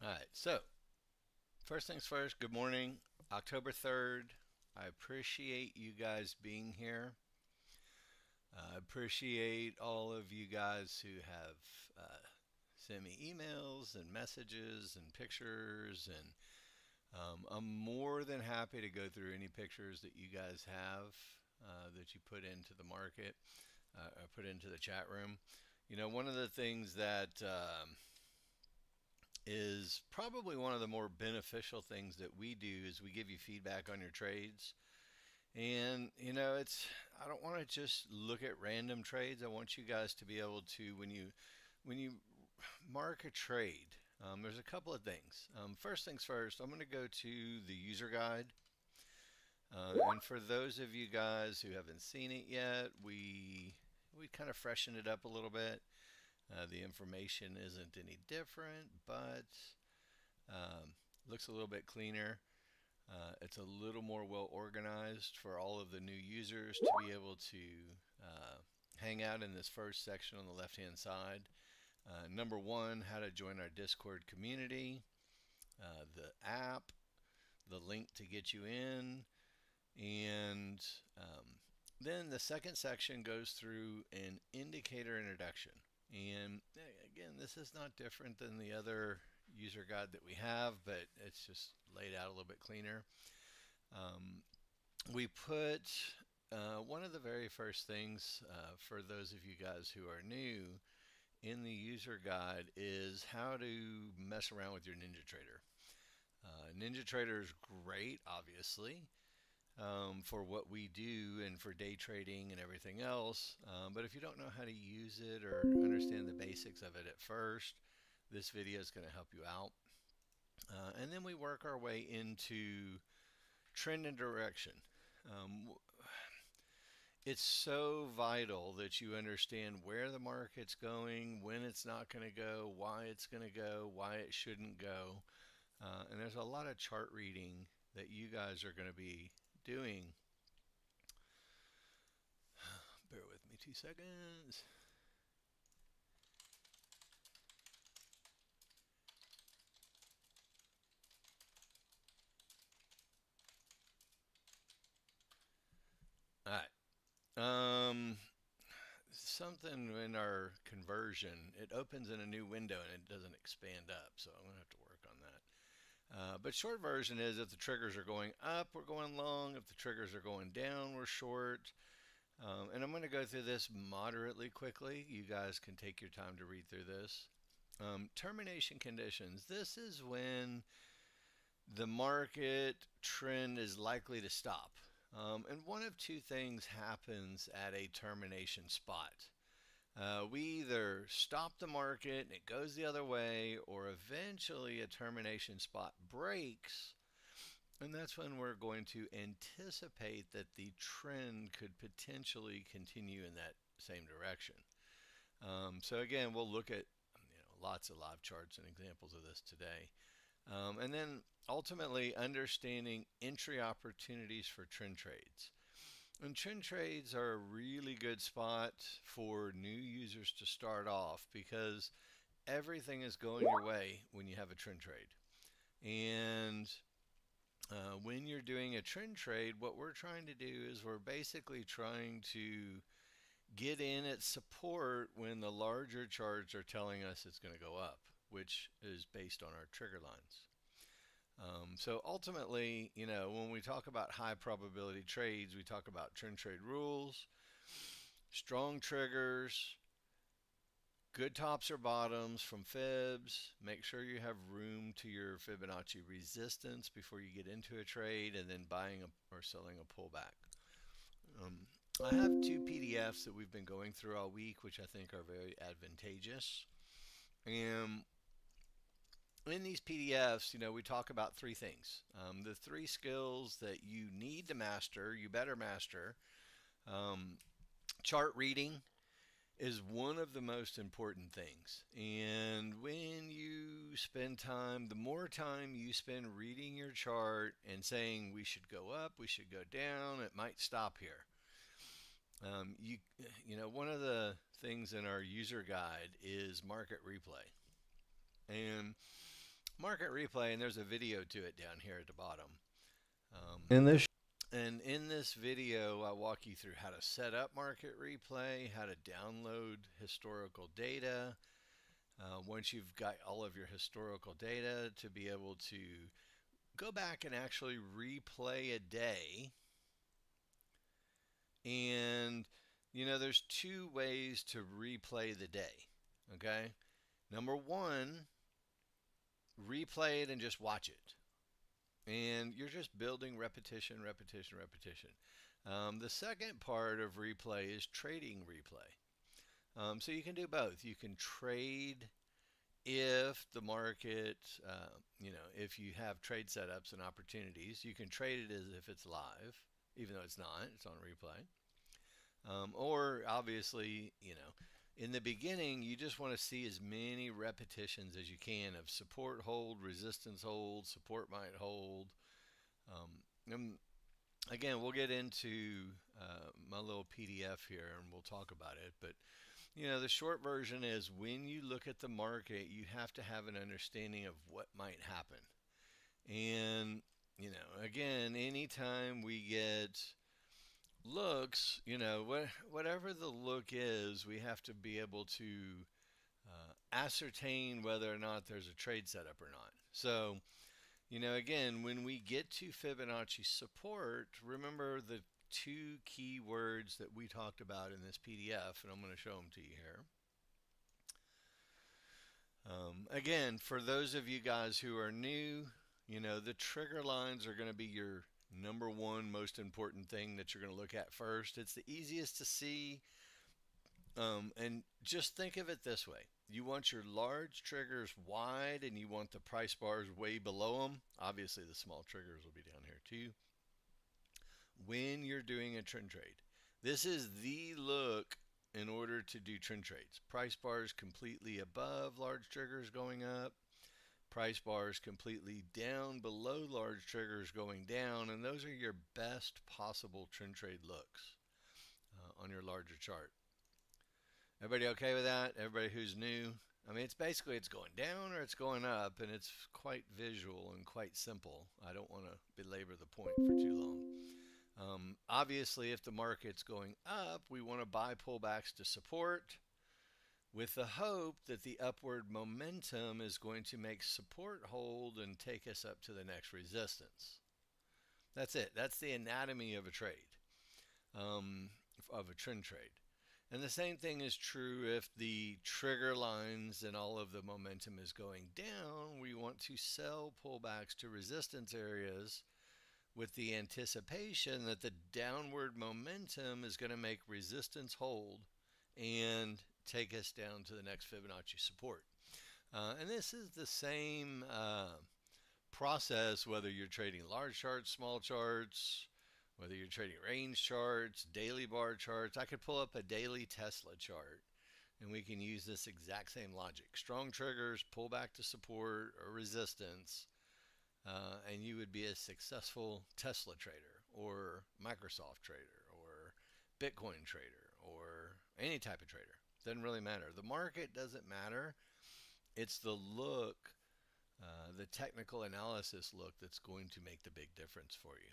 All right, so first things first, good morning, October 3rd. I appreciate you guys being here. I appreciate all of you guys who have sent me emails and messages and pictures. And I'm more than happy to go through any pictures that you guys have that you put into the market, or put into the chat room. One of the things that is probably one of the more beneficial things that we do is we give you feedback on your trades. And I don't want to just look at random trades. I want you guys to be able to when you mark a trade. There's a couple of things. First things first, I'm going to go to the user guide. And for those of you guys who haven't seen it yet, we kind of freshened it up a little bit. The information isn't any different, but looks a little bit cleaner. It's a little more well organized for all of the new users to be able to uh, hang out in this first section on the left hand side. Number one, how to join our Discord community, the app, the link to get you in, and then the second section goes through an indicator introduction. And again, this is not different than the other user guide that we have, but it's just laid out a little bit cleaner. Um, we put one of the very first things for those of you guys who are new in the user guide is how to mess around with your NinjaTrader. NinjaTrader is great, obviously, for what we do and for day trading and everything else. But if you don't know how to use it or understand the basics of it at first, this video is going to help you out. And then we work our way into trend and direction. Um, it's so vital that you understand where the market's going, when it's not going to go, why it's going to go, why it shouldn't go. And there's a lot of chart reading that you guys are going to be doing. Bear with me 2 seconds. All right. Something in our conversion, it opens in a new window and it doesn't expand up. So I'm going to have to work on that. But short version is if the triggers are going up, we're going long. If the triggers are going down, we're short. And I'm going to go through this moderately quickly. You guys can take your time to read through this. Termination conditions. This is when the market trend is likely to stop. And one of two things happens at a termination spot. We either stop the market and it goes the other way, or eventually a termination spot breaks. And that's when we're going to anticipate that the trend could potentially continue in that same direction. So again, we'll look at lots of live charts and examples of this today. And then ultimately understanding entry opportunities for trend trades. And trend trades are a really good spot for new users to start off because everything is going your way when you have a trend trade. And when you're doing a trend trade, what we're trying to do is we're basically trying to get in at support when the larger charts are telling us it's going to go up, which is based on our trigger lines. So ultimately, when we talk about high probability trades, we talk about trend trade rules, strong triggers, good tops or bottoms from fibs. Make sure you have room to your Fibonacci resistance before you get into a trade, and then buying or selling a pullback. Um, I have two PDFs that we've been going through all week, which I think are very advantageous. And in these PDFs, we talk about three things. The three skills that you need to master, you better master. Um, Chart reading is one of the most important things. And when you spend time, the more time you spend reading your chart and saying we should go up, we should go down, it might stop here. One of the things in our user guide is market replay. And market replay, and there's a video to it down here at the bottom. In this And in this video, I walk you through how to set up market replay, how to download historical data. Once you've got all of your historical data, to be able to go back and actually replay a day. And, there's two ways to replay the day. Okay? Number one, replay it and just watch it. And you're just building repetition, repetition, repetition. The second part of replay is trading replay. So you can do both. You can trade if the market, if you have trade setups and opportunities, you can trade it as if it's live, even though it's not, it's on replay. Or obviously, in the beginning, you just want to see as many repetitions as you can of support hold, resistance hold, support might hold. And again, we'll get into my little PDF here and we'll talk about it. But, the short version is when you look at the market, you have to have an understanding of what might happen. And, again, anytime we get looks, whatever the look is, we have to be able to ascertain whether or not there's a trade setup or not. So, again, when we get to Fibonacci support, remember the two key words that we talked about in this PDF, and I'm going to show them to you here. Again, for those of you guys who are new, the trigger lines are going to be your number one most important thing that you're going to look at first. It's the easiest to see. And just think of it this way. You want your large triggers wide and you want the price bars way below them. Obviously, the small triggers will be down here too. When you're doing a trend trade, this is the look in order to do trend trades. Price bars completely above large triggers going up. Price bars completely down below large triggers going down. And those are your best possible trend trade looks on your larger chart. Everybody okay with that? Everybody who's new? I mean, it's going down or it's going up, and it's quite visual and quite simple. I don't want to belabor the point for too long. Obviously, if the market's going up, we want to buy pullbacks to support with the hope that the upward momentum is going to make support hold and take us up to the next resistance. That's it. That's the anatomy of a trade, of a trend trade. And the same thing is true if the trigger lines and all of the momentum is going down. We want to sell pullbacks to resistance areas with the anticipation that the downward momentum is going to make resistance hold and take us down to the next Fibonacci support. And this is the same process whether you're trading large charts, small charts, whether you're trading range charts, daily bar charts. I could pull up a daily Tesla chart and we can use this exact same logic. Strong triggers, pull back to support or resistance, and you would be a successful Tesla trader or Microsoft trader or Bitcoin trader or any type of trader. Doesn't really matter. The market doesn't matter. It's the look, the technical analysis look that's going to make the big difference for you.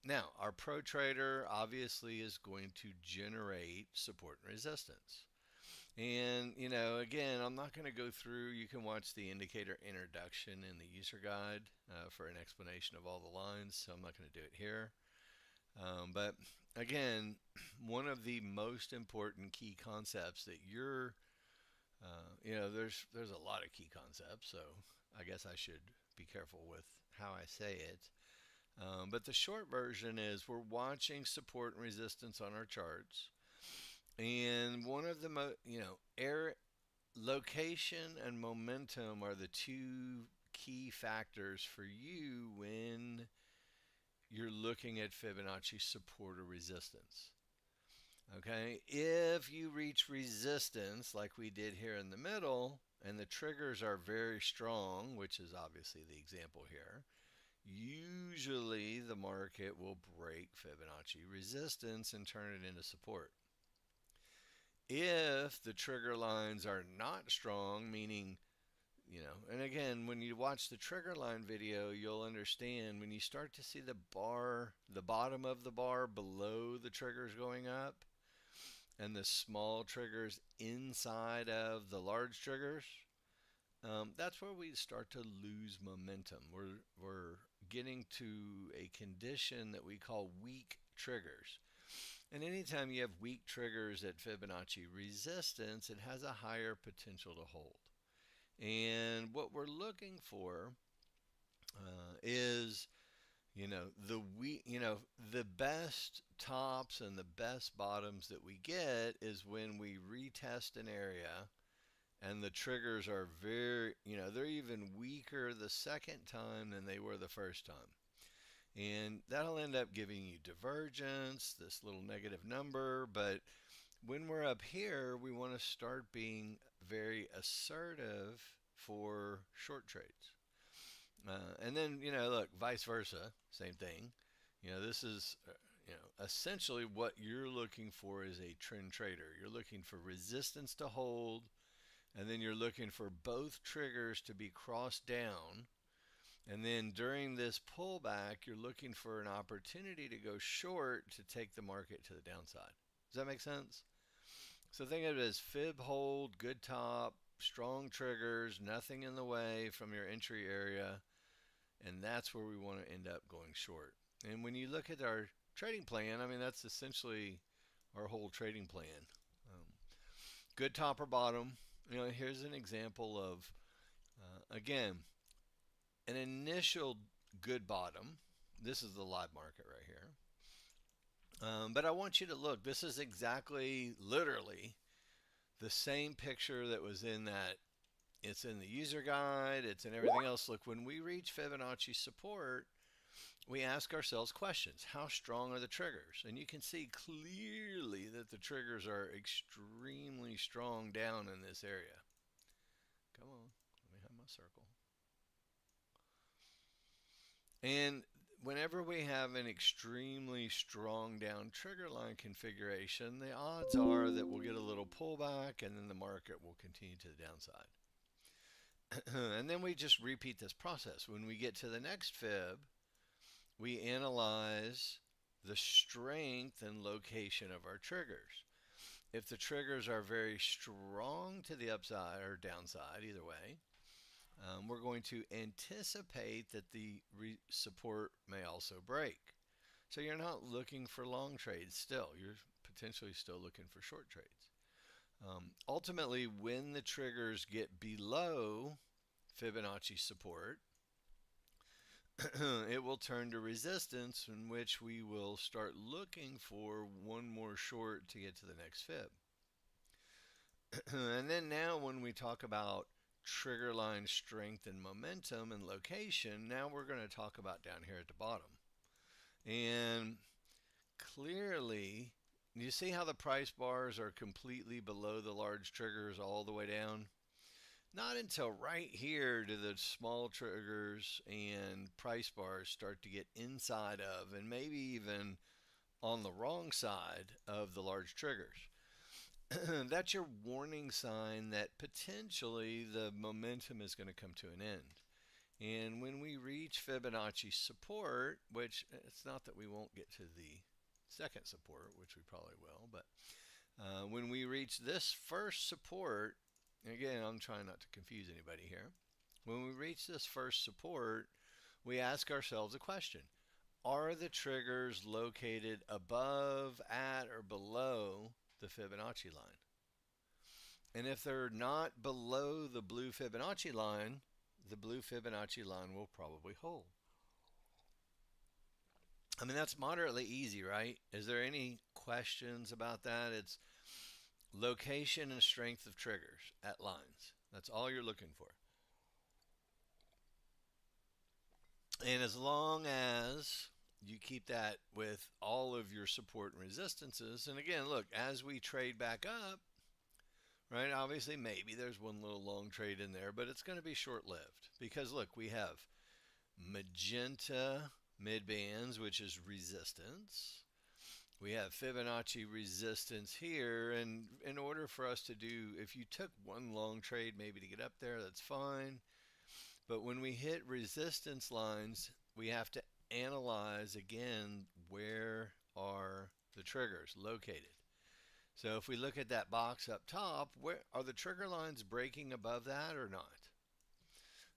Now, our pro trader obviously is going to generate support and resistance. And, again, I'm not going to go through. You can watch the indicator introduction in the user guide for an explanation of all the lines, so I'm not going to do it here. But, again, one of the most important key concepts that there's a lot of key concepts, so I guess I should be careful with how I say it. But the short version is we're watching support and resistance on our charts. And one of the location and momentum are the two key factors for you when you're looking at Fibonacci support or resistance. Okay, if you reach resistance like we did here in the middle, and the triggers are very strong, which is obviously the example here, usually the market will break Fibonacci resistance and turn it into support. If the trigger lines are not strong, meaning And again, when you watch the trigger line video, you'll understand when you start to see the bar, the bottom of the bar below the triggers going up, and the small triggers inside of the large triggers, that's where we start to lose momentum. We're getting to a condition that we call weak triggers. And anytime you have weak triggers at Fibonacci resistance, it has a higher potential to hold. And what we're looking for is, the best tops and the best bottoms that we get is when we retest an area and the triggers are they're even weaker the second time than they were the first time. And that'll end up giving you divergence, this little negative number. But when we're up here, we want to start being very assertive for short trades. And then, look, vice versa, same thing. This is, essentially what you're looking for is a trend trader. You're looking for resistance to hold, and then you're looking for both triggers to be crossed down. And then during this pullback, you're looking for an opportunity to go short to take the market to the downside. Does that make sense? So think of it as fib hold, good top, strong triggers, nothing in the way from your entry area, and that's where we want to end up going short. And when you look at our trading plan, I mean, that's essentially our whole trading plan. Um, Good top or bottom. Here's an example of, again, an initial good bottom. This is the live market right here. But I want you to look. This is exactly, literally, the same picture that was in that. It's in the user guide. It's in everything else. Look, when we reach Fibonacci support, we ask ourselves questions. How strong are the triggers? And you can see clearly that the triggers are extremely strong down in this area. Come on, let me have my circle. And whenever we have an extremely strong down trigger line configuration, the odds are that we'll get a little pullback and then the market will continue to the downside. And then we just repeat this process. When we get to the next fib, we analyze the strength and location of our triggers. If the triggers are very strong to the upside or downside, either way, we're going to anticipate that the support may also break. So you're not looking for long trades still. You're potentially still looking for short trades. Ultimately, when the triggers get below Fibonacci support, it will turn to resistance, in which we will start looking for one more short to get to the next fib. And then now when we talk about trigger line strength and momentum and location, now we're going to talk about down here at the bottom. And clearly, you see how the price bars are completely below the large triggers all the way down? Not until right here do the small triggers and price bars start to get inside of, and maybe even on the wrong side of the large triggers. That's your warning sign that potentially the momentum is going to come to an end. And when we reach Fibonacci support, which it's not that we won't get to the second support, which we probably will, but when we reach this first support, again, I'm trying not to confuse anybody here. When we reach this first support, we ask ourselves a question. Are the triggers located above, at, or below the Fibonacci line? And if they're not below the blue Fibonacci line, the blue Fibonacci line will probably hold. I mean, that's moderately easy, right? Is there any questions about that? It's location and strength of triggers at lines. That's all you're looking for. And as long as you keep that with all of your support and resistances, and again, look, as we trade back up, right, obviously maybe there's one little long trade in there, but it's going to be short-lived because, look, we have magenta mid bands, which is resistance. We have Fibonacci resistance here, and in order for us to do, if you took one long trade maybe to get up there, that's fine. But when we hit resistance lines, we have to analyze again where are the triggers located. So if we look at that box up top, where are the trigger lines breaking above that or not?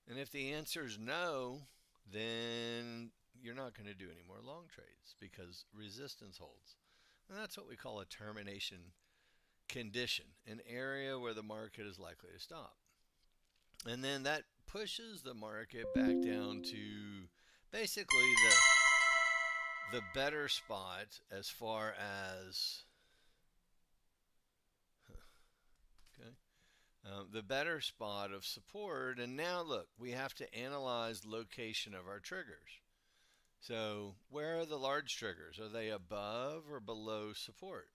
And if the answer is no, then you're not going to do any more long trades because resistance holds. And that's what we call a termination condition, an area where the market is likely to stop. And then that pushes the market back down to basically the better spot as far as okay, the better spot of support. And now look, we have to analyze location of our triggers. So where are the large triggers? Are they above or below support?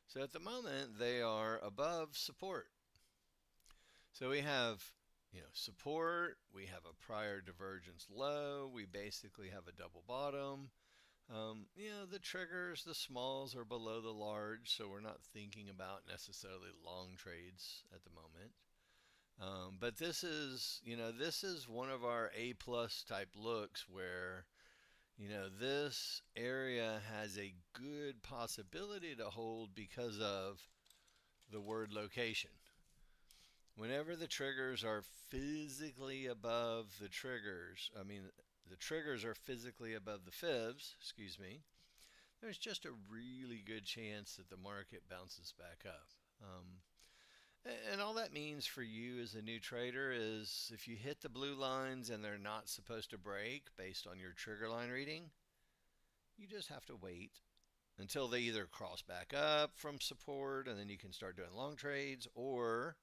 So at the moment they are above support. So we have, support, we have a prior divergence low, we basically have a double bottom. The triggers, the smalls are below the large, so we're not thinking about necessarily long trades at the moment. But this is one of our A plus type looks where, this area has a good possibility to hold because of the word location. Whenever the triggers are physically above the triggers, the triggers are physically above the fibs, excuse me, there's just a really good chance that the market bounces back up. And all that means for you as a new trader is if you hit the blue lines and they're not supposed to break based on your trigger line reading, you just have to wait until they either cross back up from support and then you can start doing long trades, or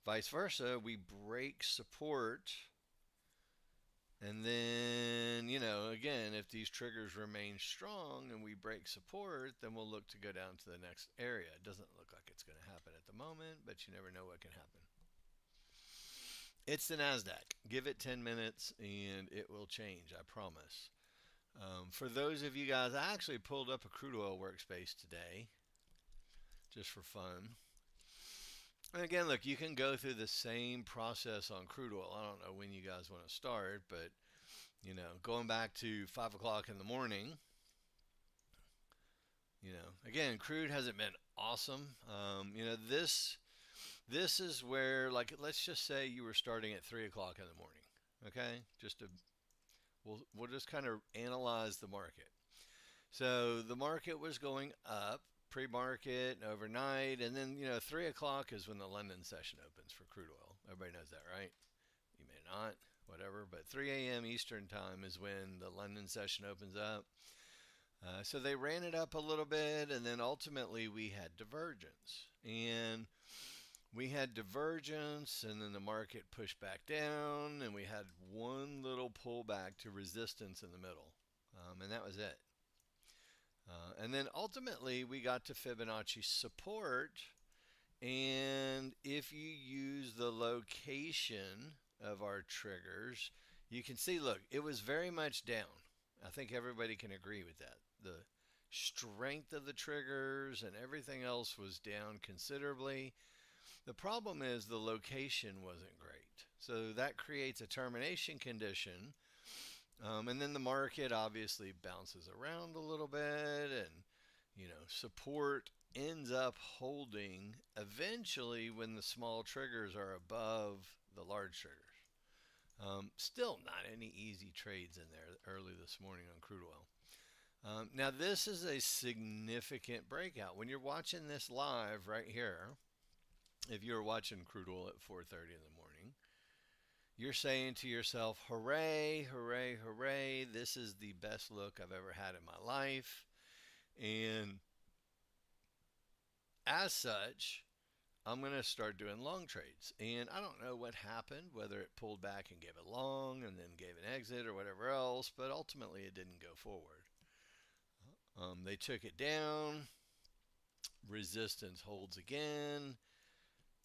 vice versa, we break support. And then, again, if these triggers remain strong and we break support, then we'll look to go down to the next area. It doesn't look like it's going to happen at the moment, but you never know what can happen. It's the NASDAQ. Give it 10 minutes and it will change, I promise. For those of you guys, I actually pulled up a crude oil workspace today just for fun. And again, look, you can go through the same process on crude oil. I don't know when you guys want to start, but going back to 5 o'clock in the morning, again, crude hasn't been awesome. This is where, like, let's just say you were starting at 3 o'clock in the morning. Okay, we'll just kind of analyze the market. So the market was going up pre-market and overnight, and then 3 o'clock is when the London session opens for crude oil. Everybody knows that, right? You may not, whatever, but 3 a.m. Eastern time is when the London session opens up. So they ran it up a little bit, and then ultimately we had divergence. And we had divergence, and then the market pushed back down, and we had one little pullback to resistance in the middle. And that was it. And then ultimately we got to Fibonacci support. And if you use the location of our triggers, you can see, look, it was very much down. I think everybody can agree with that. The strength of the triggers and everything else was down considerably. The problem is the location wasn't great. So that creates a termination condition. And then the market obviously bounces around a little bit, and support ends up holding eventually when the small triggers are above the large triggers. Still not any easy trades in there early this morning on crude oil. Now this is a significant breakout. When you're watching this live right here, if you're watching crude oil at 4:30 in the morning, you're saying to yourself, hooray, hooray, hooray, this is the best look I've ever had in my life. And as such, I'm going to start doing long trades. And I don't know what happened, whether it pulled back and gave it long and then gave an exit or whatever else, but ultimately it didn't go forward. They took it down. Resistance holds again.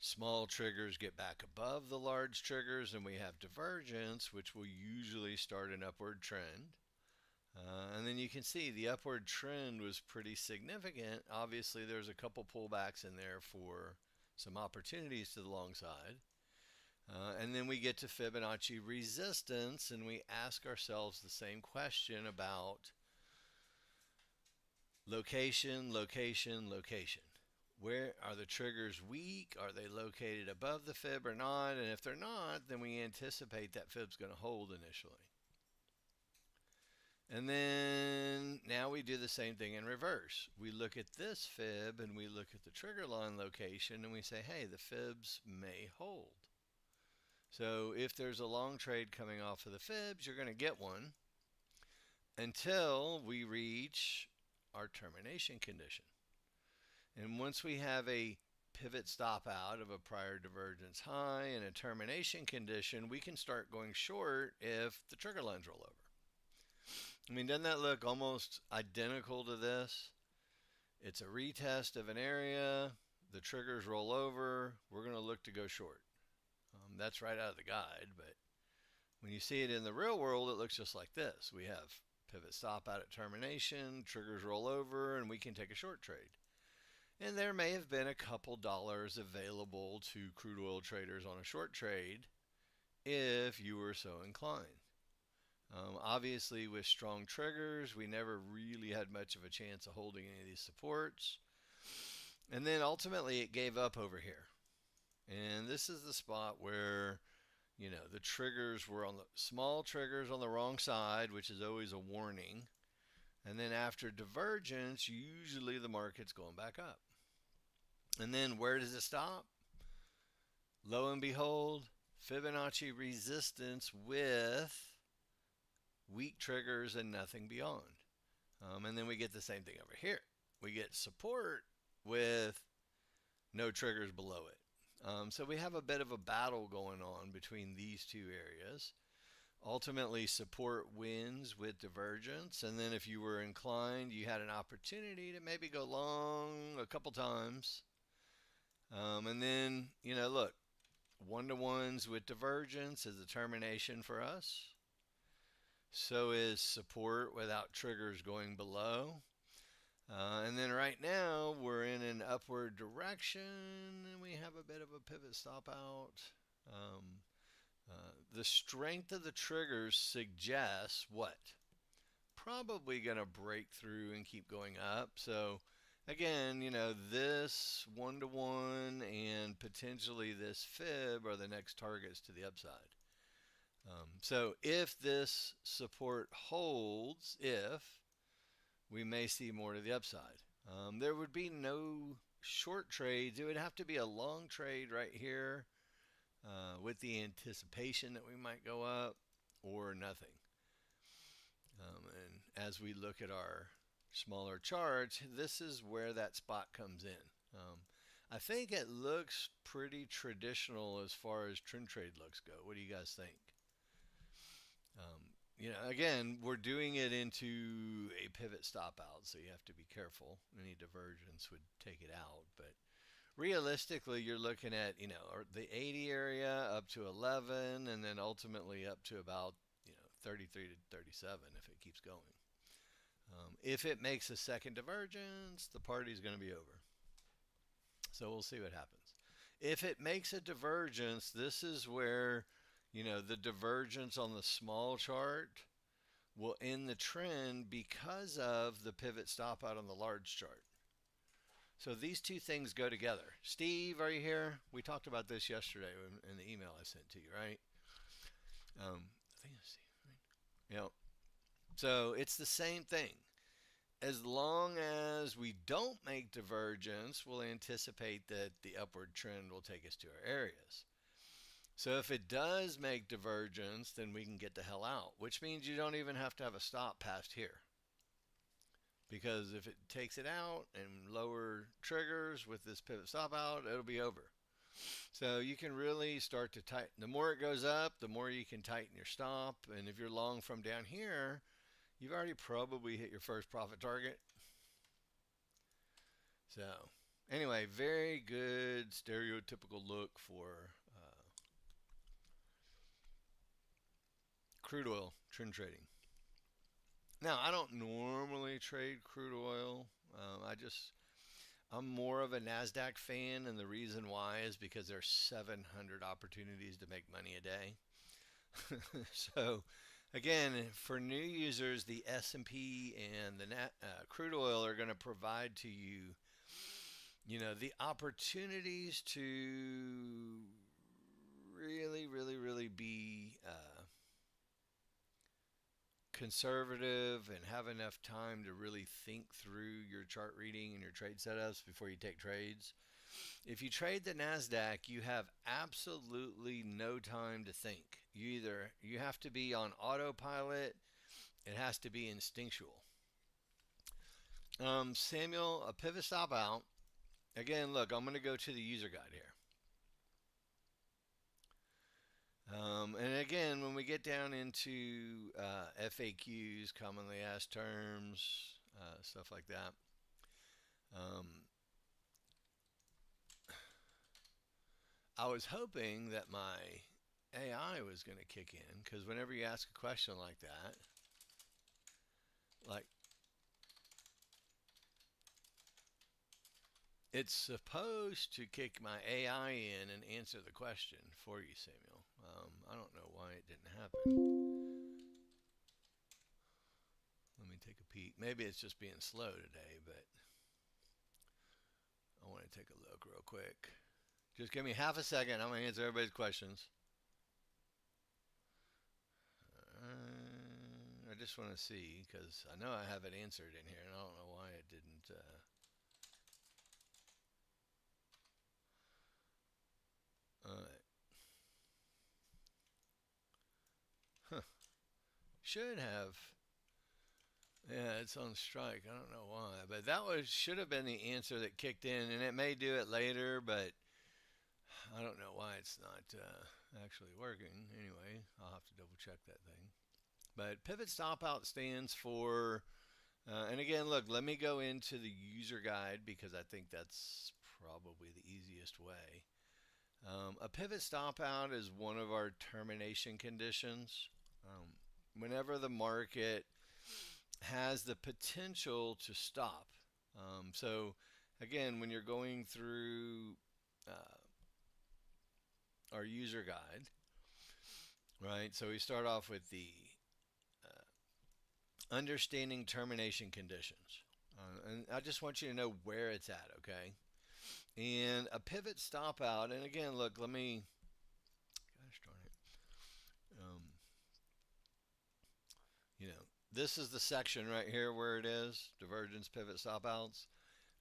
Small triggers get back above the large triggers, and we have divergence, which will usually start an upward trend. And then you can see the upward trend was pretty significant. Obviously, there's a couple pullbacks in there for some opportunities to the long side. And then we get to Fibonacci resistance, and we ask ourselves the same question about location, location, location. Where are the triggers weak? Are they located above the fib or not? And if they're not, then we anticipate that fib's going to hold initially. And then now we do the same thing in reverse. We look at this fib and we look at the trigger line location and we say, hey, the fibs may hold. So if there's a long trade coming off of the fibs, you're going to get one until we reach our termination condition. And once we have a pivot stop out of a prior divergence high and a termination condition, we can start going short if the trigger lines roll over. I mean, doesn't that look almost identical to this? It's a retest of an area, the triggers roll over, we're going to look to go short. That's right out of the guide, but when you see it in the real world, it looks just like this. We have pivot stop out at termination, triggers roll over, and we can take a short trade. And there may have been a couple dollars available to crude oil traders on a short trade if you were so inclined. Obviously, with strong triggers, we never really had much of a chance of holding any of these supports. And then ultimately, it gave up over here. And this is the spot where, you know, the triggers were on the small triggers on the wrong side, which is always a warning. And then after divergence, usually the market's going back up. And then where does it stop? Lo and behold, Fibonacci resistance with weak triggers and nothing beyond. And then we get the same thing over here. We get support with no triggers below it. So we have a bit of a battle going on between these two areas. Ultimately, support wins with divergence, and then if you were inclined, you had an opportunity to maybe go long a couple times. And then, you know, look, one-to-ones with divergence is a termination for us. So is support without triggers going below. And then right now we're in an upward direction and we have a bit of a pivot stop out. The strength of the triggers suggests what? Probably going to break through and keep going up. So again, you know, this one-to-one and potentially this fib are the next targets to the upside. So if this support holds, we may see more to the upside. There would be no short trades. It would have to be a long trade right here with the anticipation that we might go up or nothing. And as we look at our smaller charts, this is where that spot comes in. I think it looks pretty traditional as far as trend trade looks go. What do you guys think? You know, again, we're doing it into a pivot stop out, so you have to be careful. Any divergence would take it out. But realistically, you're looking at, you know, the 80 area up to 11, and then ultimately up to about, you know, 33 to 37 if it keeps going. If it makes a second divergence, the party's going to be over. So we'll see what happens. If it makes a divergence, this is where, you know, the divergence on the small chart will end the trend because of the pivot stop out on the large chart. So these two things go together. Steve, are you here? We talked about this yesterday in the email I sent to you, right? I think it's Steve, right? You know, so it's the same thing. As long as we don't make divergence, we'll anticipate that the upward trend will take us to our areas. So if it does make divergence, then we can get the hell out, which means you don't even have to have a stop past here. Because if it takes it out and lower triggers with this pivot stop out, it'll be over. So you can really start to tighten. The more it goes up, the more you can tighten your stop. And if you're long from down here, you've already probably hit your first profit target. So anyway, very good stereotypical look for crude oil trend trading. Now, I don't normally trade crude oil. I'm more of a NASDAQ fan, and the reason why is because there's 700 opportunities to make money a day. So, again, for new users, the S&P and the crude oil are going to provide to you, the opportunities to really, really, really be conservative and have enough time to really think through your chart reading and your trade setups before you take trades. If you trade the Nasdaq, you have absolutely no time to think. You have to be on autopilot. It has to be instinctual. Samuel, a pivot stop out. Again, look, I'm going to go to the user guide here. And again, when we get down into FAQs, commonly asked terms, stuff like that, um, I was hoping that my AI was going to kick in because whenever you ask a question like that, like it's supposed to kick my AI in and answer the question for you, Samuel. I don't know why it didn't happen. Let me take a peek. Maybe it's just being slow today, but I want to take a look real quick. Just give me half a second. I'm going to answer everybody's questions. I just want to see because I know I have it answered in here, and I don't know why it didn't. Alright. Huh. Should have. Yeah, it's on strike. I don't know why, but that was should have been the answer that kicked in, and it may do it later, but I don't know why it's not actually working. Anyway, I'll have to double check that thing. But pivot stop out stands for, and again, look, let me go into the user guide because I think that's probably the easiest way. A pivot stop out is one of our termination conditions. Whenever the market has the potential to stop. So, again, when you're going through our user guide, right? So we start off with the understanding termination conditions. And I just want you to know where it's at, okay? And a pivot stop out, and again, look, let me, gosh darn it. This is the section right here where it is divergence, pivot, stop outs.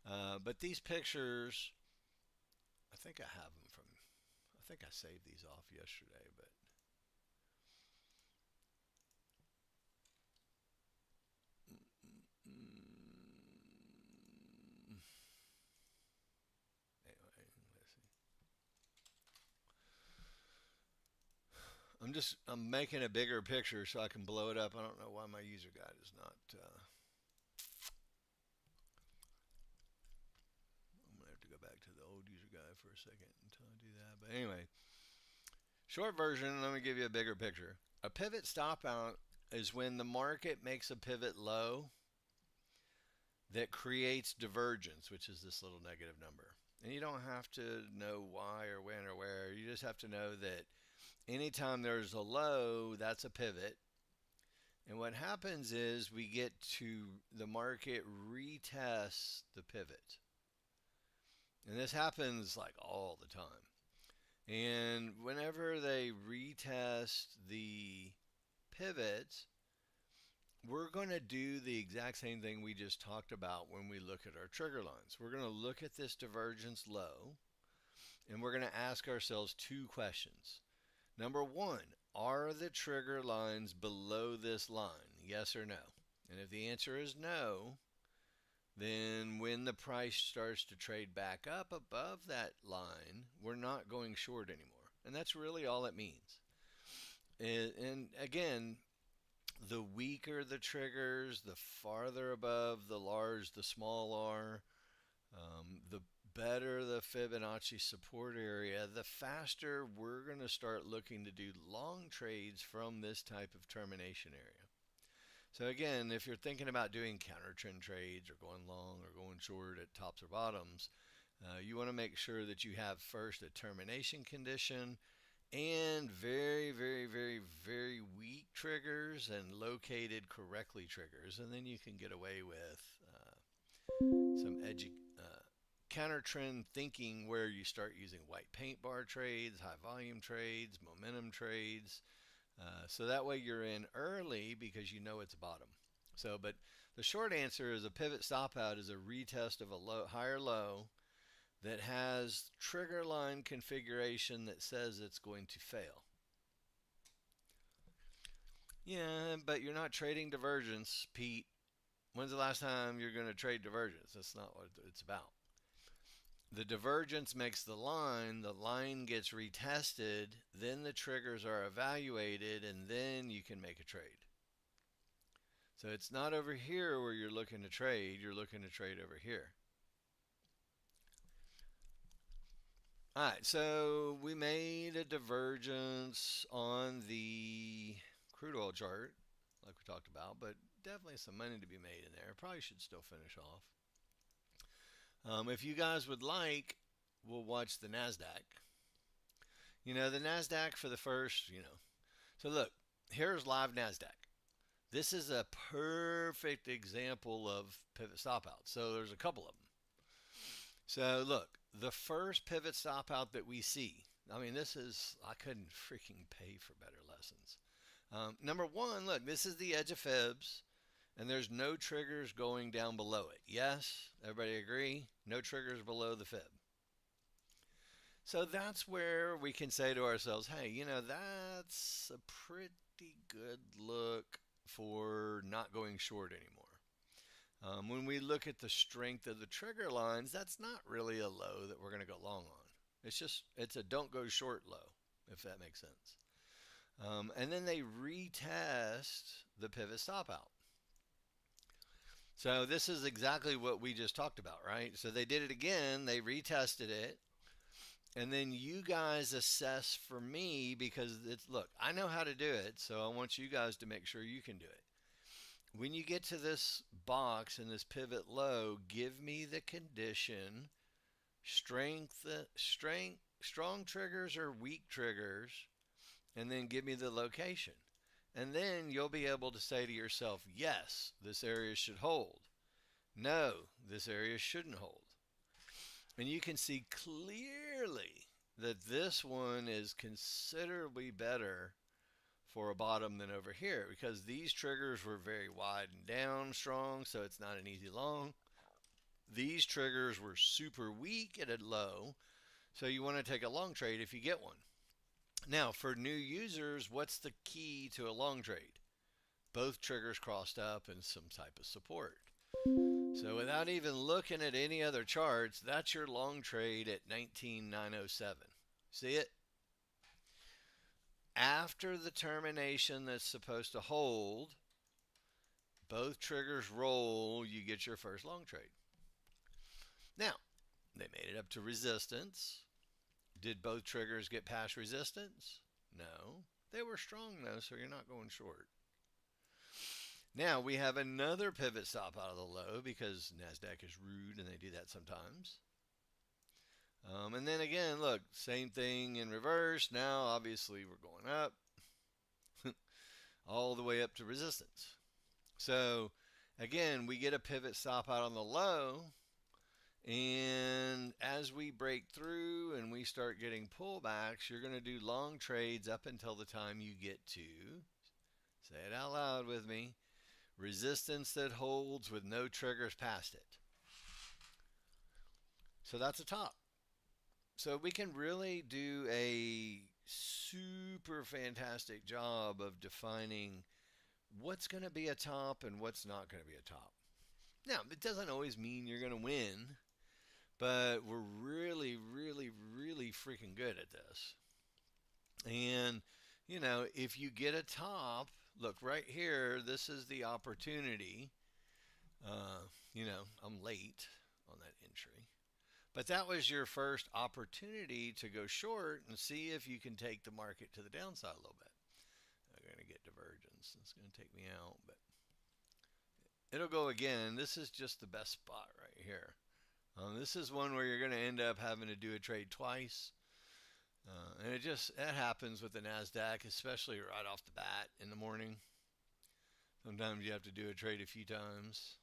But these pictures, I think I have them from, I think I saved these off yesterday, but anyway, let's see. I'm making a bigger picture so I can blow it up. I don't know why my user guide is not. I'm gonna have to go back to the old user guide for a second until I do that. But anyway, short version. Let me give you a bigger picture. A pivot stop out is when the market makes a pivot low that creates divergence, which is this little negative number. And you don't have to know why or when or where. You just have to know that anytime there's a low, that's a pivot. And what happens is we get to the market retests the pivot. And this happens like all the time. And whenever they retest the pivot, we're going to do the exact same thing we just talked about when we look at our trigger lines. We're going to look at this divergence low and we're going to ask ourselves two questions. Number one, are the trigger lines below this line? Yes or no? And if the answer is no, then when the price starts to trade back up above that line, we're not going short anymore. And that's really all it means. And again, the weaker the triggers, the farther above the large the small are, the better the Fibonacci support area, the faster we're going to start looking to do long trades from this type of termination area. So again, if you're thinking about doing counter trend trades or going long or going short at tops or bottoms, you want to make sure that you have first a termination condition and very, very, very, very weak triggers and located correctly triggers, and then you can get away with some edgy counter trend thinking where you start using white paint bar trades, high volume trades, momentum trades. So that way you're in early because you know it's bottom. So, but the short answer is a pivot stop out is a retest of a higher low that has trigger line configuration that says it's going to fail. Yeah, but you're not trading divergence, Pete. When's the last time you're going to trade divergence? That's not what it's about. The divergence makes the line gets retested, then the triggers are evaluated, and then you can make a trade. So it's not over here where you're looking to trade, you're looking to trade over here. All right, so we made a divergence on the crude oil chart, like we talked about, but definitely some money to be made in there. Probably should still finish off. If you guys would like, we'll watch the NASDAQ. You know, the NASDAQ for the first, So look, here's live NASDAQ. This is a perfect example of pivot stop out. So there's a couple of them. So look, the first pivot stop out that we see, I mean, I couldn't freaking pay for better lessons. Number one, look, this is the edge of fibs, and there's no triggers going down below it. Yes, everybody agree? No triggers below the fib. So that's where we can say to ourselves, hey, that's a pretty good look for not going short anymore. When we look at the strength of the trigger lines, that's not really a low that we're going to go long on. It's a don't go short low, if that makes sense. And then they retest the pivot stop out. So this is exactly what we just talked about, right? So they did it again, they retested it, and then you guys assess for me because look, I know how to do it, so I want you guys to make sure you can do it. When you get to this box and this pivot low, give me the condition, strong triggers or weak triggers, and then give me the location. And then you'll be able to say to yourself, yes, this area should hold. No, this area shouldn't hold. And you can see clearly that this one is considerably better for a bottom than over here because these triggers were very wide and down strong, so it's not an easy long. These triggers were super weak at a low, so you want to take a long trade if you get one. Now, for new users, what's the key to a long trade? Both triggers crossed up and some type of support. So without even looking at any other charts, that's your long trade at 19,907. See it? After the termination that's supposed to hold, both triggers roll, you get your first long trade. Now, they made it up to resistance. Did both triggers get past resistance? No. They were strong though, so you're not going short. Now we have another pivot stop out of the low because NASDAQ is rude and they do that sometimes. And then again, look, same thing in reverse. Now, obviously, we're going up all the way up to resistance. So, again, we get a pivot stop out on the low. And as we break through and we start getting pullbacks, you're going to do long trades up until the time you get to, say it out loud with me, resistance that holds with no triggers past it. So that's a top. So we can really do a super fantastic job of defining what's going to be a top and what's not going to be a top. Now, it doesn't always mean you're going to win, but we're really, really, really freaking good at this. And, if you get a top, look right here, this is the opportunity. I'm late on that entry. But that was your first opportunity to go short and see if you can take the market to the downside a little bit. I'm going to get divergence. It's going to take me out, but it'll go again. This is just the best spot right here. This is one where you're going to end up having to do a trade twice. And that happens with the NASDAQ, especially right off the bat in the morning. Sometimes you have to do a trade a few times.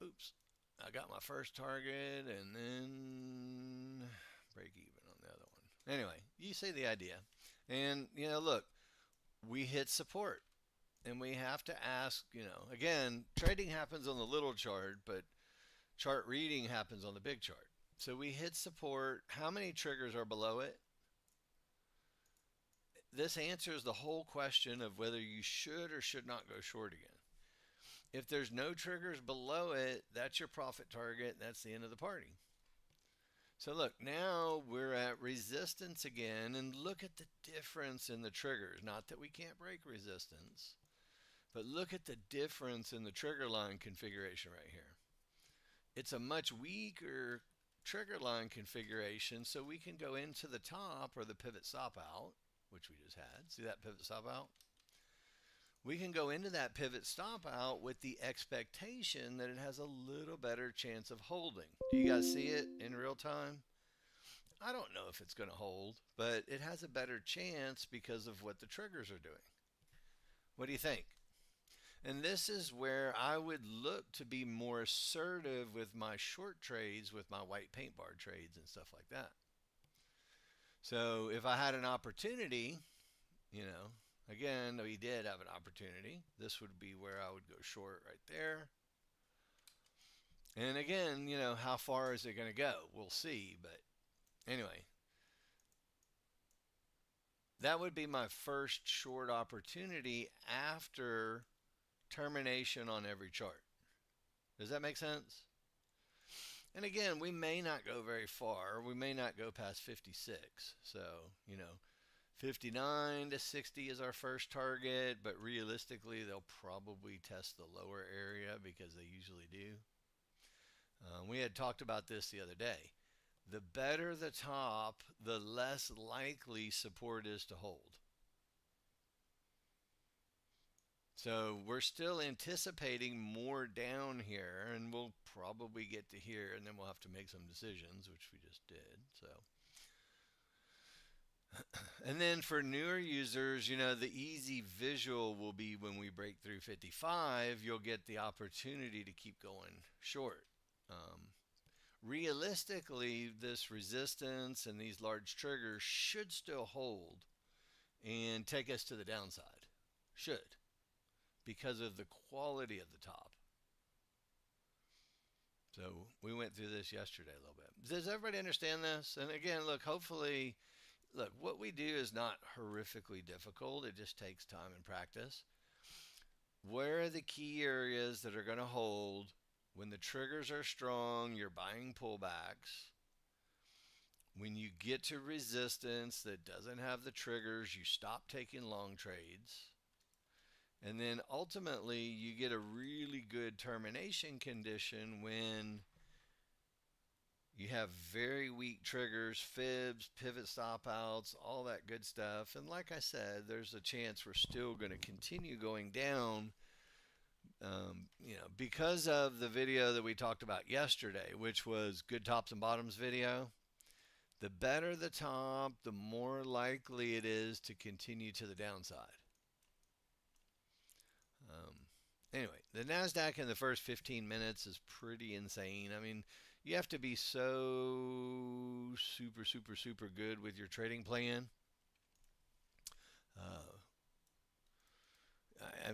Oops. I got my first target and then break even on the other one. Anyway, you see the idea. And, look, we hit support. And we have to ask, again, trading happens on the little chart, but chart reading happens on the big chart. So we hit support. How many triggers are below it? This answers the whole question of whether you should or should not go short again. If there's no triggers below it, that's your profit target. That's the end of the party. So look, now we're at resistance again, and look at the difference in the triggers. Not that we can't break resistance, but look at the difference in the trigger line configuration right here. It's a much weaker trigger line configuration, so we can go into the top or the pivot stop out, which we just had. See that pivot stop out? We can go into that pivot stop out with the expectation that it has a little better chance of holding. Do you guys see it in real time? I don't know if it's going to hold, but it has a better chance because of what the triggers are doing. What do you think? And this is where I would look to be more assertive with my short trades, with my white paint bar trades and stuff like that. So if I had an opportunity, again, we did have an opportunity. This would be where I would go short right there. And again, how far is it going to go? We'll see. But anyway, that would be my first short opportunity after termination on every chart. Does that make sense? And again, we may not go very far. We may not go past 56. So, 59 to 60 is our first target, but realistically, they'll probably test the lower area because they usually do. We had talked about this the other day. The better the top, the less likely support is to hold. So we're still anticipating more down here, and we'll probably get to here, and then we'll have to make some decisions, which we just did. So, and then for newer users, the easy visual will be when we break through 55, you'll get the opportunity to keep going short. Realistically, this resistance and these large triggers should still hold and take us to the downside. Should. Because of the quality of the top. So we went through this yesterday a little bit. Does everybody understand this? And again, look, hopefully, what we do is not horrifically difficult. It just takes time and practice. Where are the key areas that are going to hold? When the triggers are strong, you're buying pullbacks. When you get to resistance that doesn't have the triggers, you stop taking long trades. And then ultimately, you get a really good termination condition when you have very weak triggers, fibs, pivot stop outs, all that good stuff. And like I said, there's a chance we're still going to continue going down, because of the video that we talked about yesterday, which was good tops and bottoms video. The better the top, the more likely it is to continue to the downside. Anyway, the NASDAQ in the first 15 minutes is pretty insane. I mean, you have to be so super, super, super good with your trading plan.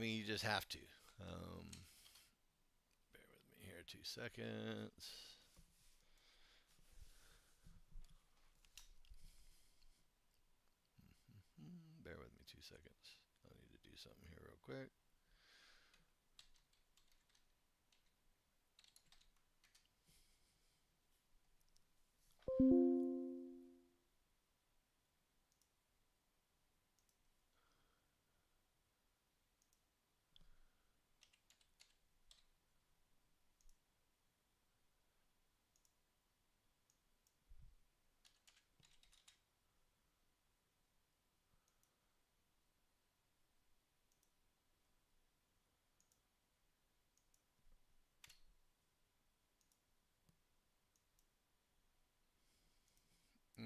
You just have to. Bear with me here 2 seconds. Bear with me 2 seconds. I need to do something here real quick.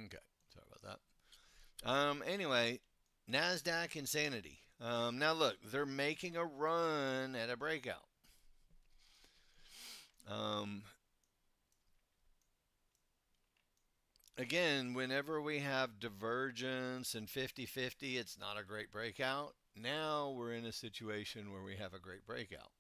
Okay, sorry about that. Anyway, Nasdaq insanity. Now look, they're making a run at a breakout. Um, Again, whenever we have divergence and 50-50, it's not a great breakout. Now we're in a situation where we have a great breakout.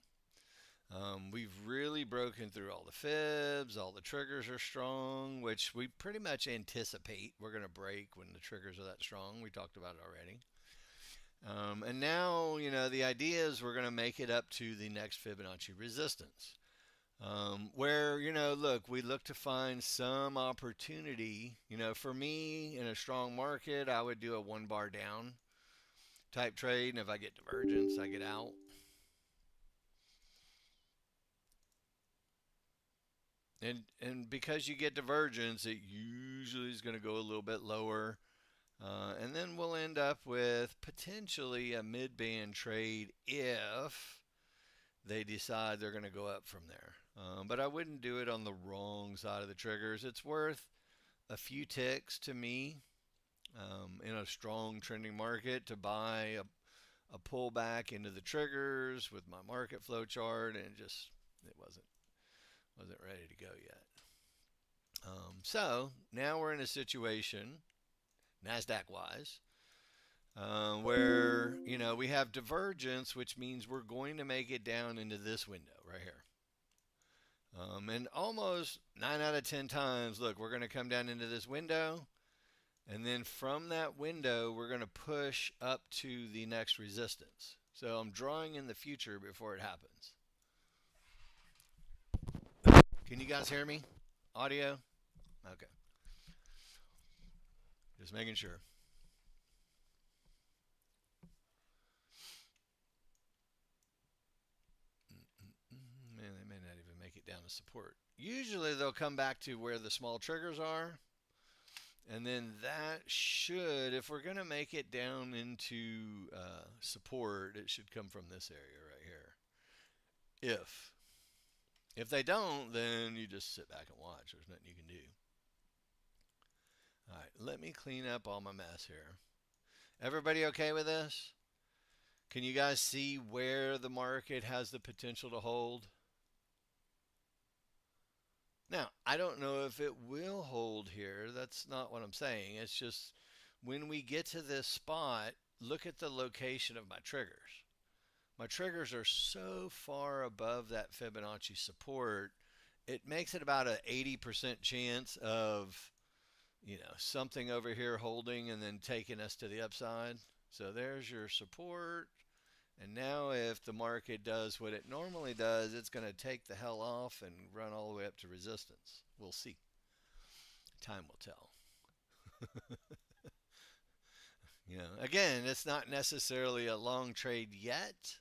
We've really broken through all the fibs, all the triggers are strong, which we pretty much anticipate we're going to break when the triggers are that strong. We talked about it already. And now, the idea is we're going to make it up to the next Fibonacci resistance. Where, look, we look to find some opportunity. For me, in a strong market, I would do a one bar down type trade. And if I get divergence, I get out. And because you get divergence, it usually is going to go a little bit lower. And then we'll end up with potentially a mid band trade if they decide they're going to go up from there. But I wouldn't do it on the wrong side of the triggers. It's worth a few ticks to me in a strong trending market to buy a pullback into the triggers with my market flow chart, and it wasn't ready to go yet. So now we're in a situation, Nasdaq wise, where we have divergence, which means we're going to make it down into this window right here. And almost 9 out of 10 times, look, we're going to come down into this window. And then from that window, we're going to push up to the next resistance. So I'm drawing in the future before it happens. Can you guys hear me? Audio? Okay. Just making sure. Man, they may not even make it down to support. Usually they'll come back to where the small triggers are. And then that should, if we're going to make it down into support, it should come from this area right here. If they don't, then you just sit back and watch. There's nothing you can do. All right, let me clean up all my mess here. Everybody okay with this? Can you guys see where the market has the potential to hold? Now, I don't know if it will hold here. That's not what I'm saying. It's just when we get to this spot, look at the location of my triggers. My triggers are so far above that Fibonacci support, it makes it about an 80% chance of, something over here holding and then taking us to the upside. So there's your support. And now if the market does what it normally does, it's going to take the hell off and run all the way up to resistance. We'll see. Time will tell. Again, it's not necessarily a long trade yet,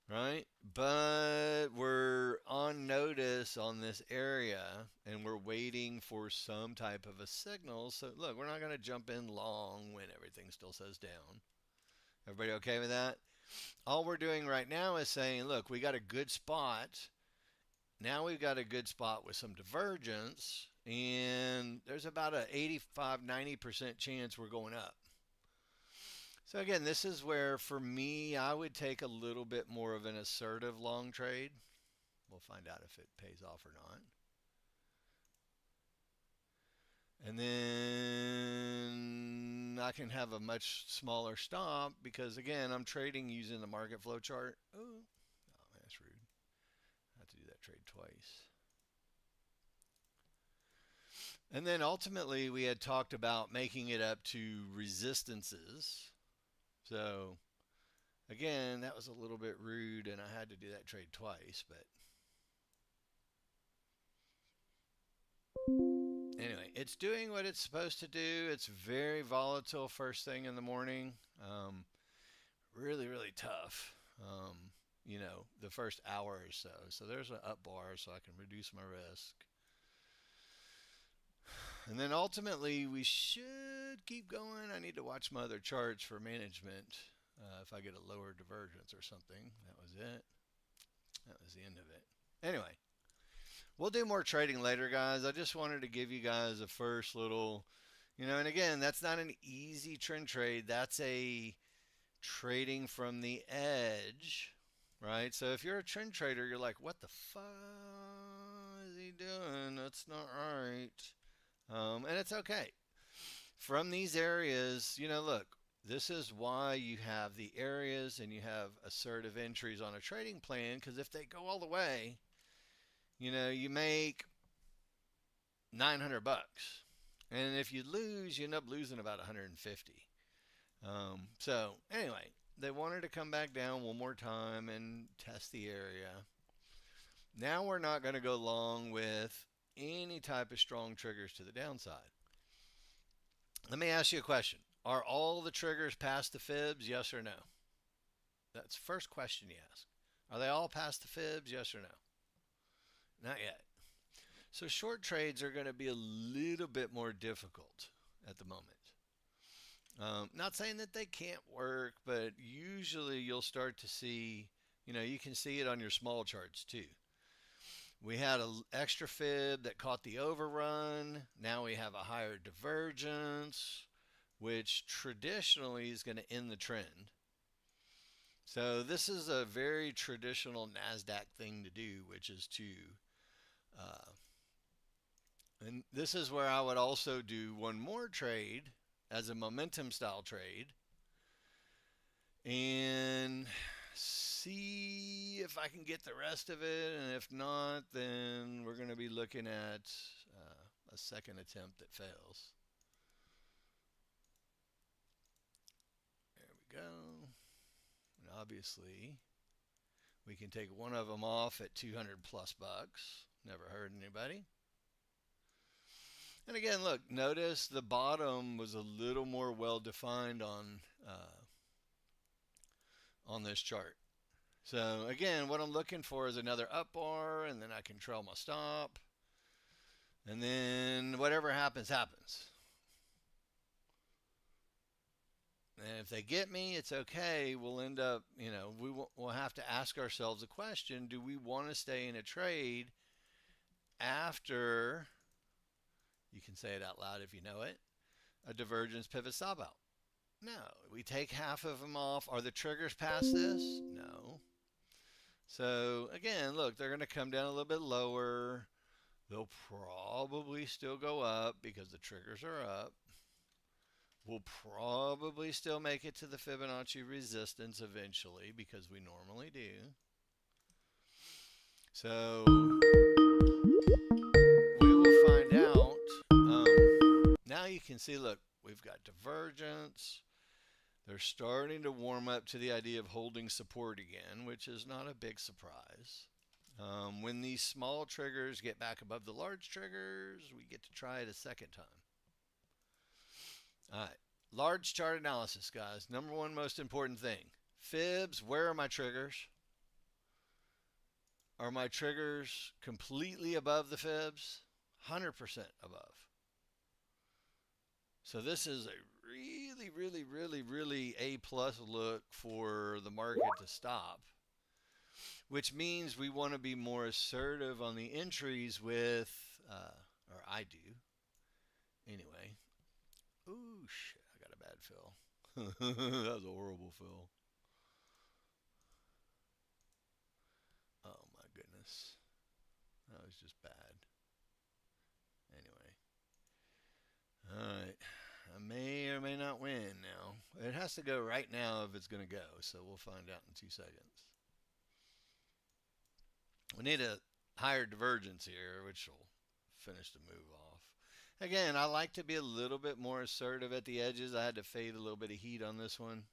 right? But we're on notice on this area and we're waiting for some type of a signal. So look, we're not going to jump in long when everything still says down. Everybody okay with that? All we're doing right now is saying, look, we got a good spot. Now we've got a good spot with some divergence, and there's about an 85-90% chance we're going up. So again, this is where, for me, I would take a little bit more of an assertive long trade. We'll find out if it pays off or not. And then I can have a much smaller stop because, again, I'm trading using the market flow chart. Oh, that's rude. I have to do that trade twice. And then ultimately, we had talked about making it up to resistances. So, again, that was a little bit rude, and I had to do that trade twice. But anyway, it's doing what it's supposed to do. It's very volatile first thing in the morning. Really, really tough. The first hour or so. So there's an up bar, so I can reduce my risk. And then ultimately, we should keep going. I need to watch my other charts for management. If I get a lower divergence or something. That was it. That was the end of it. Anyway, We'll do more trading later, guys. I just wanted to give you guys a first little, and again, that's not an easy trend trade. That's a trading from the edge, right? So if you're a trend trader, you're like, what the fuck is he doing? That's not right. And it's okay. From these areas, look, this is why you have the areas and you have assertive entries on a trading plan because if they go all the way, you make 900 bucks. And if you lose, you end up losing about 150. So, anyway, they wanted to come back down one more time and test the area. Now we're not going to go long with any type of strong triggers to the downside. Let me ask you a question. Are all the triggers past the fibs? Yes or no? That's the first question you ask. Are they all past the fibs? Yes or no? Not yet. So short trades are going to be a little bit more difficult at the moment. Not saying that they can't work, but usually you'll start to see, you can see it on your small charts too. We had an extra fib that caught the overrun. Now we have a higher divergence, which traditionally is going to end the trend. So this is a very traditional NASDAQ thing to do, which is to, uh, and this is where I would also do one more trade as a momentum style trade and see if I can get the rest of it. And if not, then we're going to be looking at a second attempt that fails. There we go. And obviously, we can take one of them off at 200 plus bucks. Never hurt anybody. And again, look, notice the bottom was a little more well defined on this chart. So again, what I'm looking for is another up bar, and then I can trail my stop, and then whatever happens, happens. And if they get me, it's okay. We'll end up, we'll have to ask ourselves a question: do we want to stay in a trade after? You can say it out loud if you know it. A divergence pivot stop out. No. We take half of them off. Are the triggers past this? No. So again, look, they're going to come down a little bit lower. They'll probably still go up because the triggers are up. We'll probably still make it to the Fibonacci resistance eventually because we normally do. So we will find out. Now you can see, look, we've got divergence. They're starting to warm up to the idea of holding support again, which is not a big surprise. When these small triggers get back above the large triggers, we get to try it a second time. All right, large chart analysis, guys. Number one most important thing. Fibs, where are my triggers? Are my triggers completely above the fibs? 100% above. So this is a really, really, really, really A plus look for the market to stop, which means we want to be more assertive on the entries with, or I do. Anyway. Ooh, shit, I got a bad fill. That was a horrible fill. Oh my goodness. That was just bad. Anyway. Alright. I may or may not win now. It has to go right now if it's going to go, so we'll find out in 2 seconds. We need a higher divergence here, which will finish the move off. Again, I like to be a little bit more assertive at the edges. I had to fade a little bit of heat on this one.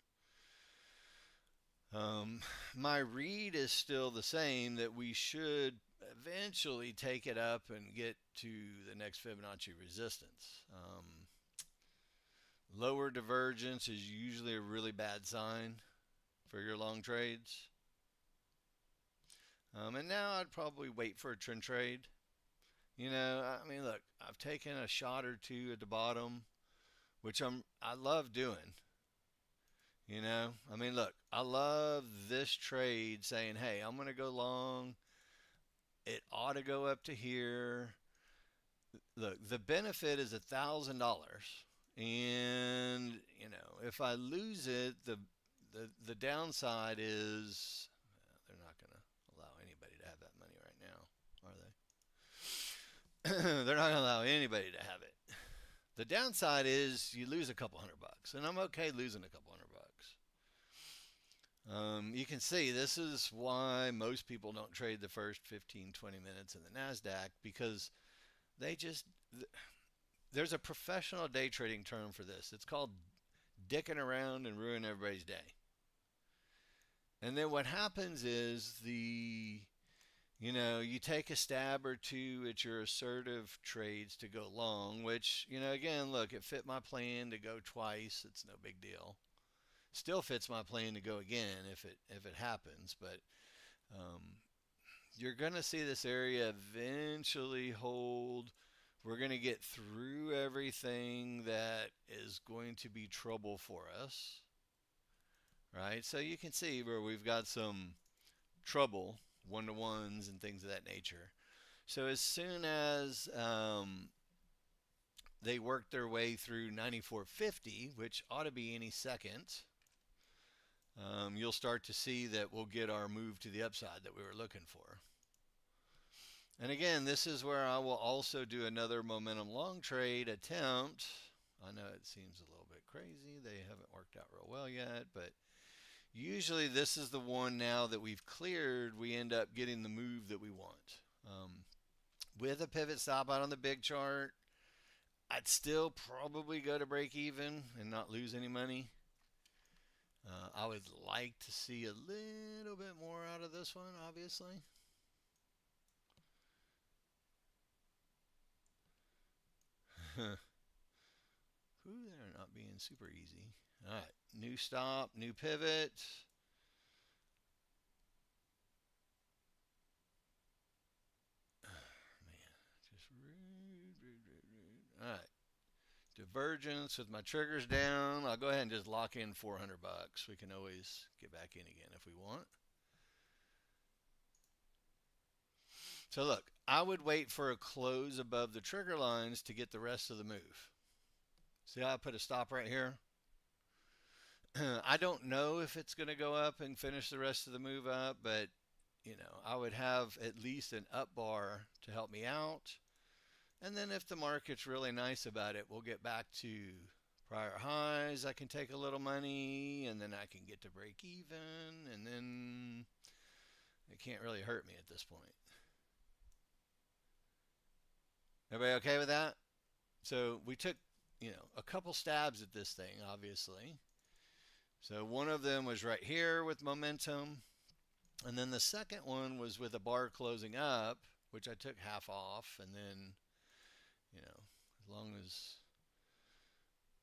My read is still the same, that we should eventually take it up and get to the next Fibonacci resistance. Lower divergence is usually a really bad sign for your long trades. And now I'd probably wait for a trend trade. Look, I've taken a shot or two at the bottom, which I love doing. Look, I love this trade saying, hey, I'm going to go long. It ought to go up to here. Look, the benefit is $1,000, and if I lose it, the downside is they're not going to allow anybody to have that money right now, are they? They're not going to allow anybody to have it. The downside is you lose a couple $100, and I'm okay losing a couple $100. You can see this is why most people don't trade the first 15, 20 minutes in the NASDAQ because they just, there's a professional day trading term for this. It's called dicking around and ruining everybody's day. And then what happens is you take a stab or two at your assertive trades to go long, which, again, look, it fit my plan to go twice. It's no big deal. Still fits my plan to go again if it happens, but um, you're going to see this area eventually hold. We're going to get through everything that is going to be trouble for us, right? So you can see where we've got some trouble, one-to-ones and things of that nature. So as soon as they work their way through 94.50, which ought to be any second, you'll start to see that we'll get our move to the upside that we were looking for. And again, this is where I will also do another momentum long trade attempt. I know it seems a little bit crazy. They haven't worked out real well yet, but usually this is the one now that we've cleared, we end up getting the move that we want. With a pivot stop out on the big chart, I'd still probably go to break even and not lose any money. I would like to see a little bit more out of this one, obviously. Ooh, they're not being super easy. All right, new stop, new pivot. Man, just rude. All right, divergence with my triggers down. I'll go ahead and just lock in $400. We can always get back in again if we want. So look, I would wait for a close above the trigger lines to get the rest of the move. See how I put a stop right here? I don't know if it's going to go up and finish the rest of the move up, but I would have at least an up bar to help me out. And then if the market's really nice about it, we'll get back to prior highs. I can take a little money, and then I can get to break even, and then it can't really hurt me at this point. Everybody okay with that? So we took, a couple stabs at this thing, obviously. So one of them was right here with momentum. And then the second one was with a bar closing up, which I took half off. And then, as long as,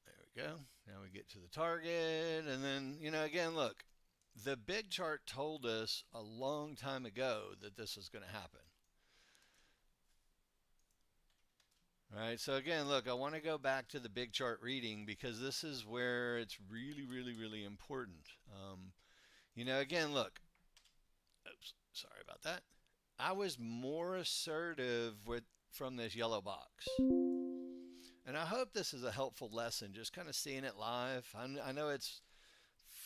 there we go. Now we get to the target. And then, again, look, the big chart told us a long time ago that this was going to happen. All right, so again, look, I want to go back to the big chart reading because this is where it's really, really, really important. Again, look, oops, sorry about that. I was more assertive from this yellow box. And I hope this is a helpful lesson, just kind of seeing it live. I know it's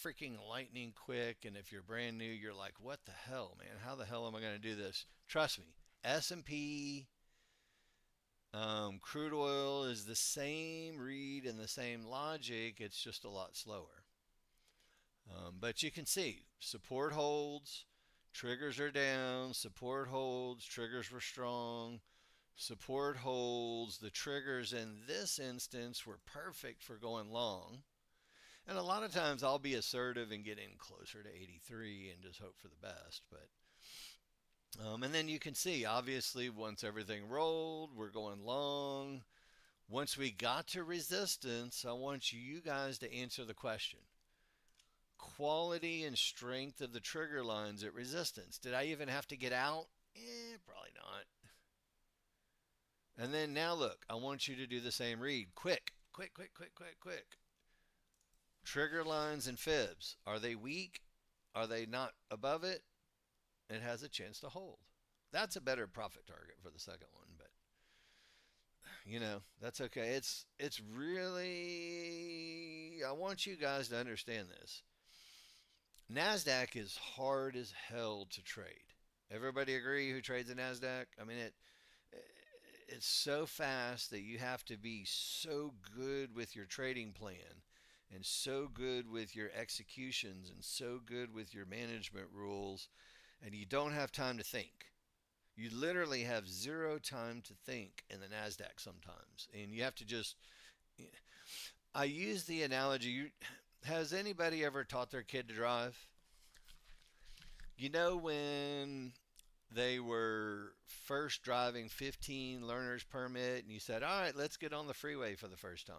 freaking lightning quick, and if you're brand new, you're like, what the hell, man? How the hell am I going to do this? Trust me, S&P, crude oil is the same read and the same logic. It's just a lot slower. But you can see support holds, triggers are down, support holds, triggers were strong, support holds. The triggers in this instance were perfect for going long. And a lot of times I'll be assertive and get in closer to 83 and just hope for the best. But and then you can see, obviously, once everything rolled, we're going long. Once we got to resistance, I want you guys to answer the question. Quality and strength of the trigger lines at resistance. Did I even have to get out? Probably not. And then now look, I want you to do the same read. Quick, quick, quick, quick, quick, quick. Trigger lines and fibs. Are they weak? Are they not above it? It has a chance to hold. that's a better profit target for the second one, but that's okay. It's really, I want you guys to understand this. Nasdaq is hard as hell to trade. Everybody agree who trades the Nasdaq? I mean, it's so fast that you have to be so good with your trading plan and so good with your executions and so good with your management rules, and you don't have time to think. You literally have zero time to think in the NASDAQ sometimes. And you have to just. I use the analogy. Has anybody ever taught their kid to drive? When they were first driving 15 learner's permit and you said, all right, let's get on the freeway for the first time.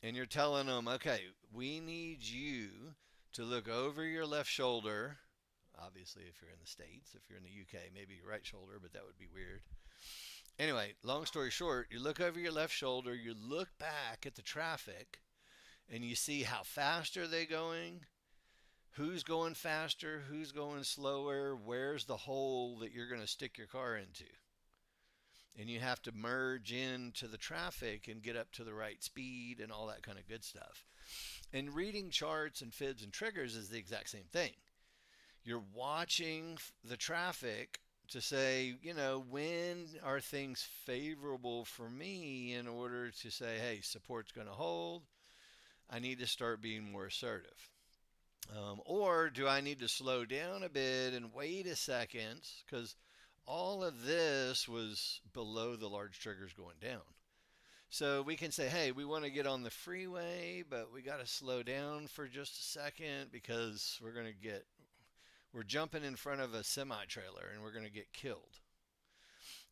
And you're telling them, okay, we need you to look over your left shoulder. Obviously, if you're in the States, if you're in the UK, maybe your right shoulder, but that would be weird. Anyway, long story short, you look over your left shoulder, you look back at the traffic, and you see how fast are they going, who's going faster, who's going slower, where's the hole that you're going to stick your car into. And you have to merge into the traffic and get up to the right speed and all that kind of good stuff. And reading charts and fibs and triggers is the exact same thing. You're watching the traffic to say, when are things favorable for me in order to say, hey, support's going to hold. I need to start being more assertive. Or do I need to slow down a bit and wait a second? Because all of this was below the large triggers going down. So we can say, hey, we want to get on the freeway, but we got to slow down for just a second because we're jumping in front of a semi trailer and we're going to get killed.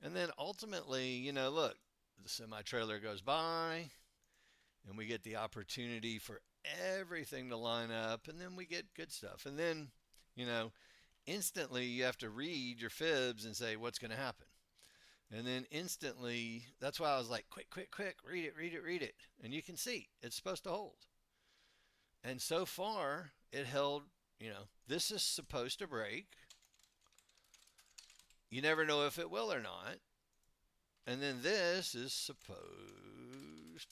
And then ultimately, look, the semi trailer goes by and we get the opportunity for everything to line up and then we get good stuff. And then, instantly you have to read your fibs and say what's going to happen. And then instantly, that's why I was like, quick, quick, quick, read it, read it, read it. And you can see it's supposed to hold. And so far, it held, this is supposed to break. You never know if it will or not. And then this is supposed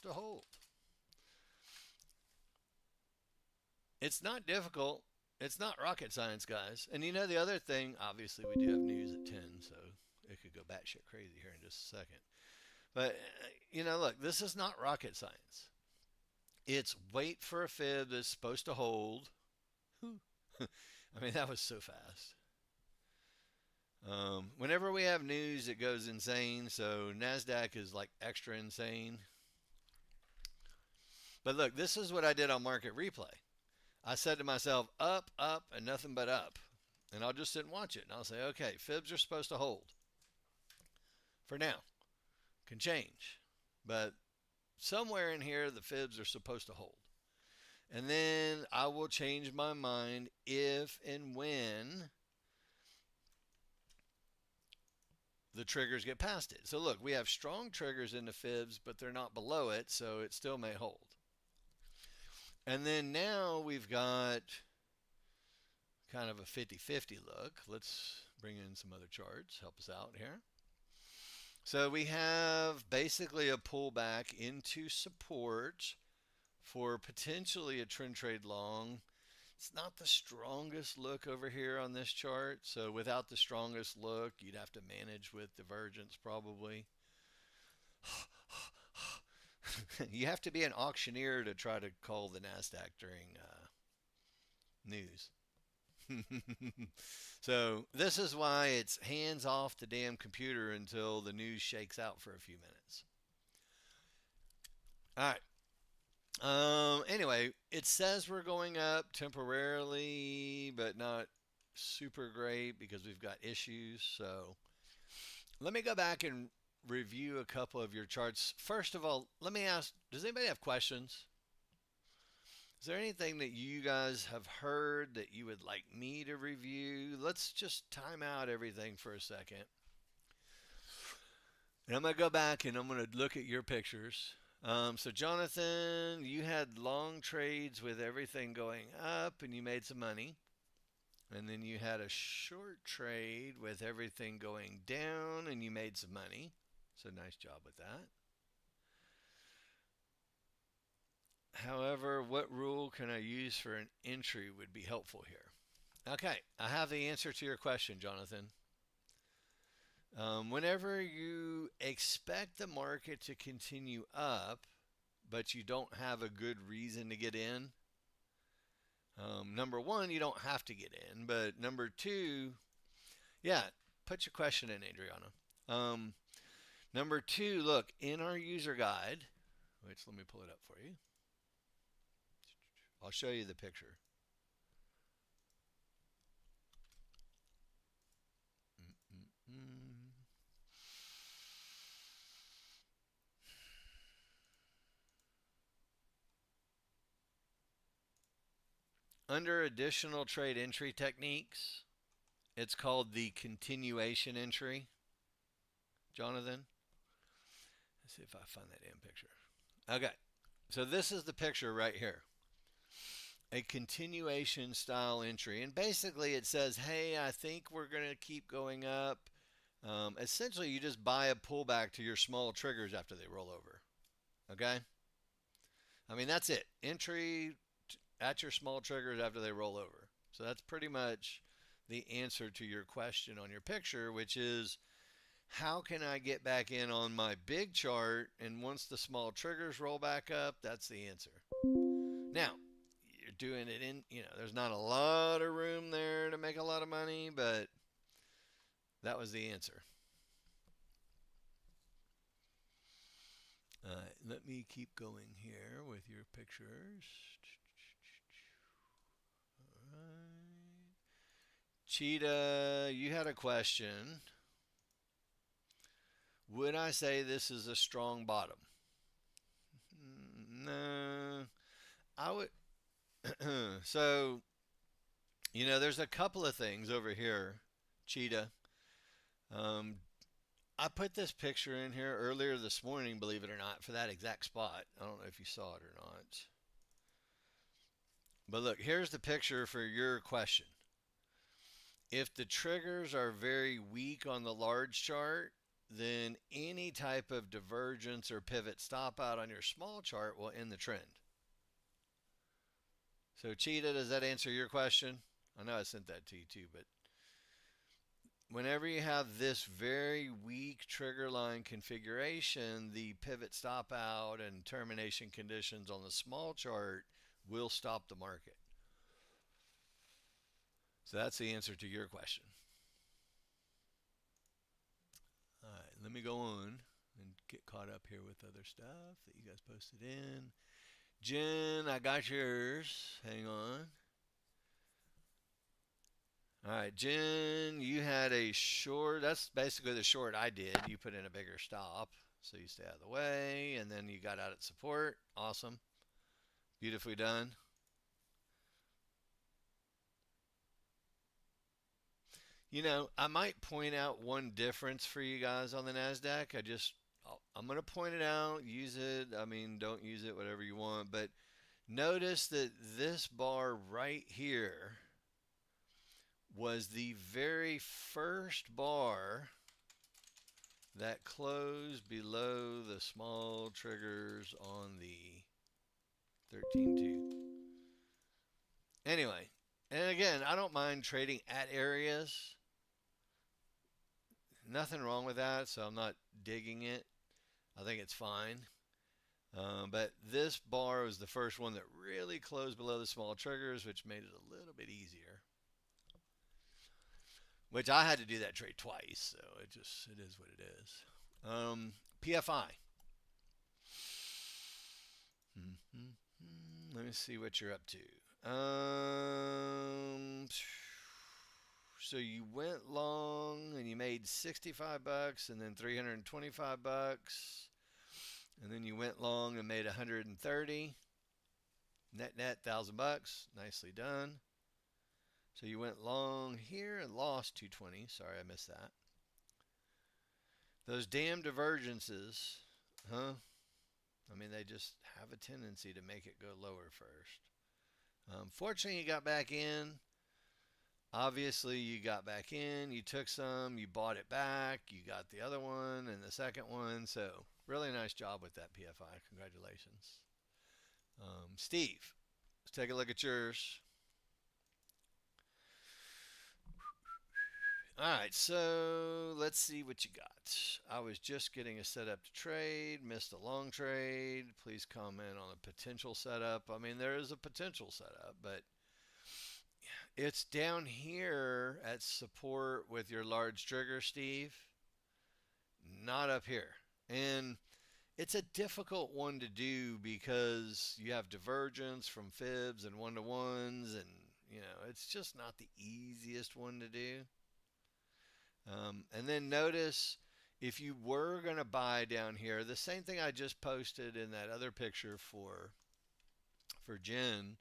to hold. It's not difficult. It's not rocket science, guys. And the other thing, obviously, we do have news at 10, so it could go batshit crazy here in just a second. But, look, this is not rocket science. It's wait for a fib that's supposed to hold. I mean, that was so fast. Whenever we have news, it goes insane. So NASDAQ is like extra insane. But look, this is what I did on Market Replay. I said to myself, up, up, and nothing but up. And I'll just sit and watch it. And I'll say, okay, fibs are supposed to hold. For now. Can change. But somewhere in here, the fibs are supposed to hold. And then I will change my mind if and when the triggers get past it. So look, we have strong triggers in the fibs, but they're not below it, so it still may hold. And then now we've got kind of a 50-50 look. Let's bring in some other charts, help us out here. So we have basically a pullback into support for potentially a trend trade long. It's not the strongest look over here on this chart. So without the strongest look, you'd have to manage with divergence probably. You have to be an auctioneer to try to call the NASDAQ during news. So this is why it's hands off the damn computer until the news shakes out for a few minutes. All right. Anyway, it says we're going up temporarily, but not super great because we've got issues. So let me go back and review a couple of your charts. First of all, let me ask, does anybody have questions? Is there anything that you guys have heard that you would like me to review? Let's just time out everything for a second. And I'm going to go back and I'm going to look at your pictures. So Jonathan, you had long trades with everything going up and you made some money. And then you had a short trade with everything going down and you made some money. So nice job with that. However, what rule can I use for an entry would be helpful here? Okay, I have the answer to your question, Jonathan. Whenever you expect the market to continue up, but you don't have a good reason to get in, number one, you don't have to get in. But number two, yeah, put your question in, Adriana. Um, Number two, look, in our user guide, which let me pull it up for you. I'll show you the picture. Mm-mm-mm. Under additional trade entry techniques, it's called the continuation entry. Jonathan, let's see if I find that damn picture. Okay, so this is the picture right here. A continuation style entry. And basically it says, hey, I think we're going to keep going up. Essentially, you just buy a pullback to your small triggers after they roll over. Okay? I mean, that's it. Entry at your small triggers after they roll over. So that's pretty much the answer to your question on your picture, which is how can I get back in on my big chart? And once the small triggers roll back up, that's the answer. Now, you're doing it in, there's not a lot of room there to make a lot of money, but that was the answer. Let me keep going here with your pictures. All right. Cheetah, you had a question. Would I say this is a strong bottom? No, I would. So, there's a couple of things over here, Cheetah. Um, I put this picture in here earlier this morning, believe it or not, for that exact spot. I don't know if you saw it or not. But look, here's the picture for your question. If the triggers are very weak on the large chart, then any type of divergence or pivot stop out on your small chart will end the trend. So, Cheetah, does that answer your question? I know I sent that to you too, but whenever you have this very weak trigger line configuration, the pivot stop out and termination conditions on the small chart will stop the market. So that's the answer to your question. All right, let me go on and get caught up here with other stuff that you guys posted in. Jen, I got yours. Hang on. All right, Jen, you had a short. That's basically the short I did. You put in a bigger stop, so you stay out of the way, and then you got out at support. Awesome. Beautifully done. I might point out one difference for you guys on the NASDAQ. I'm going to point it out. Use it. I mean, don't use it, whatever you want. But notice that this bar right here was the very first bar that closed below the small triggers on the 13.2. Anyway, and again, I don't mind trading at areas. Nothing wrong with that, so I'm not digging it. I think it's fine. But this bar was the first one that really closed below the small triggers, which made it a little bit easier. Which I had to do that trade twice, so it is what it is. PFI. Let me see what you're up to. So you went long and you made $65 and then $325, and then you went long and made 130. Net $1,000. Nicely done. So you went long here and lost 220. Sorry, I missed that. Those damn divergences, huh? I mean, they just have a tendency to make it go lower first. Fortunately, you got back in. Obviously, you got back in, you took some, you bought it back, you got the other one and the second one. So, really nice job with that PFI. Congratulations. Steve, let's take a look at yours. All right, so let's see what you got. I was just getting a setup to trade, missed a long trade. Please comment on a potential setup. I mean, there is a potential setup, but it's down here at support with your large trigger, Steve, not up here. And it's a difficult one to do because you have divergence from fibs and one to ones, and it's just not the easiest one to do. And then notice if you were going to buy down here, the same thing I just posted in that other picture for Jen.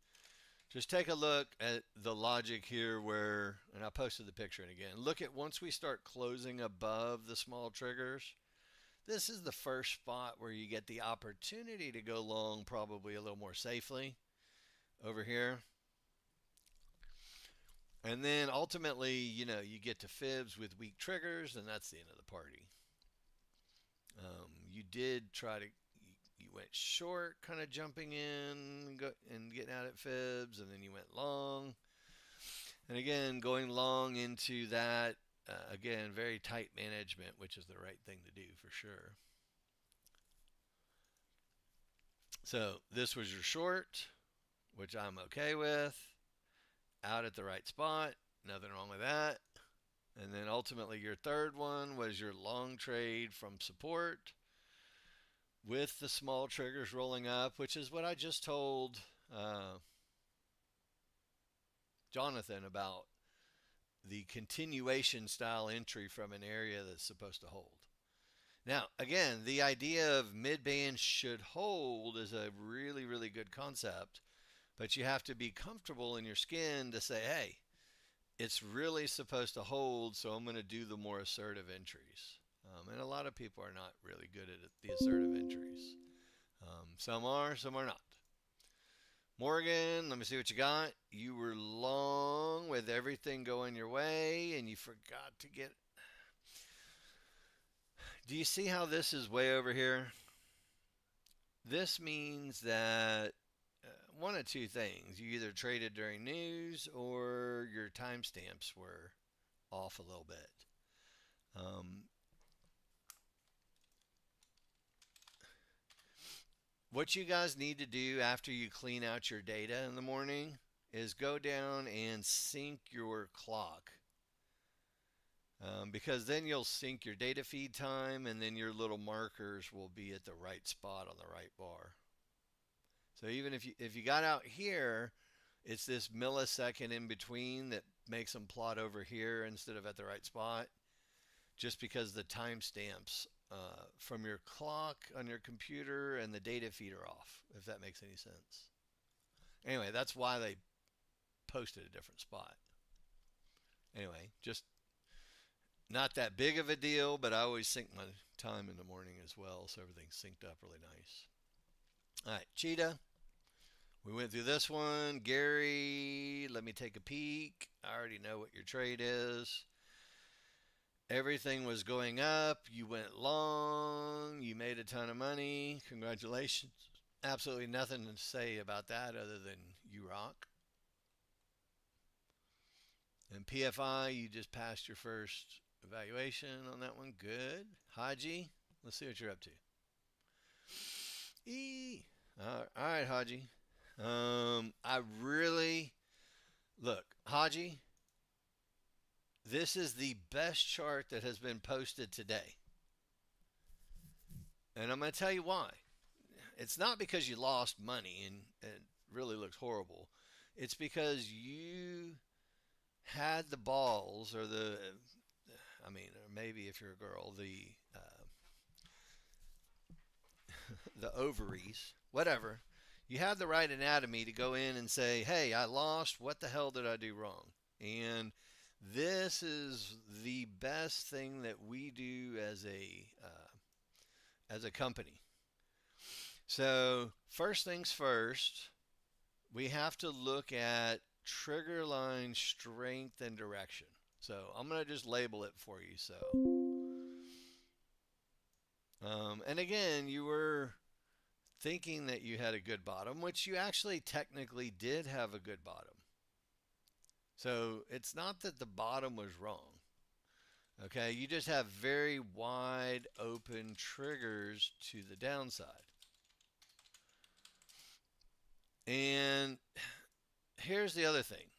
Just take a look at the logic here where, and I posted the picture in again. Look at once we start closing above the small triggers, this is the first spot where you get the opportunity to go long probably a little more safely over here. And then ultimately, you get to fibs with weak triggers, and that's the end of the party. You did try to, you went short, kind of jumping in and getting out at fibs, and then you went long. And again, going long into that, again, very tight management, which is the right thing to do for sure. So this was your short, which I'm okay with. Out at the right spot, nothing wrong with that. And then ultimately your third one was your long trade from support with the small triggers rolling up, which is what I just told Jonathan about the continuation style entry from an area that's supposed to hold. Now, again, the idea of mid-band should hold is a really, really good concept, but you have to be comfortable in your skin to say, hey, it's really supposed to hold, so I'm going to do the more assertive entries. And a lot of people are not really good at the assertive entries. Some are, some are not. Morgan, let me see what you got. You were long with everything going your way, and you forgot to get. Do you see how this is way over here? This means that one of two things. You either traded during news or your timestamps were off a little bit. What you guys need to do after you clean out your data in the morning is go down and sync your clock. Because then you'll sync your data feed time and then your little markers will be at the right spot on the right bar. So even if you got out here, it's this millisecond in between that makes them plot over here instead of at the right spot, just because the timestamps from your clock on your computer and the data feed are off, if that makes any sense. Anyway, that's why they posted a different spot. Anyway, just not that big of a deal, but I always sync my time in the morning as well, so everything's synced up really nice. All right, Cheetah. We went through this one. Gary, let me take a peek. I already know what your trade is. Everything was going up. You went long. You made a ton of money. Congratulations. Absolutely nothing to say about that other than you rock. And PFI, you just passed your first evaluation on that one. Good. Haji, let's see what you're up to. All right, Haji. I really look, Haji. This is the best chart that has been posted today, and I'm going to tell you why. It's not because you lost money and it really looks horrible. It's because you had the balls, or or maybe if you're a girl, the ovaries, whatever. You have the right anatomy to go in and say, hey, I lost. What the hell did I do wrong? And this is the best thing that we do as a company. So first things first, we have to look at trigger line strength and direction. So I'm going to just label it for you. So, and again, you were thinking that you had a good bottom, which you actually technically did have a good bottom. So it's not that the bottom was wrong. Okay, you just have very wide open triggers to the downside. And here's the other thing.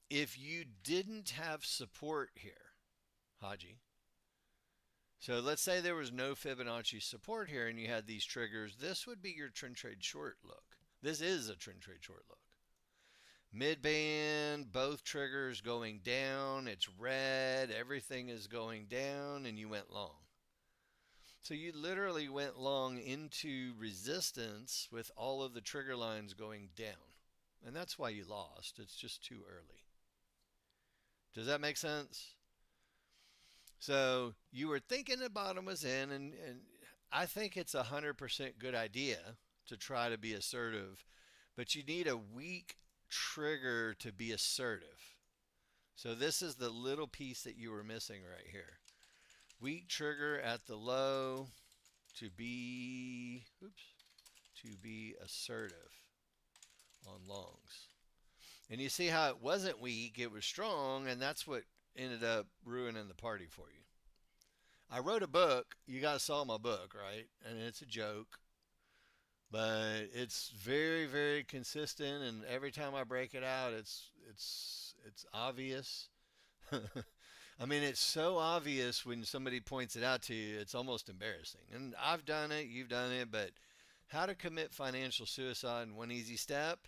If you didn't have support here, Haji, so let's say there was no Fibonacci support here and you had these triggers, this would be your trend trade short look. This is a trend trade short look. Mid band, both triggers going down, it's red, everything is going down, and you went long. So you literally went long into resistance with all of the trigger lines going down. And that's why you lost. It's just too early. Does that make sense? So you were thinking the bottom was in, and I think it's 100% good idea to try to be assertive, but you need a weak trigger to be assertive. So this is the little piece that you were missing right here. Weak trigger at the low to be, to be assertive on longs. And you see how it wasn't weak, it was strong, and that's what ended up ruining the party for you. I wrote a book. You guys saw my book, right? And it's a joke, but it's very, very consistent. And every time I break it out, it's obvious. I mean, it's so obvious when somebody points it out to you. It's almost embarrassing. And I've done it. You've done it. But how to commit financial suicide in one easy step: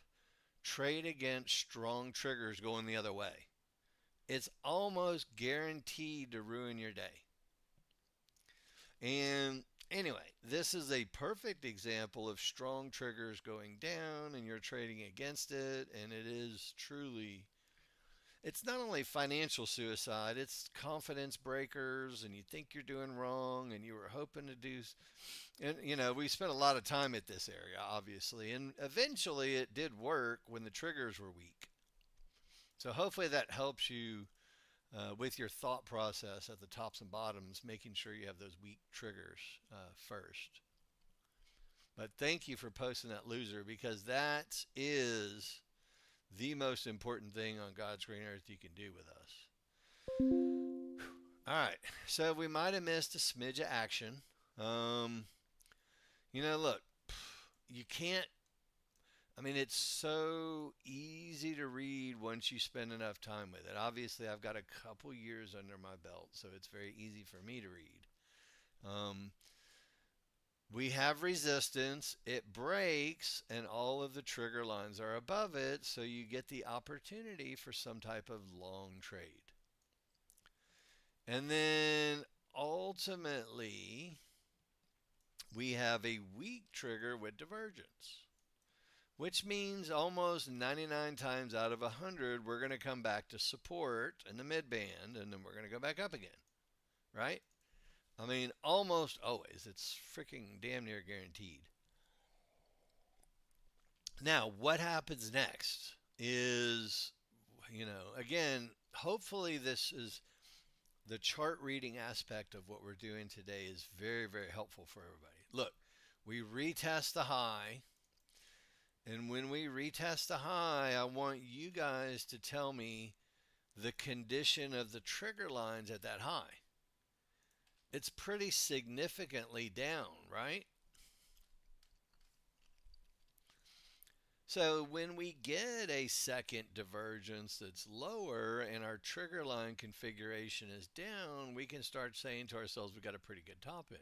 trade against strong triggers going the other way. It's almost guaranteed to ruin your day. And anyway, this is a perfect example of strong triggers going down and you're trading against it. And it is truly, it's not only financial suicide, it's confidence breakers and you think you're doing wrong and you were hoping to do. And, we spent a lot of time at this area, obviously. And eventually it did work when the triggers were weak. So hopefully that helps you with your thought process at the tops and bottoms, making sure you have those weak triggers first. But thank you for posting that loser, because that is the most important thing on God's green earth you can do with us. All right, so we might have missed a smidge of action. Look, you can't. I mean, it's so easy to read once you spend enough time with it. Obviously, I've got a couple years under my belt, so it's very easy for me to read. We have resistance, it breaks, and all of the trigger lines are above it, so you get the opportunity for some type of long trade. And then ultimately, we have a weak trigger with divergence, which means almost 99 times out of 100, we're going to come back to support in the mid band, and then we're going to go back up again, right? I mean, almost always. It's freaking damn near guaranteed. Now, what happens next is, again, hopefully this is the chart reading aspect of what we're doing today is very, very helpful for everybody. Look, we retest the high. And when we retest the high, I want you guys to tell me the condition of the trigger lines at that high. It's pretty significantly down, right? So when we get a second divergence that's lower and our trigger line configuration is down, we can start saying to ourselves, we've got a pretty good top end.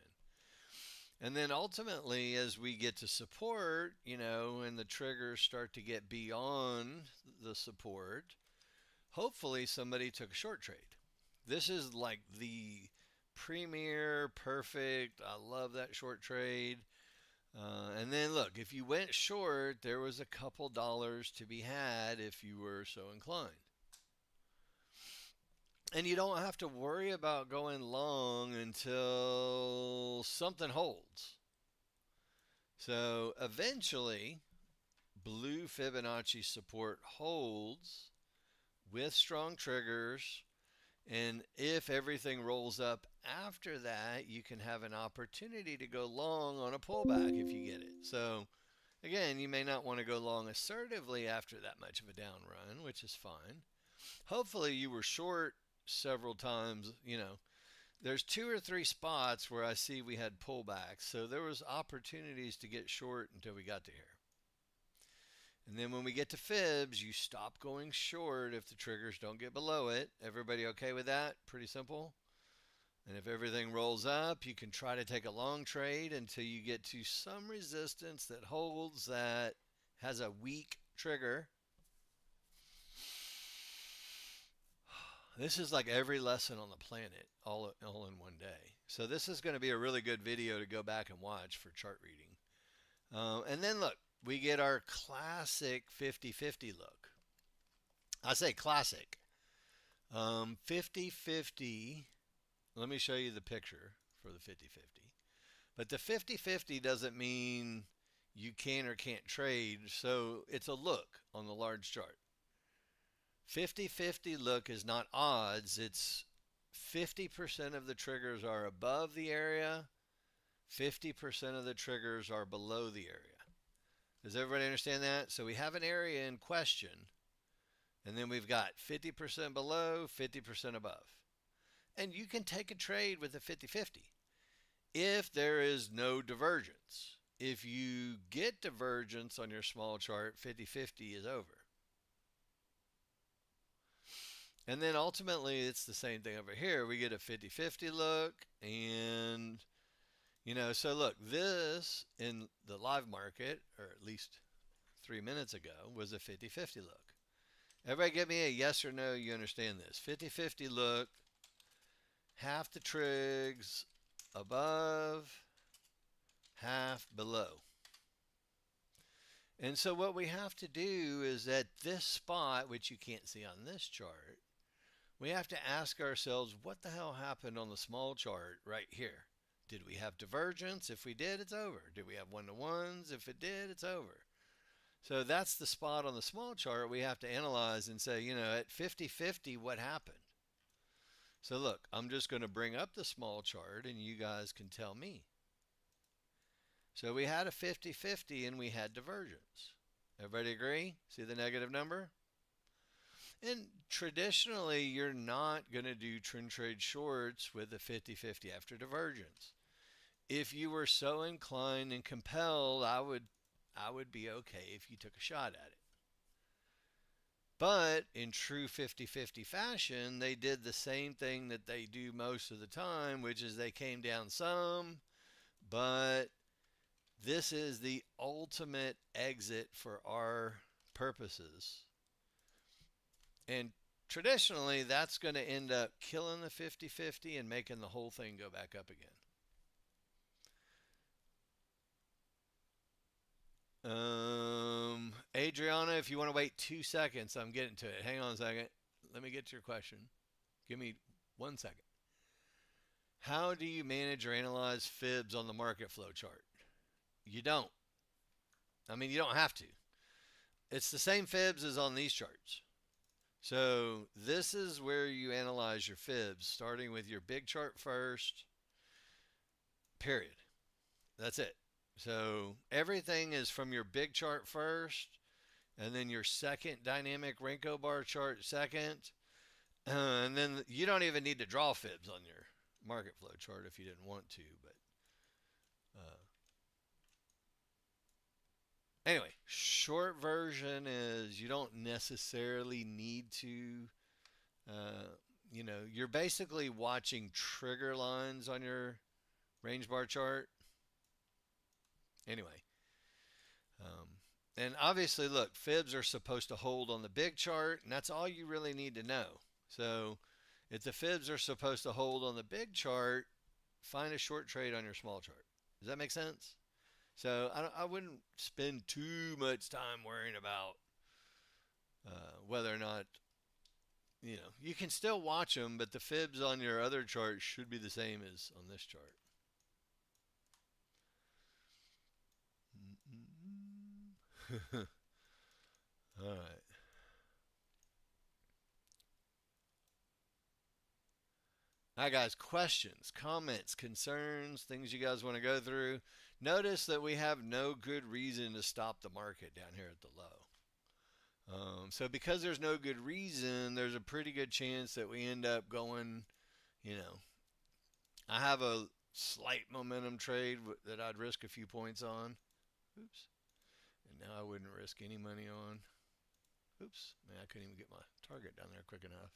And then ultimately, as we get to support, and the triggers start to get beyond the support, hopefully somebody took a short trade. This is like the premier, perfect, I love that short trade. And then look, if you went short, there was a couple dollars to be had if you were so inclined. And you don't have to worry about going long until something holds. So eventually, blue Fibonacci support holds, with strong triggers. And if everything rolls up after that, you can have an opportunity to go long on a pullback if you get it. So, again, you may not want to go long assertively after that much of a down run, which is fine. Hopefully, you were short several times. There's two or three spots where I see we had pullbacks. So there was opportunities to get short until we got to here. And then when we get to fibs, you stop going short if the triggers don't get below it. Everybody okay with that? Pretty simple. And if everything rolls up, you can try to take a long trade until you get to some resistance that holds, that has a weak trigger. This is like every lesson on the planet all in one day. So this is going to be a really good video to go back and watch for chart reading. And then look, we get our classic 50-50 look. I say classic. 50-50. Let me show you the picture for the 50-50. But the 50-50 doesn't mean you can or can't trade. So it's a look on the large chart. 50-50 look is not odds. It's 50% of the triggers are above the area. 50% of the triggers are below the area. Does everybody understand that? So we have an area in question, and then we've got 50% below, 50% above. And you can take a trade with a 50-50 if there is no divergence. If you get divergence on your small chart, 50-50 is over. And then ultimately, it's the same thing over here. We get a 50-50 look, and so look, this in the live market, or at least 3 minutes ago, was a 50-50 look. Everybody give me a yes or no, you understand this. 50-50 look, half the trigs above, half below. And so what we have to do is at this spot, which you can't see on this chart, we have to ask ourselves, what the hell happened on the small chart right here? Did we have divergence? If we did, it's over. Did we have one-to-ones? If it did, it's over. So that's the spot on the small chart we have to analyze and say, at 50-50, what happened? So look, I'm just going to bring up the small chart and you guys can tell me. So we had a 50-50 and we had divergence. Everybody agree? See the negative number? And traditionally, you're not going to do trend trade shorts with a 50-50 after divergence. If you were so inclined and compelled, I would be okay if you took a shot at it. But in true 50-50 fashion, they did the same thing that they do most of the time, which is they came down some, but this is the ultimate exit for our purposes. And traditionally, that's going to end up killing the 50-50 and making the whole thing go back up again. Adriana, if you want to wait 2 seconds, I'm getting to it. Hang on a second. Let me get to your question. Give me 1 second. How do you manage or analyze fibs on the market flow chart? You don't. You don't have to. It's the same fibs as on these charts. So this is where you analyze your fibs, starting with your big chart first, period. That's it. So everything is from your big chart first, and then your second dynamic Renko bar chart second. And then you don't even need to draw fibs on your market flow chart if you didn't want to. But anyway, short version is you don't necessarily need to, you're basically watching trigger lines on your range bar chart. Anyway, and obviously, look, fibs are supposed to hold on the big chart, and that's all you really need to know. So if the fibs are supposed to hold on the big chart, find a short trade on your small chart. Does that make sense? So I wouldn't spend too much time worrying about whether or not, you can still watch them, but the fibs on your other chart should be the same as on this chart. All right. Hi, guys. Questions, comments, concerns, things you guys want to go through. Notice that we have no good reason to stop the market down here at the low. So, because there's no good reason, there's a pretty good chance that we end up going, you know, I have a slight momentum trade that I'd risk a few points on. Oops. And now I wouldn't risk any money on. Oops. Man, I couldn't even get my target down there quick enough.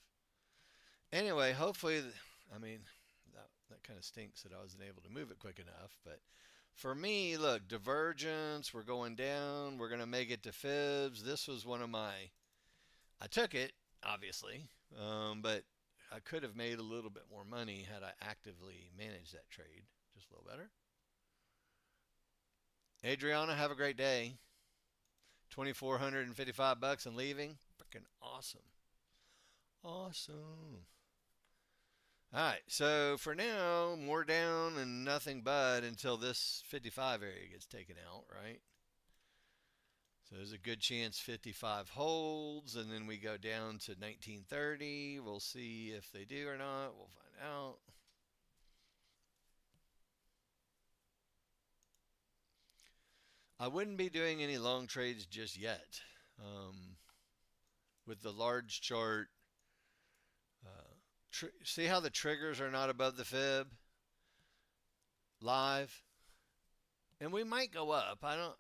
Anyway, hopefully, I mean, that kind of stinks that I wasn't able to move it quick enough. But for me, look, divergence, we're going down. We're going to make it to fibs. This was one of my, I took it, obviously, but I could have made a little bit more money had I actively managed that trade just a little better. Adriana, have a great day. 2,455 bucks and leaving. Freaking awesome. Awesome. All right, so for now, more down and nothing but until this 55 area gets taken out, right? So there's a good chance 55 holds, and then we go down to 1930. We'll see if they do or not. We'll find out. I wouldn't be doing any long trades just yet. Um, with the large chart, see how the triggers are not above the fib live? And we might go up. I don't,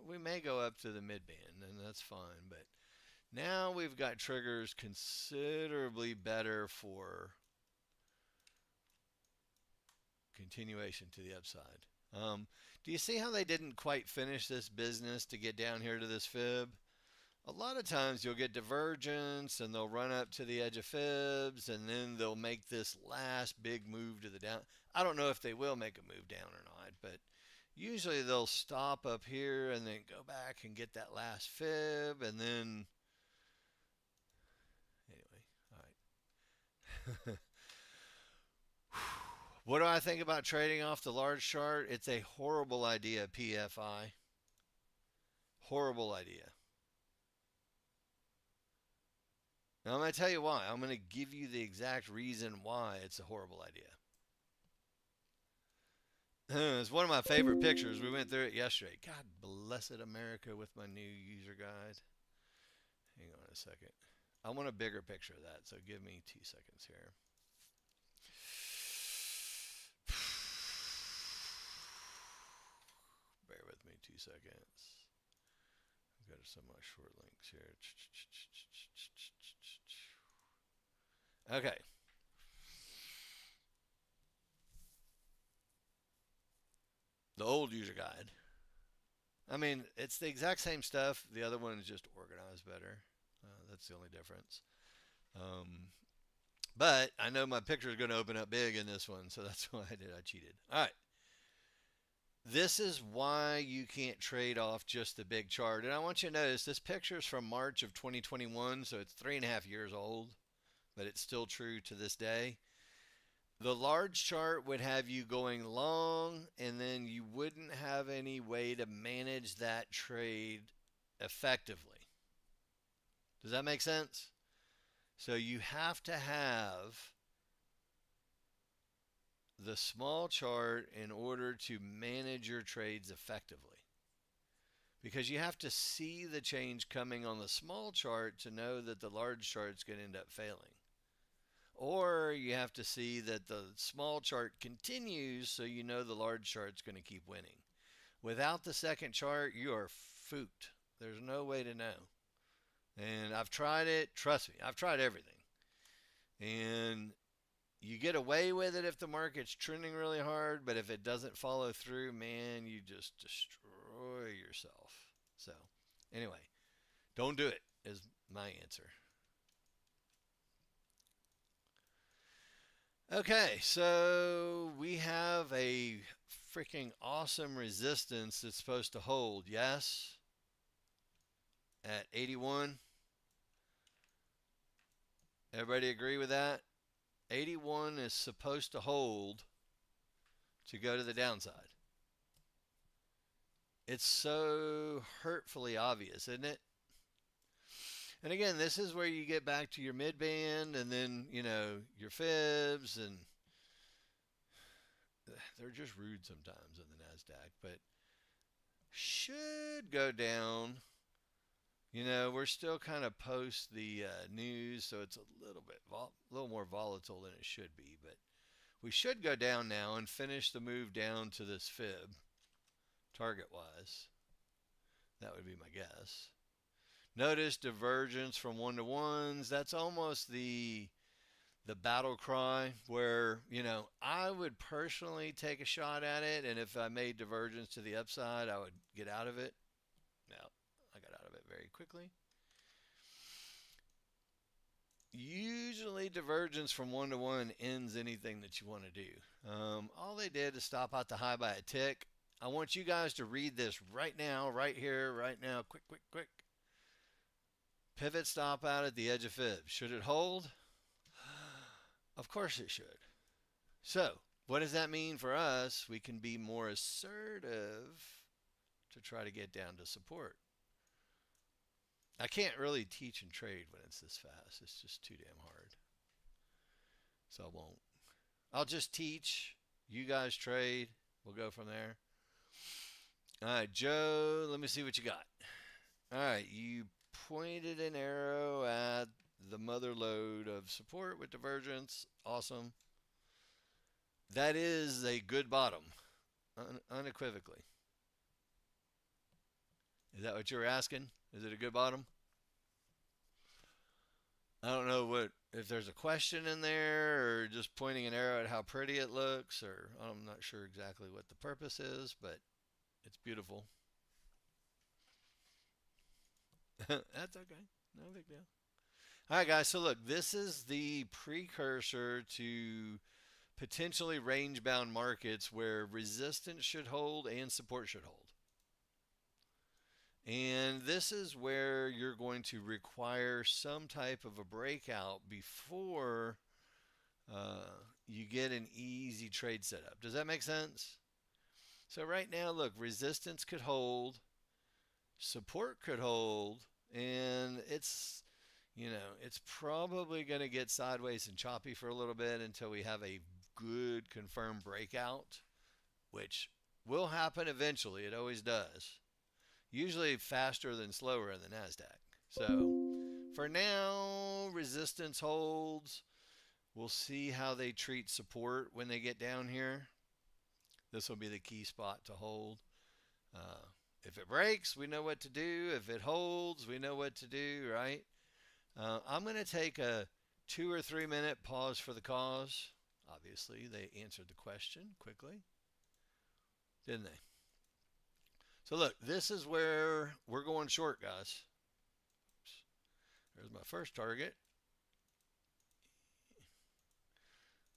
we may go up to the mid band, and that's fine. But now we've got triggers considerably better for continuation to the upside. Do you see how they didn't quite finish this business to get down here to this fib? A lot of times you'll get divergence and they'll run up to the edge of fibs and then they'll make this last big move to the down. I don't know if they will make a move down or not, but usually they'll stop up here and then go back and get that last fib and then anyway, all right. What do I think about trading off the large chart? It's a horrible idea, PFI. Horrible idea. Now I'm going to tell you why. I'm going to give you the exact reason why it's a horrible idea. It's one of my favorite pictures. We went through it yesterday. God blessed America with my new user guide. Hang on a second. I want a bigger picture of that, so give me 2 seconds here. Bear with me 2 seconds. I've got some of my short links here. Okay. The old user guide. I mean, it's the exact same stuff. The other one is just organized better. That's the only difference. Um, but I know my picture is going to open up big in this one, so that's why I did. I cheated. All right. This is why you can't trade off just the big chart. And I want you to notice this picture is from March of 2021, so it's 3.5 years old, but it's still true to this day. The large chart would have you going long, and then you wouldn't have any way to manage that trade effectively. Does that make sense? So you have to have the small chart in order to manage your trades effectively. Because you have to see the change coming on the small chart to know that the large chart is going to end up failing. Or you have to see that the small chart continues so you know the large chart's going to keep winning. Without the second chart, you are fooked. There's no way to know. And I've tried it. Trust me, I've tried everything. And you get away with it if the market's trending really hard, but if it doesn't follow through, man, you just destroy yourself. So, anyway, don't do it, is my answer. Okay, so we have a freaking awesome resistance that's supposed to hold, yes, at 81. Everybody agree with that? 81 is supposed to hold to go to the downside. It's so hurtfully obvious, isn't it? And again, this is where you get back to your mid band and then, your fibs, and they're just rude sometimes in the NASDAQ, but should go down. We're still kind of post the news, so it's a little more volatile than it should be, but we should go down now and finish the move down to this fib, target wise. That would be my guess. Notice divergence from one to ones. That's almost the battle cry where, I would personally take a shot at it, and if I made divergence to the upside, I would get out of it. Now, I got out of it very quickly. Usually, divergence from one to one ends anything that you want to do. All they did is stop out the high by a tick. I want you guys to read this right now, right here, right now. Quick, quick, quick. Pivot stop out at the edge of fib. Should it hold? Of course it should. So, what does that mean for us? We can be more assertive to try to get down to support. I can't really teach and trade when it's this fast. It's just too damn hard. So I won't. I'll just teach. You guys trade. We'll go from there. All right, Joe, let me see what you got. All right, you pointed an arrow at the mother lode of support with divergence. Awesome. That is a good bottom, unequivocally. Is that what you were asking? Is it a good bottom? I don't know if there's a question in there or just pointing an arrow at how pretty it looks, or I'm not sure exactly what the purpose is, but it's beautiful. That's okay. No big deal. All right, guys. So look, this is the precursor to potentially range-bound markets where resistance should hold and support should hold. And this is where you're going to require some type of a breakout before you get an easy trade setup. Does that make sense? So right now, look, resistance could hold, support could hold, and it's probably going to get sideways and choppy for a little bit until we have a good confirmed breakout, which will happen eventually. It always does. Usually faster than slower in the NASDAQ. So for now, resistance holds. We'll see how they treat support when they get down here. This will be the key spot to hold. If it breaks, we know what to do. If it holds, we know what to do, right? I'm going to take a 2 or 3 minute pause for the cause. Obviously, they answered the question quickly, didn't they? So look, this is where we're going short, guys. There's my first target.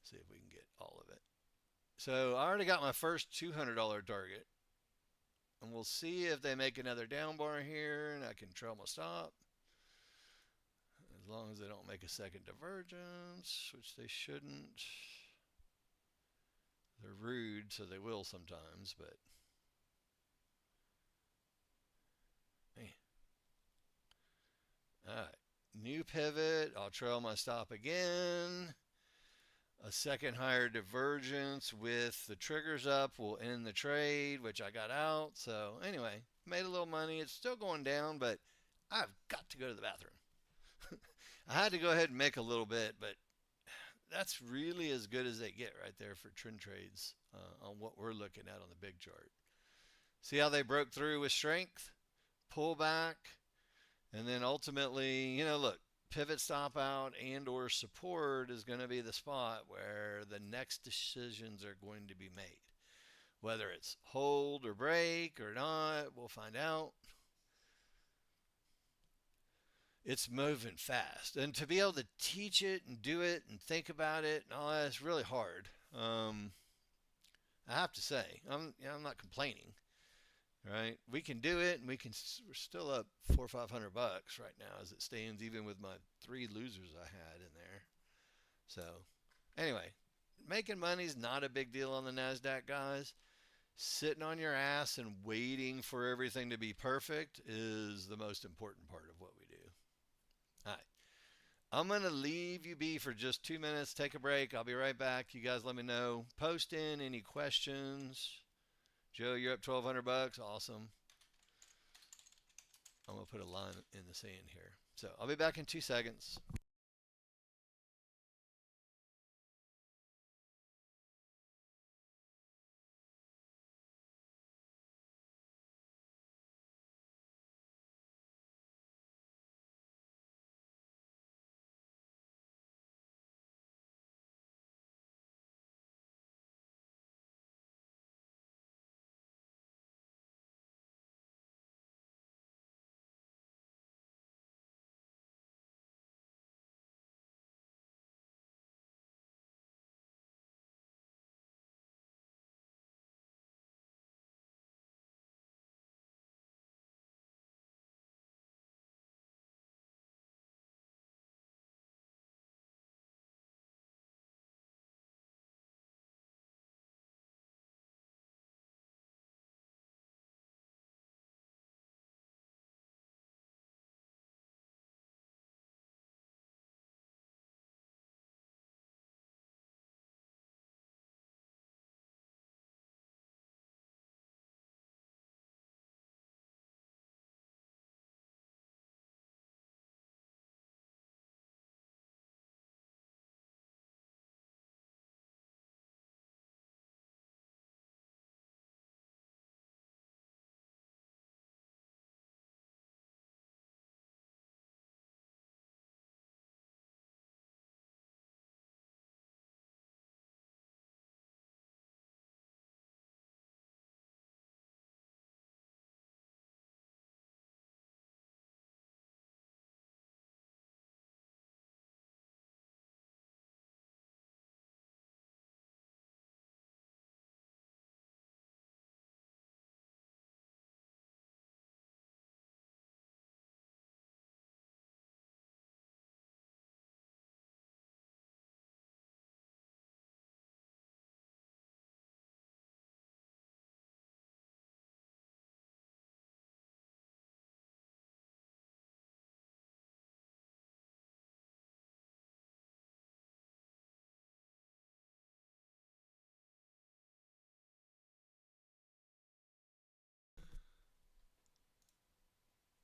See if we can get all of it. So I already got my first $200 target. And we'll see if they make another down bar here and I can trail my stop. As long as they don't make a second divergence, which they shouldn't. They're rude, so they will sometimes, but man. All right, new pivot. I'll trail my stop again. A second higher divergence with the triggers up will end the trade, which I got out. So anyway, made a little money. It's still going down, but I've got to go to the bathroom. I had to go ahead and make a little bit, but that's really as good as they get right there for trend trades on what we're looking at on the big chart. See how they broke through with strength, pull back, and then ultimately, look, pivot stop out and or support is going to be the spot where the next decisions are going to be made. Whether it's hold or break or not, we'll find out. It's moving fast. And to be able to teach it and do it and think about it and all that is really hard. I have to say, I'm not complaining. Right, we can do it, and we're still up $400 or $500 right now as it stands, even with my 3 losers I had in there. So, anyway, making money is not a big deal on the NASDAQ, guys. Sitting on your ass and waiting for everything to be perfect is the most important part of what we do. I'm going to leave you be for just 2 minutes, take a break. I'll be right back. You guys let me know. Post in any questions. Joe, you're up 1,200 bucks. Awesome. I'm going to put a line in the sand here. So I'll be back in 2 seconds.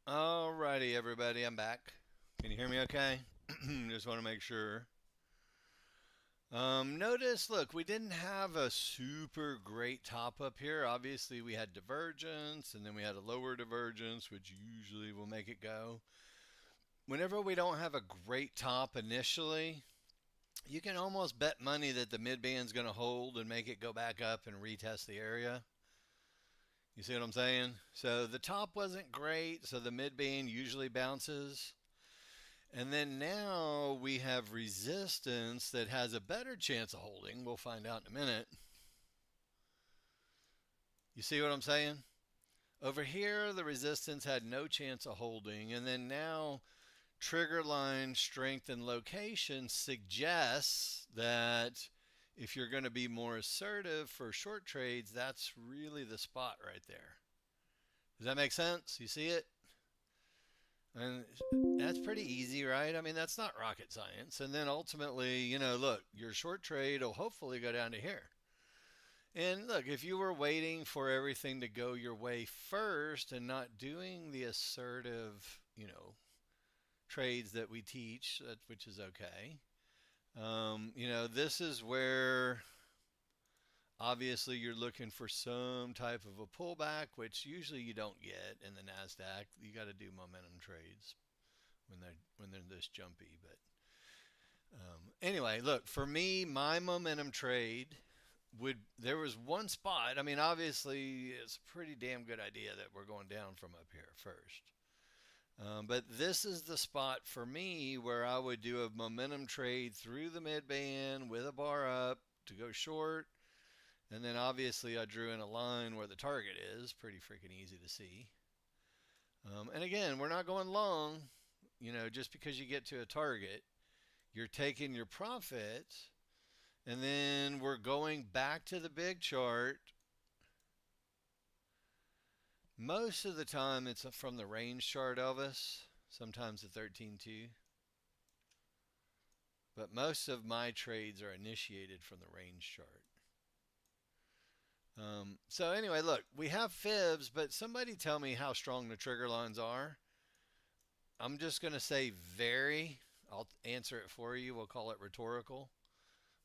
Alrighty, everybody, I'm back. Can you hear me okay? Just want to make sure. Notice, look, we didn't have a super great top up here. Obviously, we had divergence, and then we had a lower divergence, which usually will make it go. Whenever we don't have a great top initially, you can almost bet money that the mid band's going to hold and make it go back up and retest the area. You see what I'm saying? So the top wasn't great, so the mid band usually bounces. And then now we have resistance that has a better chance of holding. We'll find out in a minute. You see what I'm saying? Over here, the resistance had no chance of holding. And then now, trigger line strength and location suggests that if you're going to be more assertive for short trades, that's really the spot right there. Does that make sense? You see it? And that's pretty easy, right? I mean, that's not rocket science. And then ultimately, look, your short trade will hopefully go down to here. And look, if you were waiting for everything to go your way first and not doing the assertive, trades that we teach, which is okay. This is where obviously you're looking for some type of a pullback, which usually you don't get in the Nasdaq. You got to do momentum trades when they're this jumpy. But anyway, look, for me, my momentum trade there was one spot. I mean, obviously, it's a pretty damn good idea that we're going down from up here first. But this is the spot for me where I would do a momentum trade through the mid band with a bar up to go short. And then obviously I drew in a line where the target is. Pretty freaking easy to see. And again, we're not going long. Just because you get to a target, you're taking your profit. And then we're going back to the big chart. Most of the time it's from the range chart, Elvis. Sometimes the 13.2. but most of my trades are initiated from the range chart. So anyway, look, we have fibs, but somebody tell me how strong the trigger lines are. I'm just going to say very. I'll answer it for you. We'll call it rhetorical.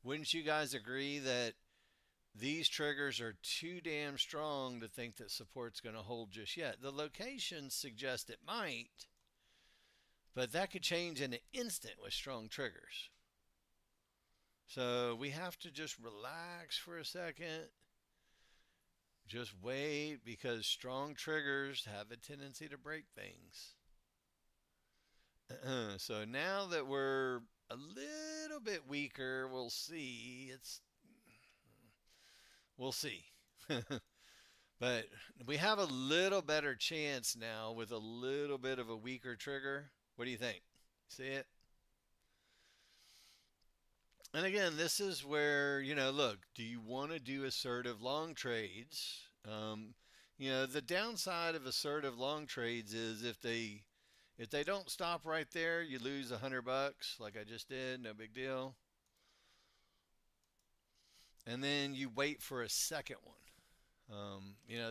Wouldn't you guys agree that these triggers are too damn strong to think that support's going to hold just yet? The locations suggest it might, but that could change in an instant with strong triggers. So we have to just relax for a second. Just wait because strong triggers have a tendency to break things. So now that we're a little bit weaker, we'll see. We'll see. But we have a little better chance now with a little bit of a weaker trigger. What do you think? See it? And again, this is where, look, do you want to do assertive long trades? The downside of assertive long trades is if they don't stop right there, you lose $100 like I just did, no big deal. And then you wait for a second one.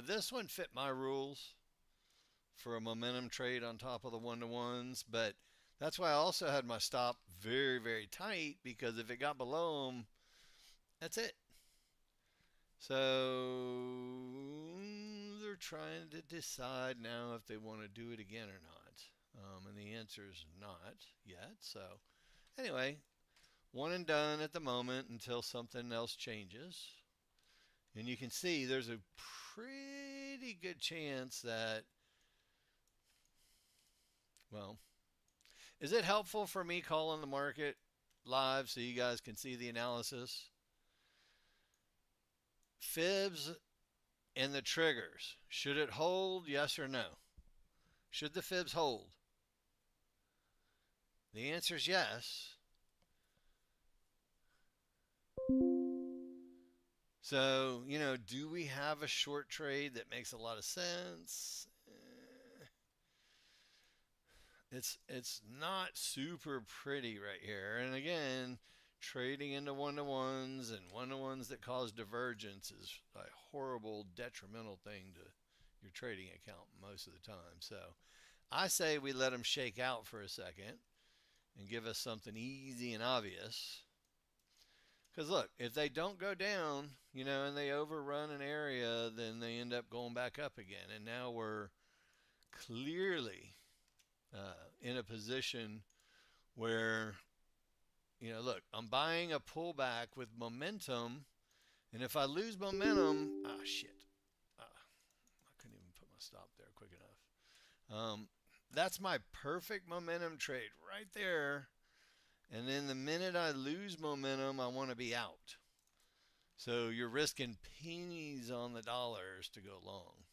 This one fit my rules for a momentum trade on top of the one to ones, but that's why I also had my stop very, very tight because if it got below them, that's it. So they're trying to decide now if they want to do it again or not. And the answer is not yet. So anyway, one and done at the moment until something else changes. And you can see there's a pretty good chance that, well, is it helpful for me calling the market live so you guys can see the analysis? Fibs and the triggers. Should it hold? Yes or no? Should the fibs hold? The answer is yes. So, do we have a short trade that makes a lot of sense? It's not super pretty right here. And again, trading into one to ones and one to ones that cause divergence is a horrible, detrimental thing to your trading account most of the time. So I say we let them shake out for a second and give us something easy and obvious. Because look, if they don't go down, and they overrun an area, then they end up going back up again. And now we're clearly in a position where, look, I'm buying a pullback with momentum. And if I lose momentum, shit. I couldn't even put my stop there quick enough. That's my perfect momentum trade right there. And then the minute I lose momentum, I want to be out. So you're risking pennies on the dollars to go long.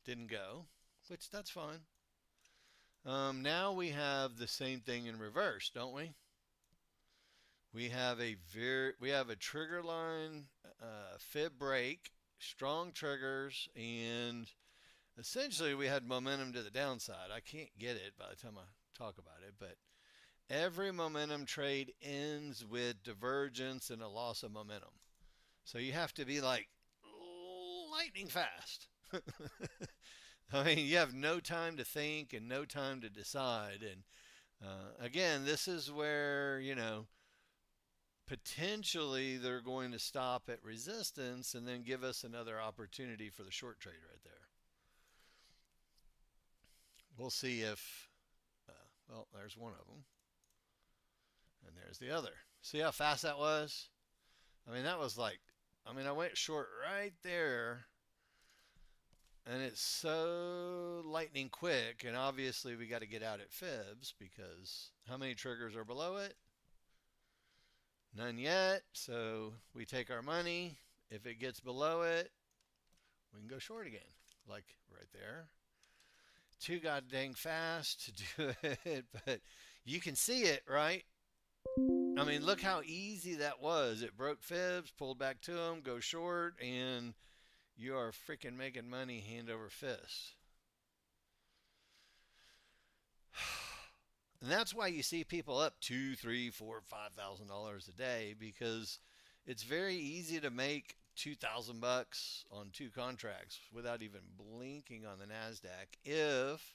Didn't go, which that's fine. Now we have the same thing in reverse, don't we? We have a trigger line, fib break, strong triggers, and essentially we had momentum to the downside. I can't get it by the time I talk about it, but every momentum trade ends with divergence and a loss of momentum. So you have to be like lightning fast. I mean, you have no time to think and no time to decide. And again, this is where, potentially they're going to stop at resistance and then give us another opportunity for the short trade right there. We'll see if, well, there's one of them. And there's the other. See how fast that was? I mean, that was like, I went short right there. And it's so lightning quick. And obviously, we got to get out at fibs because how many triggers are below it? None yet. So we take our money. If it gets below it, we can go short again. Like right there. Too god dang fast to do it. But you can see it, right? I mean, look how easy that was. It broke fibs, pulled back to them, go short, and you are freaking making money hand over fist. And that's why you see people up two, three, four, $5,000 a day because it's very easy to make 2,000 bucks on two contracts without even blinking on the Nasdaq if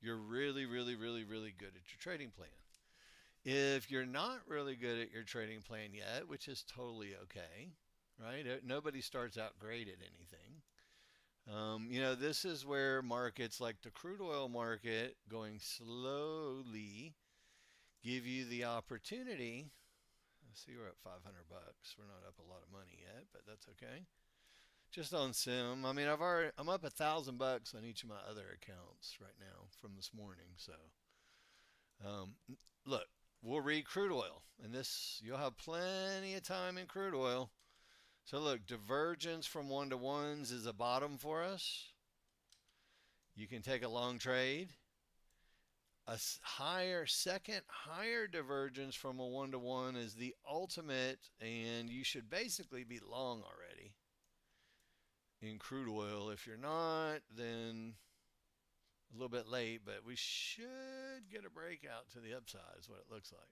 you're really, really, really, really good at your trading plan. If you're not really good at your trading plan yet, which is totally okay, right? Nobody starts out great at anything. This is where markets like the crude oil market going slowly give you the opportunity. Let's see, we're at 500 bucks. We're not up a lot of money yet, but that's okay. Just on sim. I mean, I'm up 1,000 bucks on each of my other accounts right now from this morning. So, um, look, we'll read crude oil, and this you'll have plenty of time in crude oil. So look, divergence from one to ones is a bottom for us. You can take a long trade. A second higher divergence from a one to one is the ultimate, and you should basically be long already in crude oil. If you're not, then a little bit late, but we should get a breakout to the upside, is what it looks like.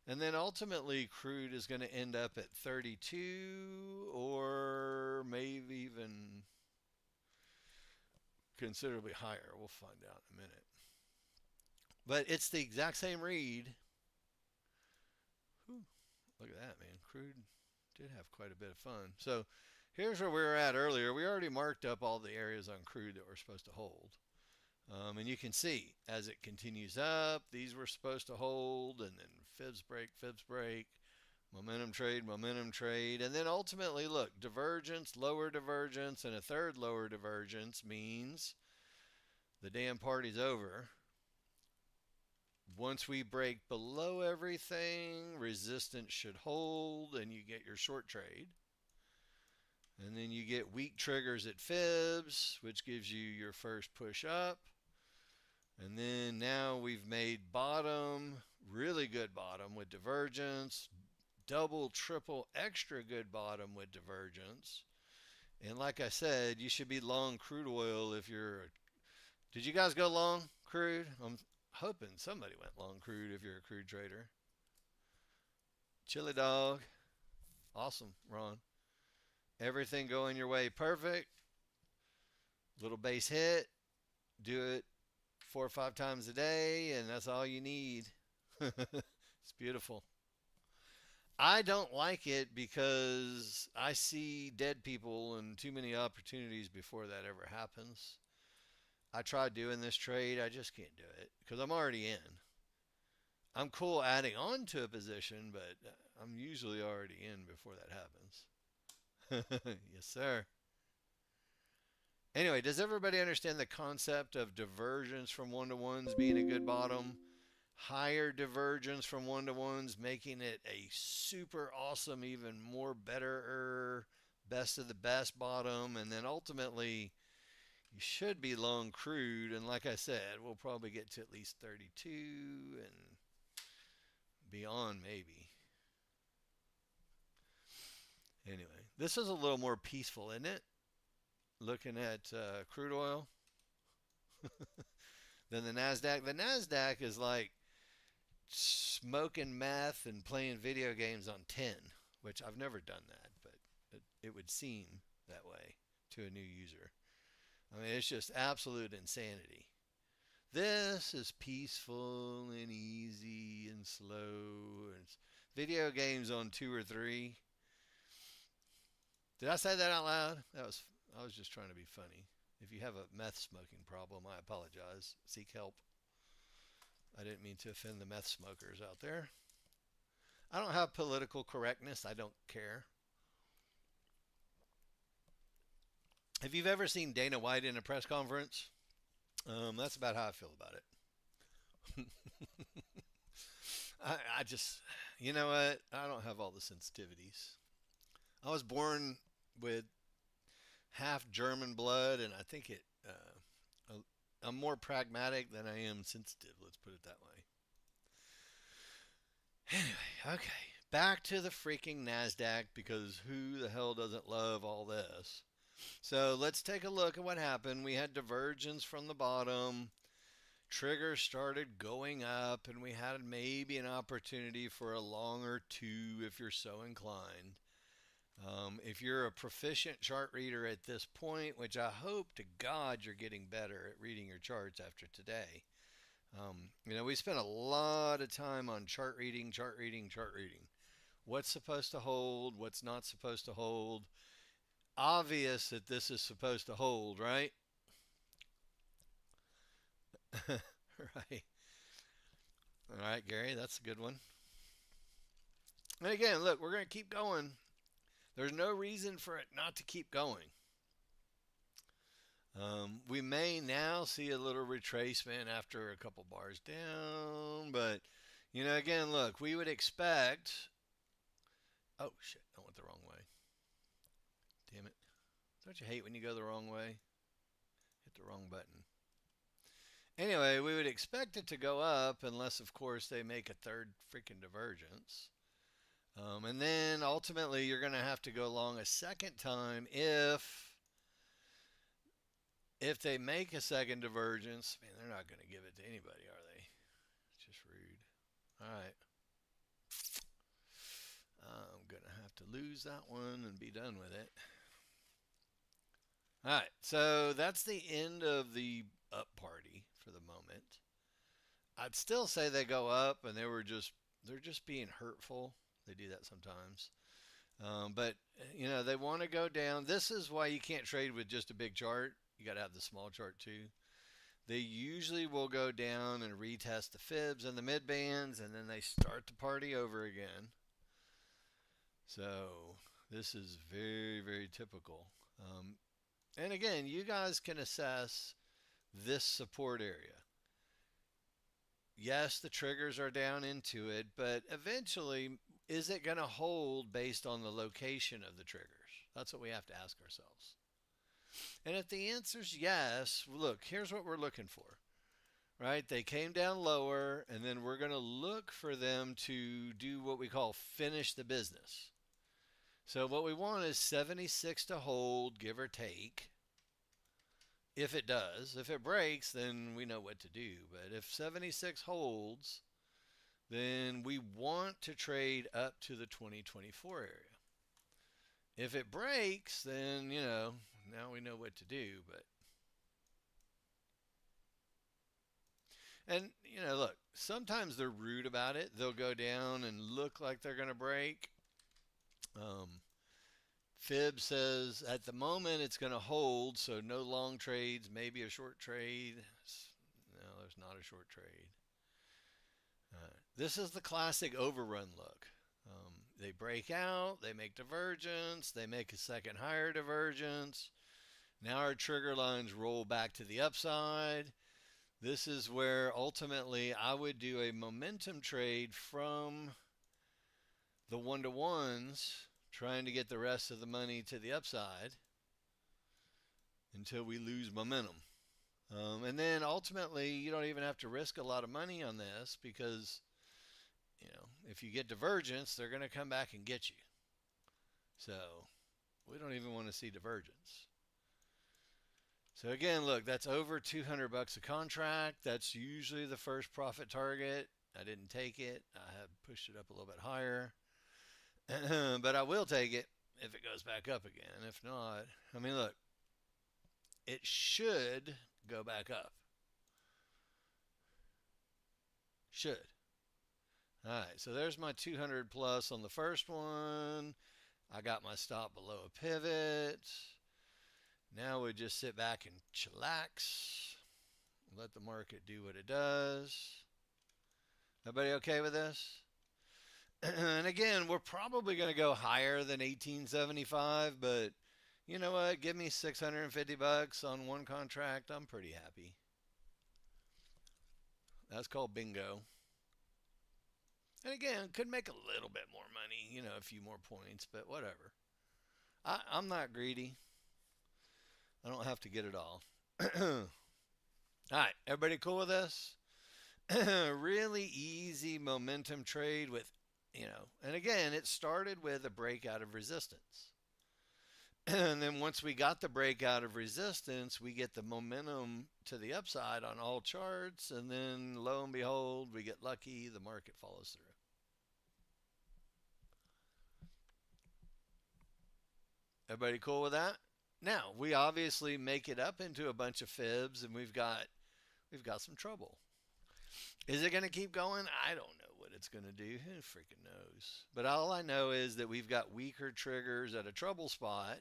And then ultimately, crude is going to end up at 32 or maybe even considerably higher. We'll find out in a minute. But it's the exact same read. Whew, look at that, man. Crude did have quite a bit of fun. So here's where we were at earlier. We already marked up all the areas on crude that we're supposed to hold. And you can see as it continues up, these were supposed to hold, and then fibs break, momentum trade. And then ultimately, look, divergence, lower divergence, and a third lower divergence means the damn party's over. Once we break below everything, resistance should hold, and you get your short trade. And then you get weak triggers at fibs, which gives you your first push up. And then now we've made bottom, really good bottom with divergence, double, triple, extra good bottom with divergence. And like I said, you should be long crude oil if you're. Did you guys go long crude? I'm hoping somebody went long crude if you're a crude trader. Chili dog. Awesome, Ron. Everything going your way perfect. Little base hit. Do it 4 or 5 times a day, and that's all you need. It's beautiful. I don't like it because I see dead people and too many opportunities before that ever happens. I tried doing this trade, I just can't do it because I'm already in. I'm cool adding on to a position, but I'm usually already in before that happens. Yes, sir. Anyway, does everybody understand the concept of divergence from one to ones being a good bottom? Higher divergence from one to ones, making it a super awesome, even more better, best of the best bottom. And then ultimately, you should be long crude. And like I said, we'll probably get to at least 32 and beyond, maybe. Anyway, this is a little more peaceful, isn't it? Looking at crude oil than the NASDAQ. The NASDAQ is like smoking meth and playing video games on 10, which I've never done that, but it would seem that way to a new user. I mean, it's just absolute insanity. This is peaceful and easy and slow. It's video games on 2 or 3. Did I say that out loud? I was just trying to be funny. If you have a meth smoking problem, I apologize. Seek help. I didn't mean to offend the meth smokers out there. I don't have political correctness. I don't care. If you've ever seen Dana White in a press conference, that's about how I feel about it. I just, you know what? I don't have all the sensitivities. I was born with half German blood, and I think I'm more pragmatic than I am sensitive. Let's put it that way. Anyway, okay. Back to the freaking NASDAQ because who the hell doesn't love all this? So let's take a look at what happened. We had divergence from the bottom. Triggers started going up, and we had maybe an opportunity for a long or two if you're so inclined. If you're a proficient chart reader at this point, which I hope to God you're getting better at reading your charts after today. We spent a lot of time on chart reading, chart reading, chart reading. What's supposed to hold, what's not supposed to hold. Obvious that this is supposed to hold, right? Right. All right, Gary, that's a good one. And again, look, we're going to keep going. There's no reason for it not to keep going. We may now see a little retracement after a couple bars down, but again, look, we would expect. Oh shit! I went the wrong way. Damn it! Don't you hate when you go the wrong way? Hit the wrong button. Anyway, we would expect it to go up unless, of course, they make a third freaking divergence. And then ultimately, you're going to have to go long a second time if they make a second divergence. Man, they're not going to give it to anybody, are they? It's just rude. All right. I'm going to have to lose that one and be done with it. All right. So that's the end of the up party for the moment. I'd still say they go up and they're just being hurtful. They do that sometimes. But they want to go down. This is why you can't trade with just a big chart. You got to have the small chart too. They usually will go down and retest the fibs and the mid bands, and then they start the party over again. So this is very, very typical. And again, you guys can assess this support area. Yes, the triggers are down into it, but eventually, is it going to hold based on the location of the triggers? That's what we have to ask ourselves. And if the answer is yes, look, here's what we're looking for, right? They came down lower, and then we're going to look for them to do what we call finish the business. So what we want is 76 to hold, give or take. If it does, if it breaks, then we know what to do. But if 76 holds, then we want to trade up to the 2024 area. If it breaks, then, now we know what to do. And, look, sometimes they're rude about it. They'll go down and look like they're going to break. Fib says at the moment it's going to hold, so no long trades, maybe a short trade. No, there's not a short trade. This is the classic overrun look. They break out, they make divergence, they make a second higher divergence. Now our trigger lines roll back to the upside. This is where ultimately I would do a momentum trade from the one-to-ones, trying to get the rest of the money to the upside until we lose momentum. And then ultimately, you don't even have to risk a lot of money on this because, if you get divergence, they're going to come back and get you. So we don't even want to see divergence. So again, look, that's over $200 a contract. That's usually the first profit target. I didn't take it. I have pushed it up a little bit higher. But I will take it if it goes back up again. If not, look, it should go back up. Should. All right, so there's my 200 plus on the first one. I got my stop below a pivot. Now we just sit back and chillax. Let the market do what it does. Everybody okay with this? And again, we're probably going to go higher than 1875, but you know what? Give me $650 on one contract. I'm pretty happy. That's called bingo. And again, could make a little bit more money, a few more points, but whatever. I'm not greedy. I don't have to get it all. All right, everybody cool with this? Really easy momentum trade with, and again, it started with a breakout of resistance. And then once we got the breakout of resistance, we get the momentum to the upside on all charts. And then lo and behold, we get lucky, the market follows through. Everybody cool with that? Now, we obviously make it up into a bunch of fibs and we've got some trouble. Is it going to keep going? I don't know what it's going to do. Who freaking knows? But all I know is that we've got weaker triggers at a trouble spot,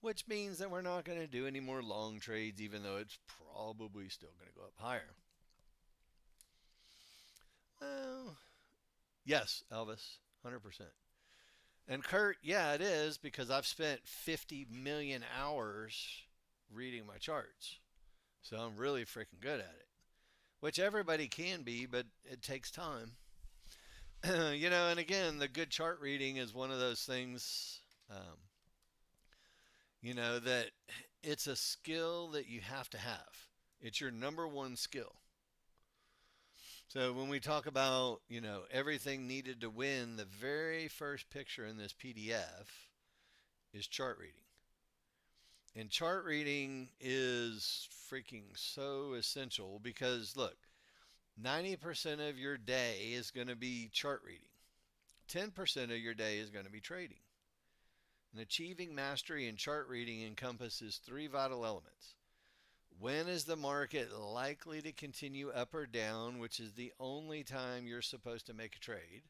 which means that we're not going to do any more long trades, even though it's probably still going to go up higher. Well, yes, Elvis, 100%. And Kurt, yeah, it is because I've spent 50 million hours reading my charts. So I'm really freaking good at it, which everybody can be, but it takes time. And again, the good chart reading is one of those things, that it's a skill that you have to have. It's your number one skill. So when we talk about, everything needed to win, the very first picture in this PDF is chart reading. And chart reading is freaking so essential because look, 90% of your day is going to be chart reading. 10% of your day is going to be trading. And achieving mastery in chart reading encompasses three vital elements. When is the market likely to continue up or down, which is the only time you're supposed to make a trade?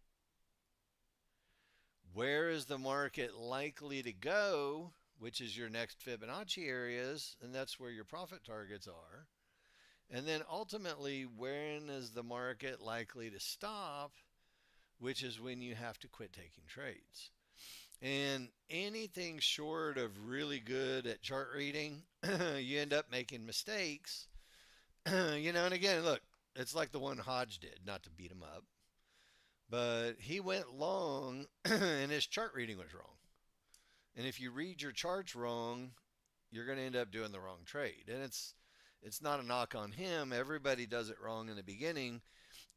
Where is the market likely to go, which is your next Fibonacci areas, and that's where your profit targets are. And then ultimately, when is the market likely to stop, which is when you have to quit taking trades. And anything short of really good at chart reading, you end up making mistakes. And again, look, it's like the one Hodge did, not to beat him up, but he went long and his chart reading was wrong. And if you read your charts wrong, you're going to end up doing the wrong trade. And it's not a knock on him. Everybody does it wrong in the beginning.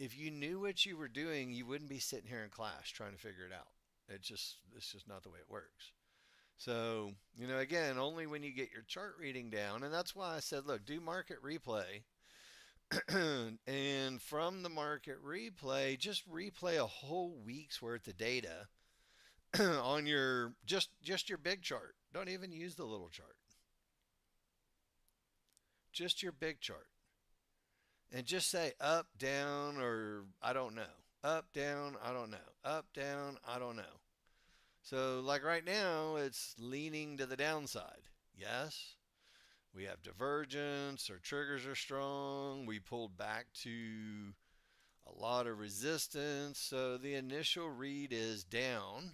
If you knew what you were doing, you wouldn't be sitting here in class trying to figure it out. It's just not the way it works. So, again, only when you get your chart reading down, and that's why I said, look, do market replay. And from the market replay, just replay a whole week's worth of data on your just your big chart. Don't even use the little chart. Just your big chart. And just say up, down, or I don't know. Up, down, I don't know. Up, down, I don't know. So, like right now, it's leaning to the downside. Yes, we have divergence, our triggers are strong, we pulled back to a lot of resistance. So, the initial read is down.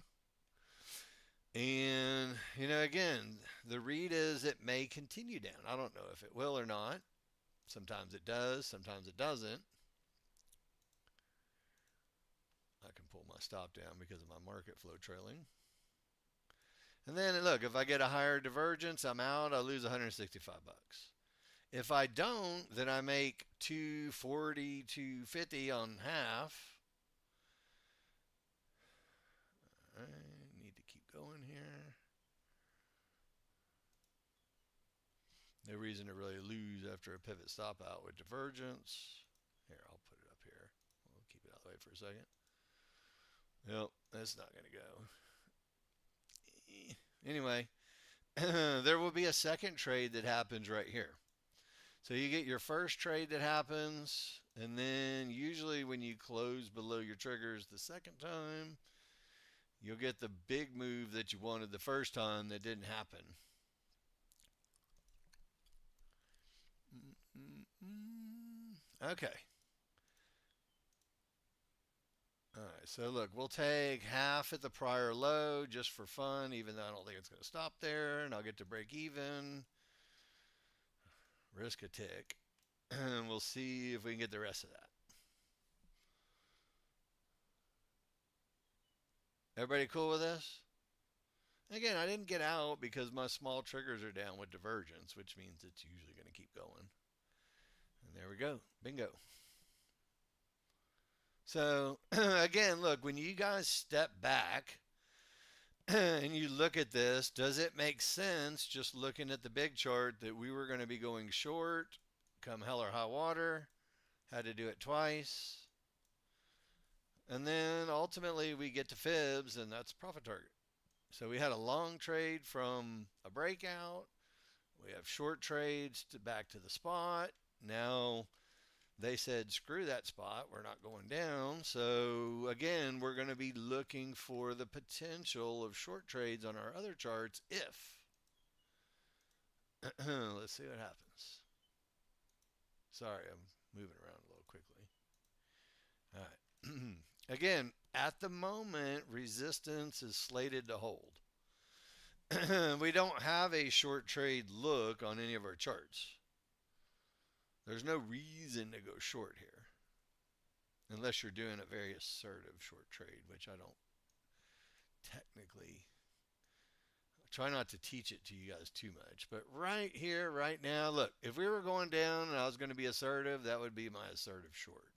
And, again, the read is it may continue down. I don't know if it will or not. Sometimes it does, sometimes it doesn't. I can pull my stop down because of my market flow trailing. And then look, if I get a higher divergence, I'm out. I lose 165 bucks. If I don't, then I make 240, 250 on half. I need to keep going here. No reason to really lose after a pivot stop out with divergence. Here, I'll put it up here. We'll keep it out of the way for a second. Nope, that's not going to go. Anyway, there will be a second trade that happens right here. So you get your first trade that happens, and then usually when you close below your triggers the second time, you'll get the big move that you wanted the first time that didn't happen. Okay. All right, so look, we'll take half at the prior low just for fun, even though I don't think it's going to stop there, and I'll get to break even. Risk a tick, and we'll see if we can get the rest of that. Everybody cool with this? Again, I didn't get out because my small triggers are down with divergence, which means it's usually going to keep going. And there we go. Bingo. So, again, look, when you guys step back And you look at this, does it make sense just looking at the big chart that we were going to be going short, come hell or high water, had to do it twice, and then ultimately we get to fibs and that's profit target. So we had a long trade from a breakout. We have short trades to back to the spot. Now they said, screw that spot. We're not going down. So again, we're going to be looking for the potential of short trades on our other charts if. Let's see what happens. Sorry, I'm moving around a little quickly. All right. Again, at the moment, resistance is slated to hold. We don't have a short trade look on any of our charts. There's no reason to go short here unless you're doing a very assertive short trade, which I don't technically try not to teach it to you guys too much. But right here, right now, look, if we were going down and I was going to be assertive, that would be my assertive short.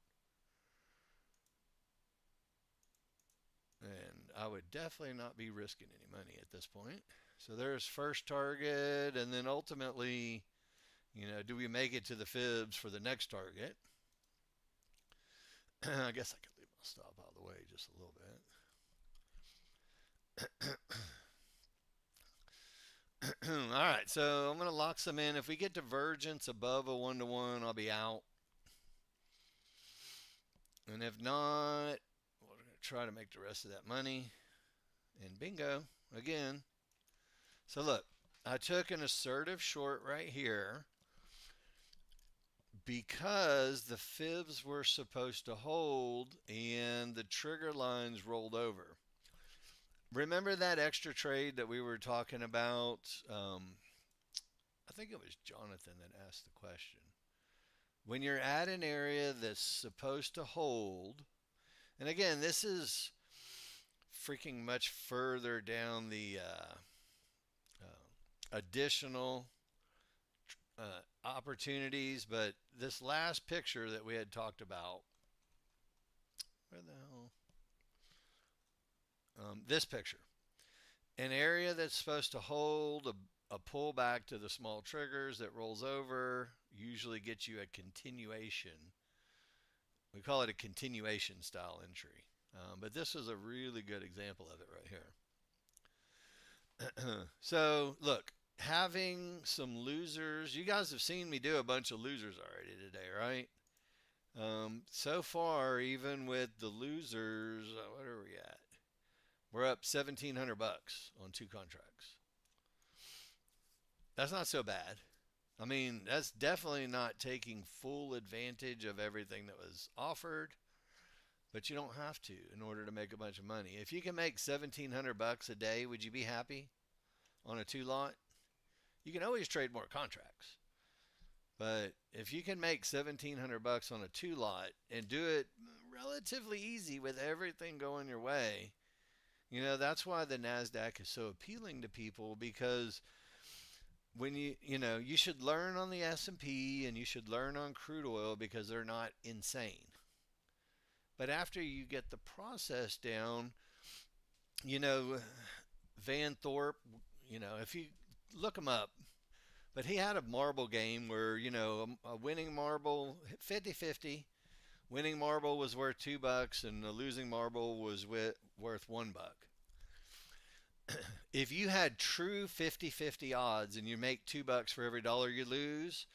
And I would definitely not be risking any money at this point. So there's first target, and then ultimately, do we make it to the fibs for the next target? I guess I could leave my stop out of the way just a little bit. All right, so I'm going to lock some in. If we get divergence above a 1-to-1, I'll be out. And if not, we're going to try to make the rest of that money. And bingo, again. So look, I took an assertive short right here because the fibs were supposed to hold and the trigger lines rolled over. Remember that extra trade that we were talking about? I think it was Jonathan that asked the question. When you're at an area that's supposed to hold, and again, this is freaking much further down the additional opportunities, but this last picture that we had talked about, where the hell? This picture, an area that's supposed to hold a pullback to the small triggers that rolls over, usually gets you a continuation. We call it a continuation style entry. But this is a really good example of it right here. So look, having some losers, you guys have seen me do a bunch of losers already today, right? So far, even with the losers, what are we at? We're up $1,700 on 2 contracts. That's not so bad. I mean, that's definitely not taking full advantage of everything that was offered, but you don't have to in order to make a bunch of money. If you can make $1,700 a day, would you be happy on a 2-lot? You can always trade more contracts. But if you can make $1,700 on a 2-lot and do it relatively easy with everything going your way, that's why the NASDAQ is so appealing to people, because when you should learn on the S&P and you should learn on crude oil because they're not insane. But after you get the process down, Van Thorpe, if you look him up, but he had a marble game where, a winning marble, 50-50, winning marble was worth $2 and a losing marble was worth $1. If you had true 50-50 odds and you make $2 for every dollar you lose,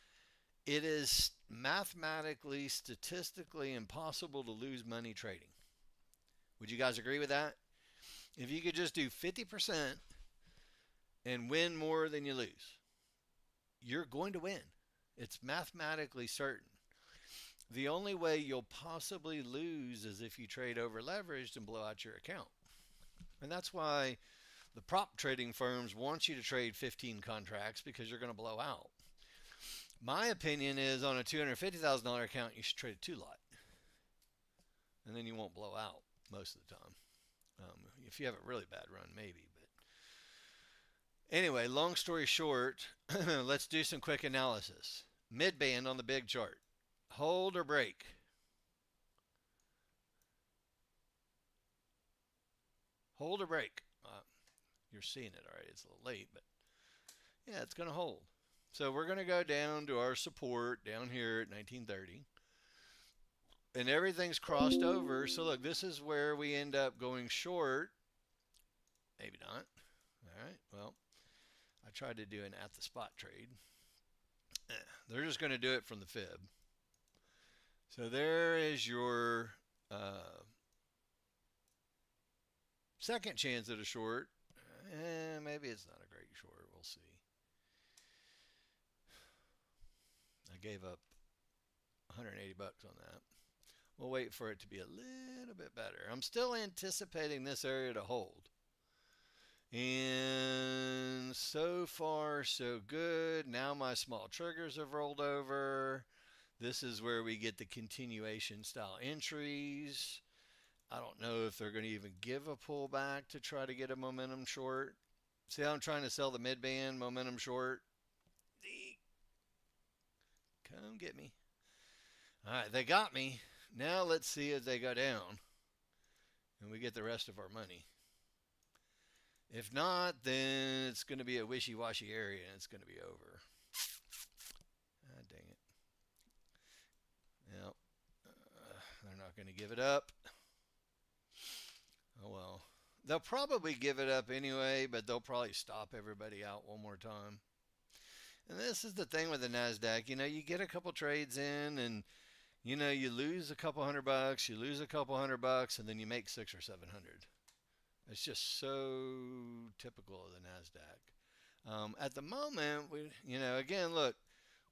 it is mathematically, statistically impossible to lose money trading. Would you guys agree with that? If you could just do 50% and win more than you lose, you're going to win. It's mathematically certain. The only way you'll possibly lose is if you trade over leveraged and blow out your account. And that's why the prop trading firms want you to trade 15 contracts, because you're going to blow out. My opinion is on a $250,000 account, you should trade a 2-lot. And then you won't blow out most of the time. If you have a really bad run, maybe. But anyway, long story short, let's do some quick analysis. Mid-band on the big chart. Hold or break? Hold or break? You're seeing it already. It's a little late, but yeah, it's going to hold. So we're going to go down to our support down here at 1930. And everything's crossed over. So look, this is where we end up going short. Maybe not. All right. Well, I tried to do an at the spot trade. They're just going to do it from the fib. So there is your second chance at a short. Maybe it's not a great short. We'll see. I gave up 180 bucks on that. We'll wait for it to be a little bit better. I'm still anticipating this area to hold. And so far, so good. Now my small triggers have rolled over. This is where we get the continuation style entries. I don't know if they're going to even give a pullback to try to get a momentum short. See how I'm trying to sell the mid band momentum short? Come get me. All right, they got me. Now let's see if they go down and we get the rest of our money. If not, then it's going to be a wishy-washy area and it's going to be over. Ah, dang it. Yep. They're not going to give it up. Oh well. They'll probably give it up anyway, but they'll probably stop everybody out one more time. And this is the thing with the NASDAQ. You get a couple trades in and you lose a couple $100, you lose a couple $100, and then you make 600 or 700. It's just so typical of the NASDAQ. At the moment, again, look,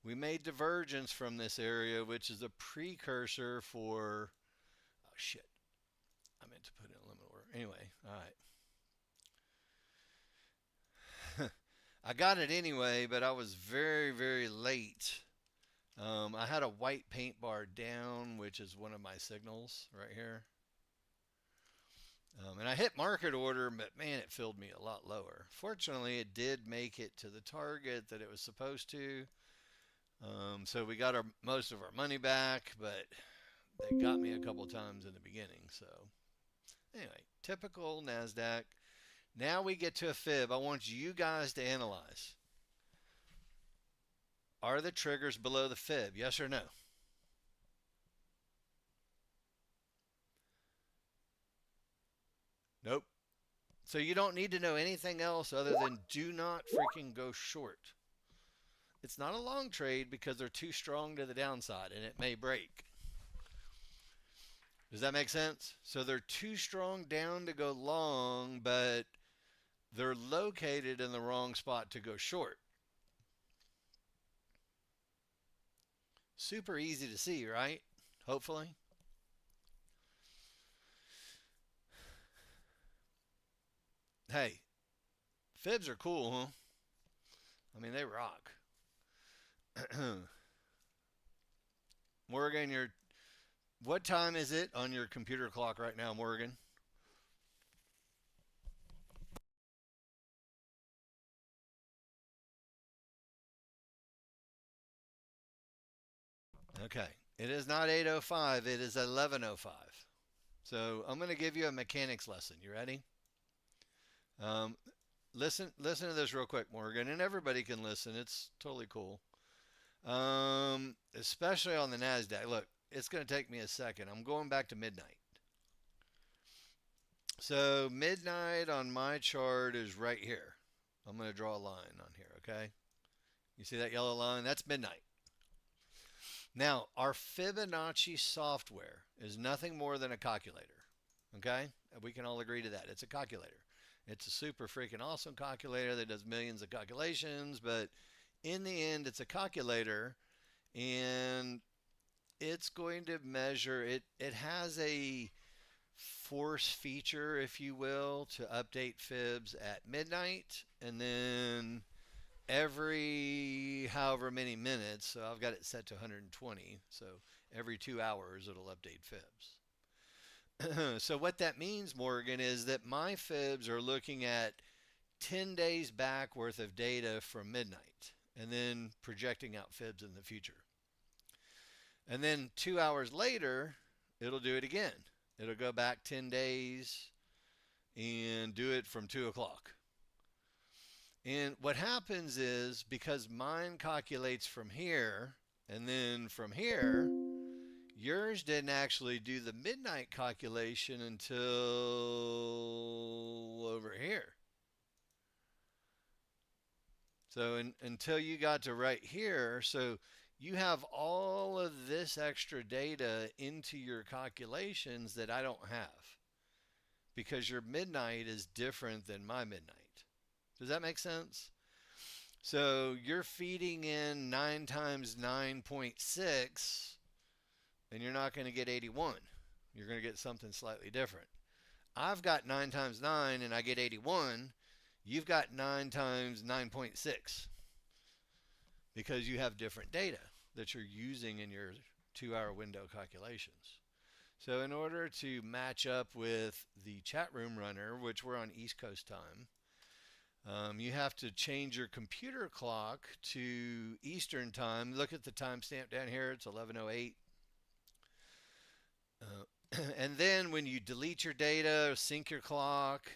we made divergence from this area, which is a precursor for, oh shit, I meant to put in a limit order. Anyway, all right. I got it anyway, but I was very, very late. I had a white paint bar down, which is one of my signals right here. And I hit market order, but man, it filled me a lot lower. Fortunately, it did make it to the target that it was supposed to. So we got most of our money back, but they got me a couple times in the beginning. So anyway, typical NASDAQ. Now we get to a fib. I want you guys to analyze. Are the triggers below the fib? Yes or no? Nope. So you don't need to know anything else other than do not freaking go short. It's not a long trade because they're too strong to the downside and it may break. Does that make sense? So they're too strong down to go long, but they're located in the wrong spot to go short. Super easy to see, right? Hopefully. Hey, fibs are cool, huh? I mean, they rock. Morgan, what time is it on your computer clock right now, Morgan? Okay. It is not 8:05, it is 11:05. So I'm going to give you a mechanics lesson. You ready? Um, listen to this real quick, Morgan, and everybody can listen. It's totally cool. Especially on the Nasdaq. Look, it's going to take me a second. I'm going back to midnight. So midnight on my chart is right here. I'm going to draw a line on here. Okay. You see that yellow line? That's midnight. Now, our Fibonacci software is nothing more than a calculator. Okay? We can all agree to that. It's a calculator. It's a super freaking awesome calculator that does millions of calculations, but in the end, it's a calculator and it's going to measure it. It has a force feature, if you will, to update fibs at midnight and then every however many minutes. So I've got it set to 120. So every 2 hours, it'll update fibs. So what that means, Morgan, is that my fibs are looking at 10 days back worth of data from midnight and then projecting out fibs in the future. And then 2 hours later, it'll do it again. It'll go back 10 days and do it from 2 o'clock. And what happens is because mine calculates from here and then from here, yours didn't actually do the midnight calculation until over here. So until you got to right here, so you have all of this extra data into your calculations that I don't have because your midnight is different than my midnight. Does that make sense? So you're feeding in 9 times 9.6 and you're not going to get 81. You're going to get something slightly different. I've got 9 times 9 and I get 81. You've got 9 times 9.6 because you have different data that you're using in your 2 hour window calculations. So, in order to match up with the chat room runner, which we're on East Coast time, you have to change your computer clock to Eastern time. Look at the timestamp down here, it's 11:08. And then when you delete your data, sync your clock,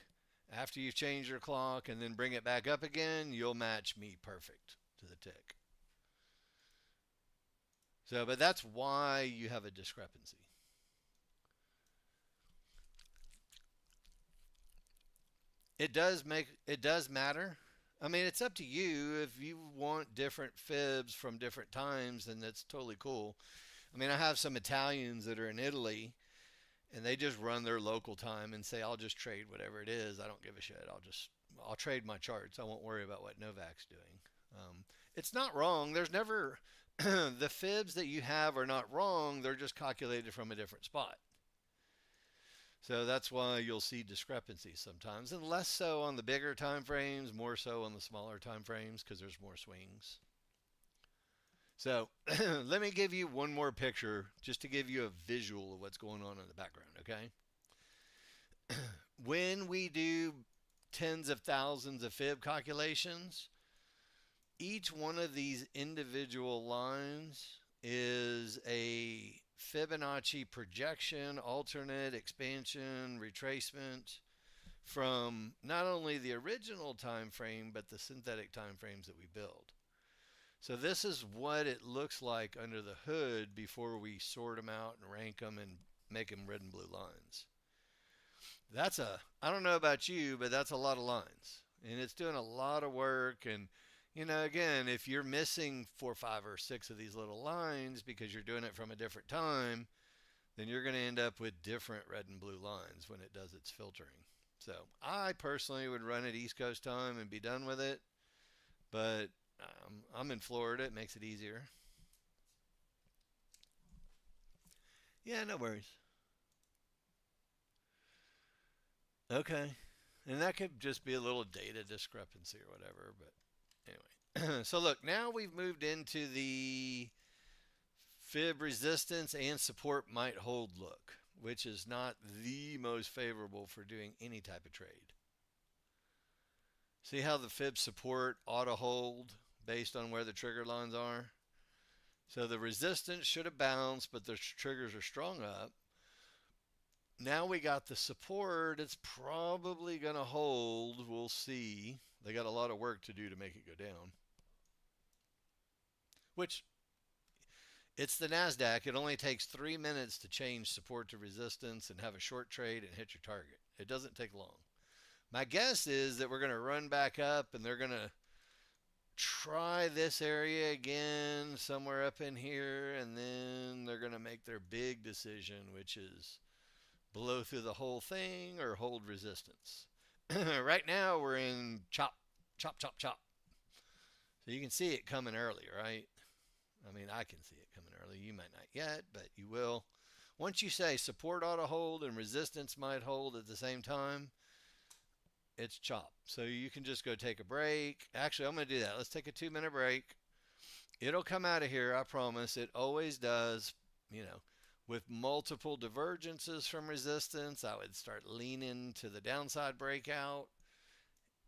after you've changed your clock, and then bring it back up again, you'll match me perfect to the tick. So, but that's why you have a discrepancy. It does matter. I mean, it's up to you. If you want different fibs from different times, then that's totally cool. I mean, I have some Italians that are in Italy, and they just run their local time and say, "I'll just trade whatever it is. I don't give a shit. I'll trade my charts. I won't worry about what Novak's doing." It's not wrong. There's never the fibs that you have are not wrong. They're just calculated from a different spot. So that's why you'll see discrepancies sometimes, and less so on the bigger time frames, more so on the smaller time frames because there's more swings. So let me give you one more picture just to give you a visual of what's going on in the background, okay? When we do tens of thousands of fib calculations, each one of these individual lines is a Fibonacci projection, alternate, expansion, retracement from not only the original time frame but the synthetic time frames that we build. So this is what it looks like under the hood before we sort them out and rank them and make them red and blue lines. I don't know about you, but that's a lot of lines. And it's doing a lot of work. And, again, if you're missing 4, 5, or 6 of these little lines because you're doing it from a different time, then you're going to end up with different red and blue lines when it does its filtering. So I personally would run it East Coast time and be done with it. But I'm in Florida. It makes it easier. Yeah, no worries. Okay. And that could just be a little data discrepancy or whatever. But anyway. So look, now we've moved into the fib resistance and support might hold look, which is not the most favorable for doing any type of trade. See how the fib support auto hold based on where the trigger lines are? So the resistance should have bounced, but the triggers are strong up. Now we got the support. It's probably going to hold. We'll see. They got a lot of work to do to make it go down. Which, it's the NASDAQ. It only takes 3 minutes to change support to resistance and have a short trade and hit your target. It doesn't take long. My guess is that we're going to run back up and they're going to try this area again somewhere up in here, and then they're going to make their big decision, which is blow through the whole thing or hold resistance. Right now we're in chop, chop, chop, chop. So you can see it coming early, right? I mean, I can see it coming early. You might not yet, but you will. Once you say support ought to hold and resistance might hold at the same time, it's chop. So you can just go take a break. Actually, I'm going to do that. Let's take a 2-minute break. It'll come out of here, I promise. It always does, with multiple divergences from resistance. I would start leaning to the downside breakout.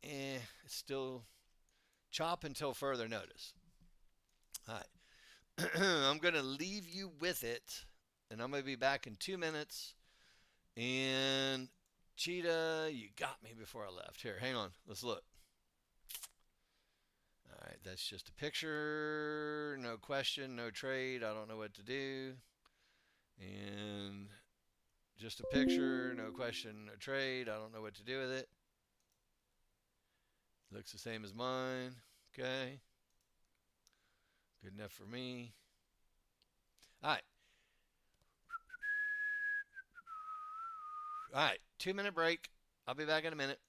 It's still chop until further notice. All right. I'm going to leave you with it, and I'm going to be back in 2 minutes. And Cheetah, you got me before I left. Here, hang on. Let's look. right, that's just a picture. No question, no trade. I don't know what to do. And just a picture, no question, no trade. I don't know what to do with it. Looks the same as mine. Okay. Good enough for me. All right. All right. 2 minute break. I'll be back in a minute.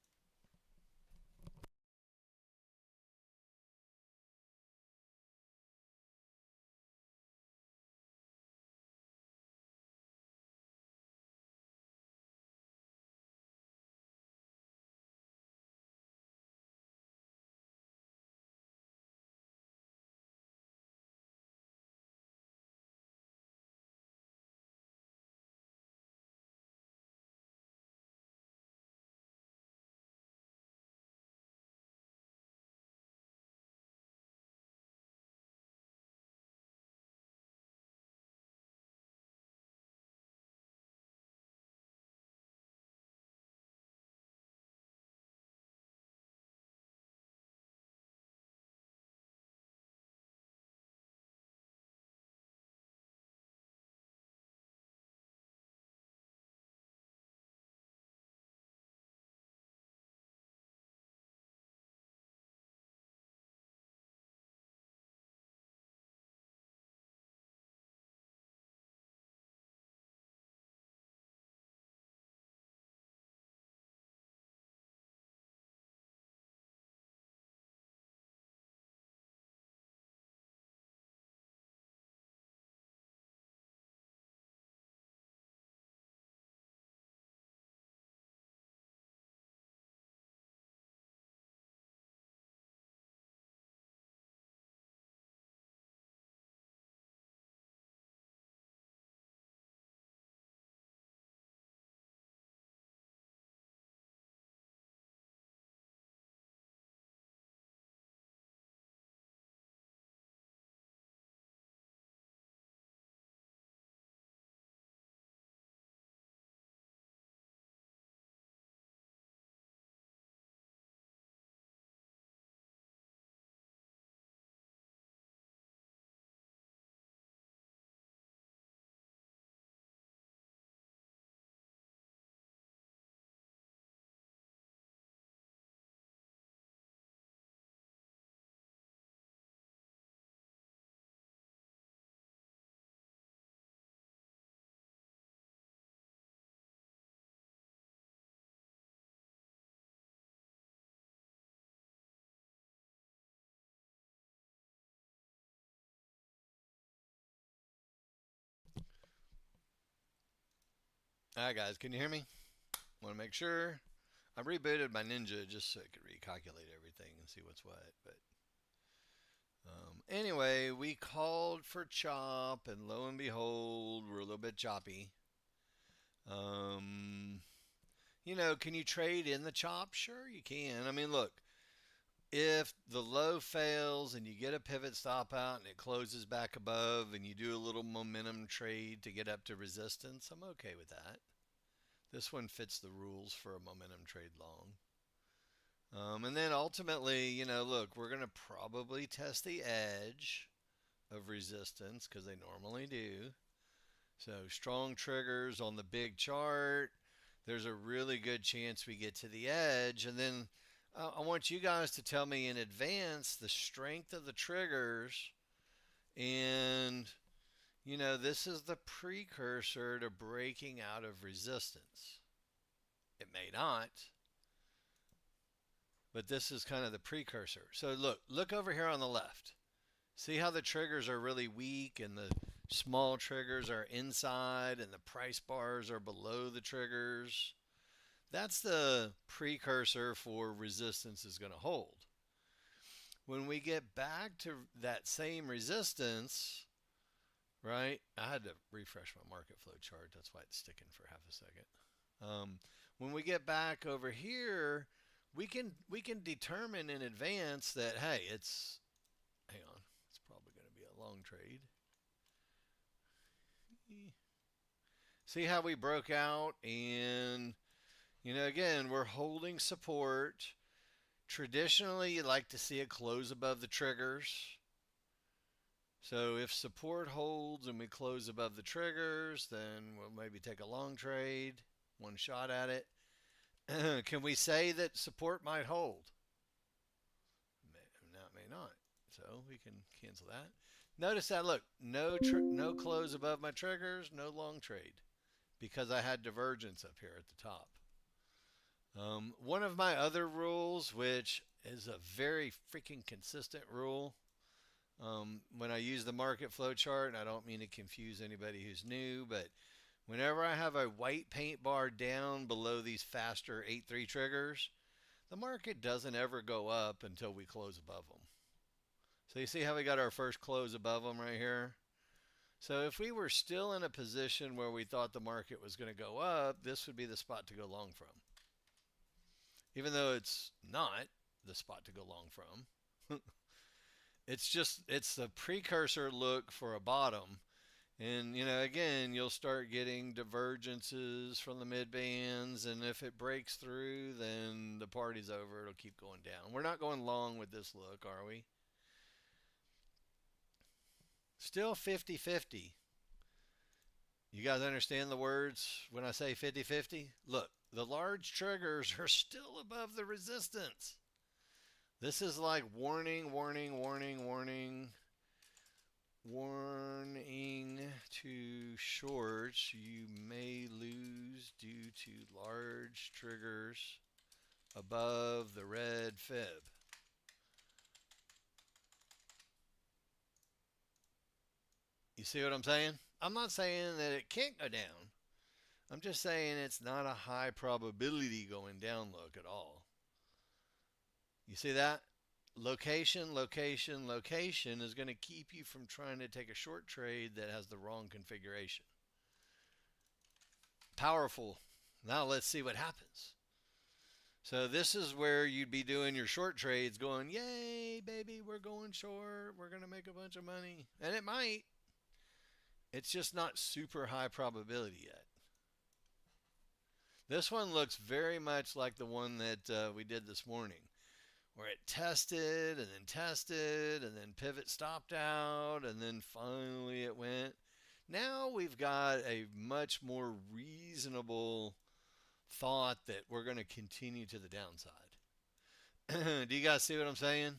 All right, guys. Can you hear me? Want to make sure. I rebooted my Ninja just so it could recalculate everything and see what's what. But anyway, we called for chop, and lo and behold, we're a little bit choppy. Um, can you trade in the chop? Sure, you can. I mean, look, if the low fails and you get a pivot stop out and it closes back above and you do a little momentum trade to get up to resistance, I'm okay with that. This one fits the rules for a momentum trade long. And then ultimately, look, we're going to probably test the edge of resistance because they normally do. So strong triggers on the big chart. There's a really good chance we get to the edge. And then I want you guys to tell me in advance the strength of the triggers. And, this is the precursor to breaking out of resistance. It may not, but this is kind of the precursor. So look over here on the left. See how the triggers are really weak and the small triggers are inside and the price bars are below the triggers? That's the precursor for resistance is going to hold. When we get back to that same resistance, right? I had to refresh my market flow chart. That's why it's sticking for half a second. When we get back over here, we can determine in advance that hey, it's hang on, it's probably going to be a long trade. See how we broke out and again, we're holding support, Traditionally, you like to see it close above the triggers. So if support holds and we close above the triggers, then we'll maybe take a long trade, one shot at it. Can we say that support might hold? No, it may not. So we can cancel that. Notice that, look, no close above my triggers, no long trade because I had divergence up here at the top. One of my other rules, which is a very freaking consistent rule, when I use the market flow chart, and I don't mean to confuse anybody who's new, but whenever I have a white paint bar down below these faster 8-3 triggers, the market doesn't ever go up until we close above them. So you see how we got our first close above them right here? So if we were still in a position where we thought the market was going to go up, this would be the spot to go long from. Even though it's not the spot to go long from. It's the precursor look for a bottom. And, again, you'll start getting divergences from the mid bands. And if it breaks through, then the party's over. It'll keep going down. We're not going long with this look, are we? Still 50-50. You guys understand the words when I say 50-50? Look, the large triggers are still above the resistance. This is like warning, warning, warning, warning, warning to shorts. You may lose due to large triggers above the red fib. You see what I'm saying? I'm not saying that it can't go down. I'm just saying it's not a high probability going down look at all. You see that? Location, location, location is going to keep you from trying to take a short trade that has the wrong configuration. Powerful. Now let's see what happens. So this is where you'd be doing your short trades going, yay, baby, we're going short. We're going to make a bunch of money. And it might. It's just not super high probability yet. This one looks very much like the one that we did this morning, where it tested and then pivot stopped out, and then finally it went. Now we've got a much more reasonable thought that we're going to continue to the downside. Do you guys see what I'm saying?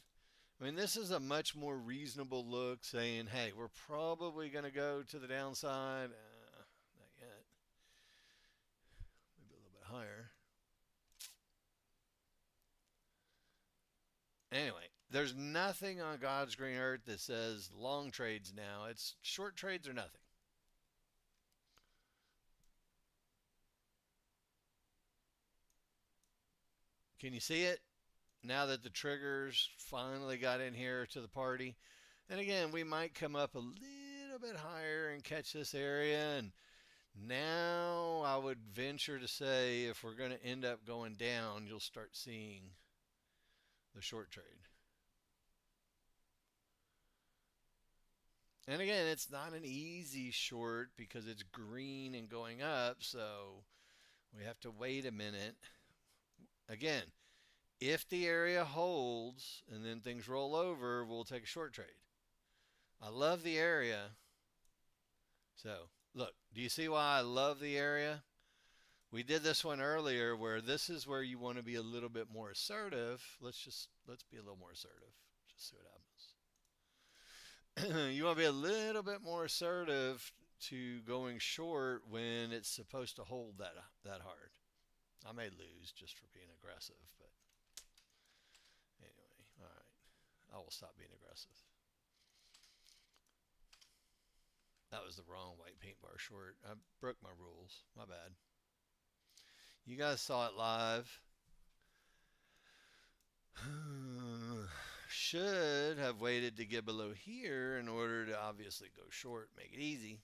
I mean, this is a much more reasonable look saying, hey, we're probably going to go to the downside. Not yet. Maybe a little bit higher. Anyway, there's nothing on God's green earth that says long trades now. It's short trades or nothing. Can you see it? Now that the triggers finally got in here to the party. And again, we might come up a little bit higher and catch this area. And now I would venture to say if we're going to end up going down, you'll start seeing the short trade. And again, it's not an easy short because it's green and going up. So we have to wait a minute. Again, if the area holds and then things roll over, we'll take a short trade. I love the area. So, look, do you see why I love the area? We did this one earlier where this is where you want to be a little bit more assertive. Let's be a little more assertive. Just see what happens. You want to be a little bit more assertive to going short when it's supposed to hold that hard. I may lose just for being aggressive, but anyway, all right. I will stop being aggressive. That was the wrong white paint bar short. I broke my rules. My bad. You guys saw it live. Should have waited to get below here in order to obviously go short, make it easy.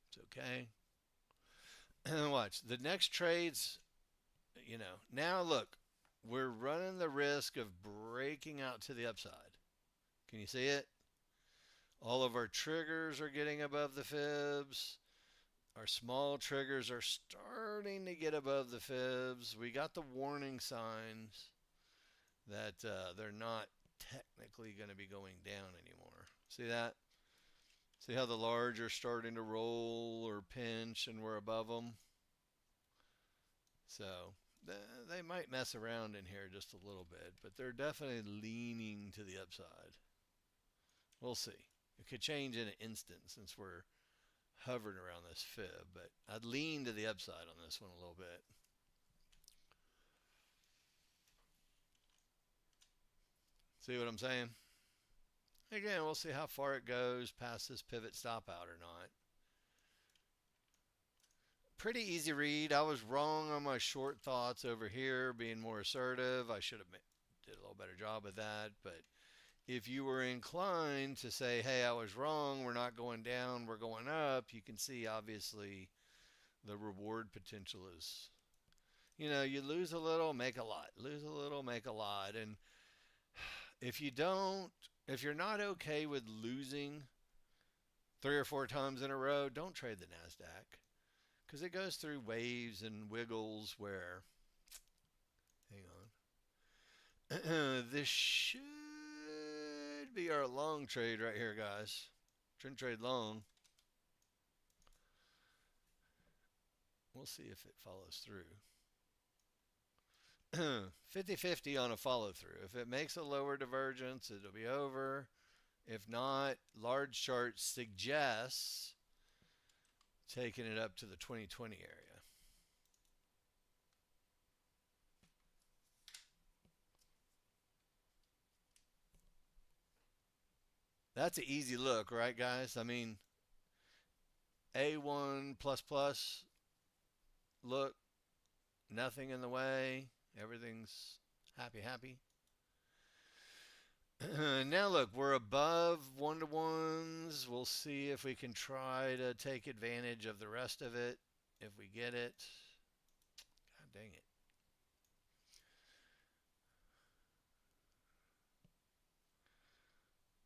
It's okay. Watch. The next trades, now look, we're running the risk of breaking out to the upside. Can you see it? All of our triggers are getting above the fibs. Our small triggers are starting to get above the fibs. We got the warning signs. that they're not technically going to be going down anymore. See that? See how the large are starting to roll or pinch and we're above them? So they might mess around in here just a little bit, but they're definitely leaning to the upside. We'll see. It could change in an instant since we're hovering around this fib, but I'd lean to the upside on this one a little bit. See what I'm saying? Again, we'll see how far it goes past this pivot stop out or not. Pretty easy read. I was wrong on my short thoughts over here, being more assertive. I should have did a little better job with that. But if you were inclined to say, "Hey, I was wrong. We're not going down. We're going up," you can see obviously the reward potential is. You lose a little, make a lot. Lose a little, make a lot. And if you don't, if you're not okay with losing 3 or 4 times in a row, don't trade the Nasdaq because it goes through waves and wiggles where, hang on, this should be our long trade right here, guys. Trend trade long. We'll see if it follows through. 50-50 on a follow through. If it makes a lower divergence, it'll be over. If not, large chart suggests taking it up to the 2020 area. That's an easy look, right, guys? I mean, A1 plus plus look, nothing in the way, everything's happy, happy. Now look, we're above one to ones. We'll see if we can try to take advantage of the rest of it if we get it. God dang it.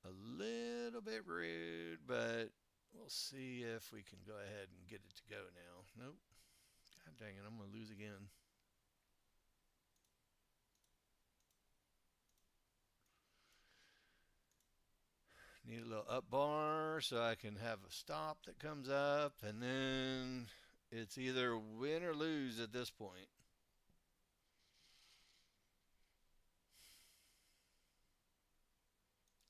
A little bit rude, but we'll see if we can go ahead and get it to go now. Nope. God dang it, I'm going to lose again. Need a little up bar so I can have a stop that comes up, and then it's either win or lose at this point.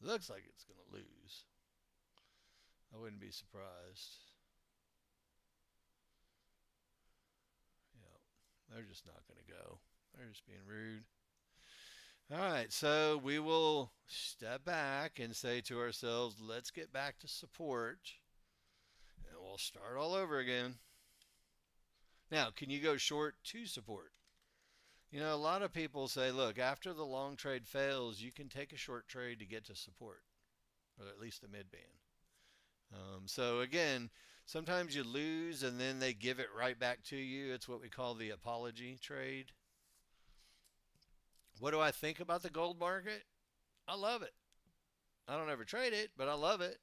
Looks like it's going to lose. I wouldn't be surprised. Yeah, they're just not going to go. They're just being rude. All right, so we will step back and say to ourselves, let's get back to support, and we'll start all over again. Now, can you go short to support? A lot of people say, look, after the long trade fails, you can take a short trade to get to support, or at least the mid band. So again, sometimes you lose and then they give it right back to you. It's what we call the apology trade. What do I think about the gold market? I love it. I don't ever trade it, but I love it.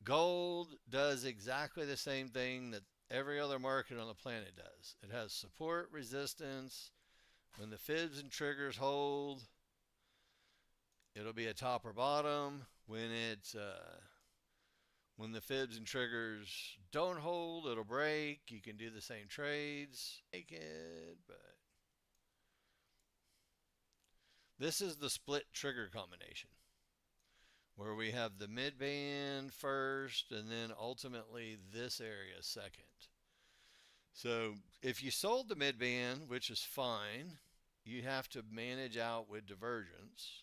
Gold does exactly the same thing that every other market on the planet does. It has support, resistance. When the fibs and triggers hold, it'll be a top or bottom. When the fibs and triggers don't hold, it'll break. You can do the same trades. Make it, but this is the split trigger combination where we have the mid band first and then ultimately this area second. So if you sold the mid band, which is fine, you have to manage out with divergence.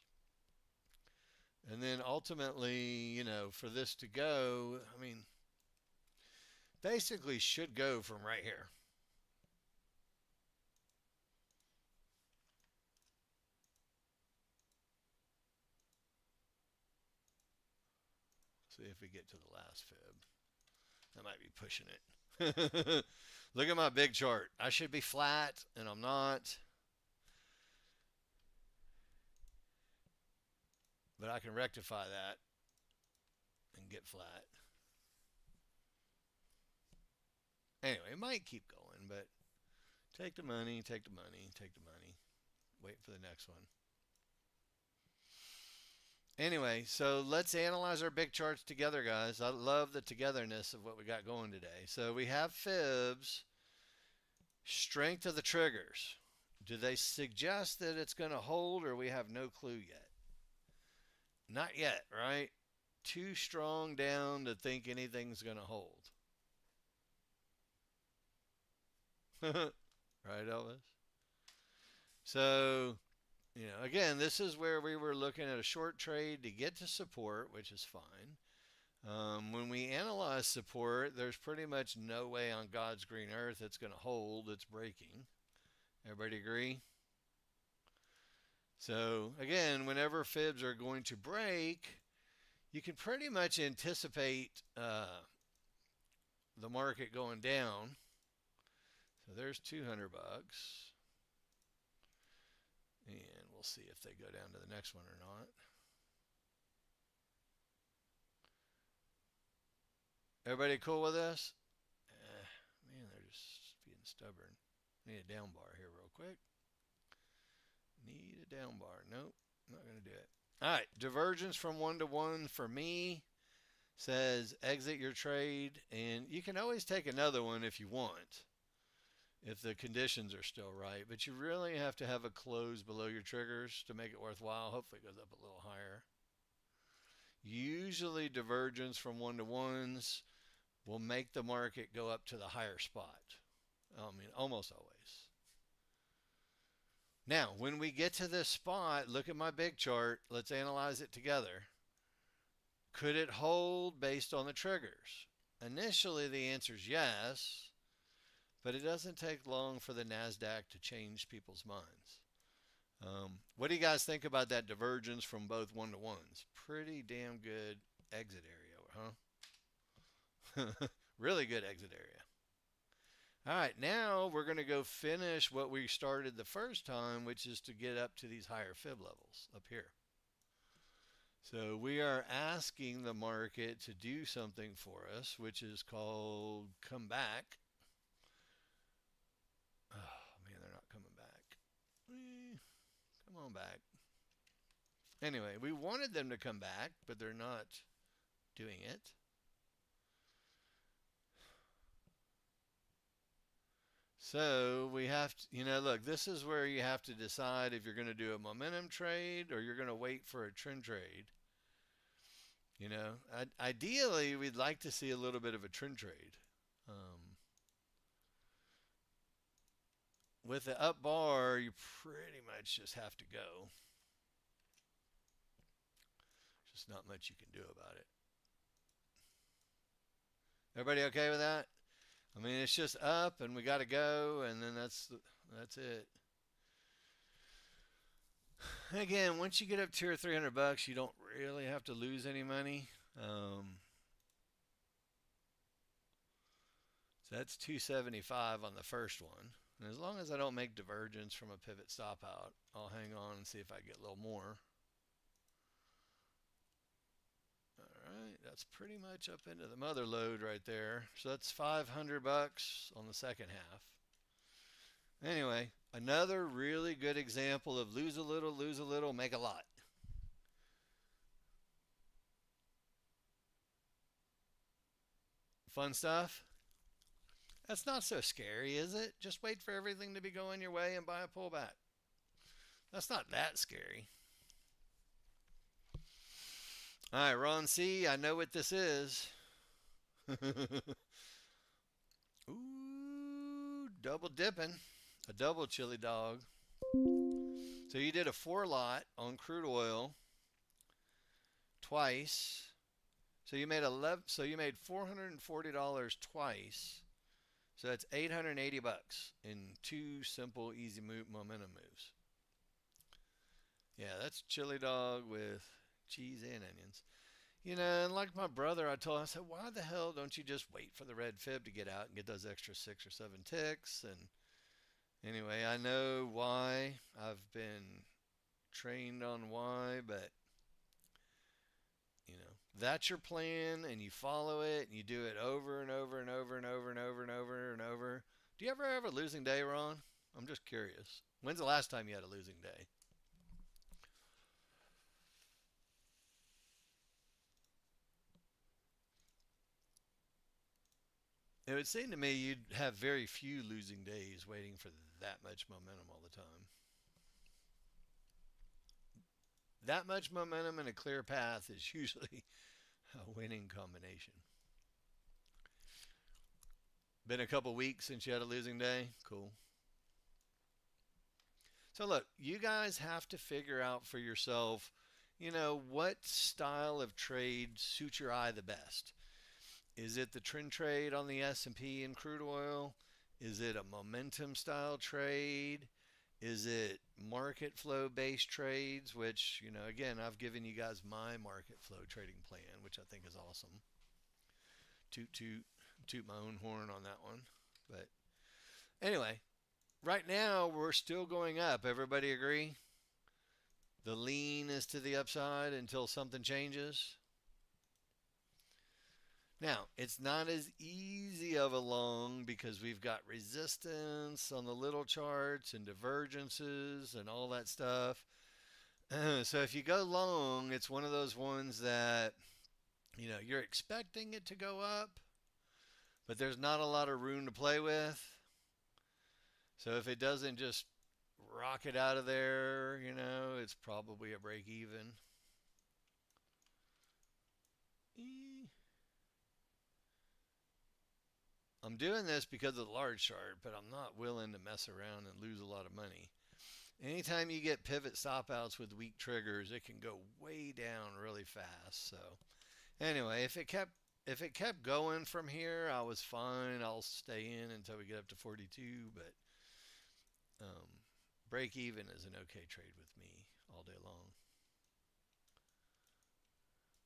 And then ultimately, for this to go, I mean, basically should go from right here. See if we get to the last fib. I might be pushing it. Look at my big chart. I should be flat, and I'm not. But I can rectify that and get flat. Anyway, it might keep going, but take the money, take the money, take the money. wait for the next one. Anyway, so let's analyze our big charts together, guys. I love the togetherness of what we got going today. So we have fibs, strength of the triggers. Do they suggest that it's going to hold, or we have no clue yet? Not yet, right? Too strong down to think anything's going to hold. Right, Elvis? So, again, this is where we were looking at a short trade to get to support, which is fine. When we analyze support, there's pretty much no way on God's green earth it's going to hold. It's breaking. Everybody agree? So, again, whenever fibs are going to break, you can pretty much anticipate the market going down. So there's 200 bucks. And we'll see if they go down to the next one or not. Everybody cool with this? Man, they're just being stubborn. Need a down bar here real quick. Need a down bar. Nope, not going to do it. All right, divergence from 1 to 1 for me says exit your trade. And you can always take another one if you want, if the conditions are still right. But you really have to have a close below your triggers to make it worthwhile. Hopefully it goes up a little higher. Usually divergence from 1 to 1s will make the market go up to the higher spot. I mean, almost always. Now, when we get to this spot, look at my big chart. Let's analyze it together. Could it hold based on the triggers? Initially, the answer is yes, but it doesn't take long for the NASDAQ to change people's minds. What do you guys think about that divergence from both 1 to 1s? Pretty damn good exit area, huh? Really good exit area. All right, now we're going to go finish what we started the first time, which is to get up to these higher fib levels up here. So we are asking the market to do something for us, which is called come back. Oh, man, they're not coming back. Come on back. Anyway, we wanted them to come back, but they're not doing it. So we have to, look, this is where you have to decide if you're going to do a momentum trade or you're going to wait for a trend trade. Ideally, we'd like to see a little bit of a trend trade. With the up bar, you pretty much just have to go. Just not much you can do about it. Everybody okay with that? I mean, it's just up and we got to go, and then that's it. Again, once you get up 200 or 300 bucks, you don't really have to lose any money. So that's 275 on the first one. And as long as I don't make divergence from a pivot stop out, I'll hang on and see if I get a little more. All right, that's pretty much up into the mother load right there. So that's 500 bucks on the second half. Anyway, another really good example of lose a little, make a lot. Fun stuff? That's not so scary, is it? Just wait for everything to be going your way and buy a pullback. That's not that scary. All right, Ron C., I know what this is. Ooh, double dipping. A double chili dog. So you did a 4 lot on crude oil twice. So you made $440 twice. So that's 880 bucks in 2 simple, easy momentum moves. Yeah, that's chili dog with cheese and onions. And like my brother, I told him, I said, why the hell don't you just wait for the red fib to get out and get those extra 6 or 7 ticks? And anyway, I know why. I've been trained on why, but that's your plan, and you follow it, and you do it over and over and over and over and over and over and over. Do you ever have a losing day, Ron? I'm just curious. When's the last time you had a losing day? It would seem to me you'd have very few losing days waiting for that much momentum all the time. That much momentum and a clear path is usually a winning combination. Been a couple weeks since you had a losing day? Cool. So, look, you guys have to figure out for yourself, what style of trade suits your eye the best. Is it the trend trade on the S&P and crude oil? Is it a momentum style trade? Is it market flow based trades, which, again, I've given you guys my market flow trading plan, which I think is awesome. Toot, toot, toot my own horn on that one. But anyway, right now we're still going up. Everybody agree? The lean is to the upside until something changes. Now, it's not as easy of a long because we've got resistance on the little charts and divergences and all that stuff. So if you go long, it's one of those ones that, you're expecting it to go up, but there's not a lot of room to play with. So if it doesn't just rocket out of there, it's probably a break even. I'm doing this because of the large chart, but I'm not willing to mess around and lose a lot of money. Anytime you get pivot stop outs with weak triggers, it can go way down really fast. So anyway, if it kept going from here, I was fine. I'll stay in until we get up to 42, but um, break even is an okay trade with me all day long.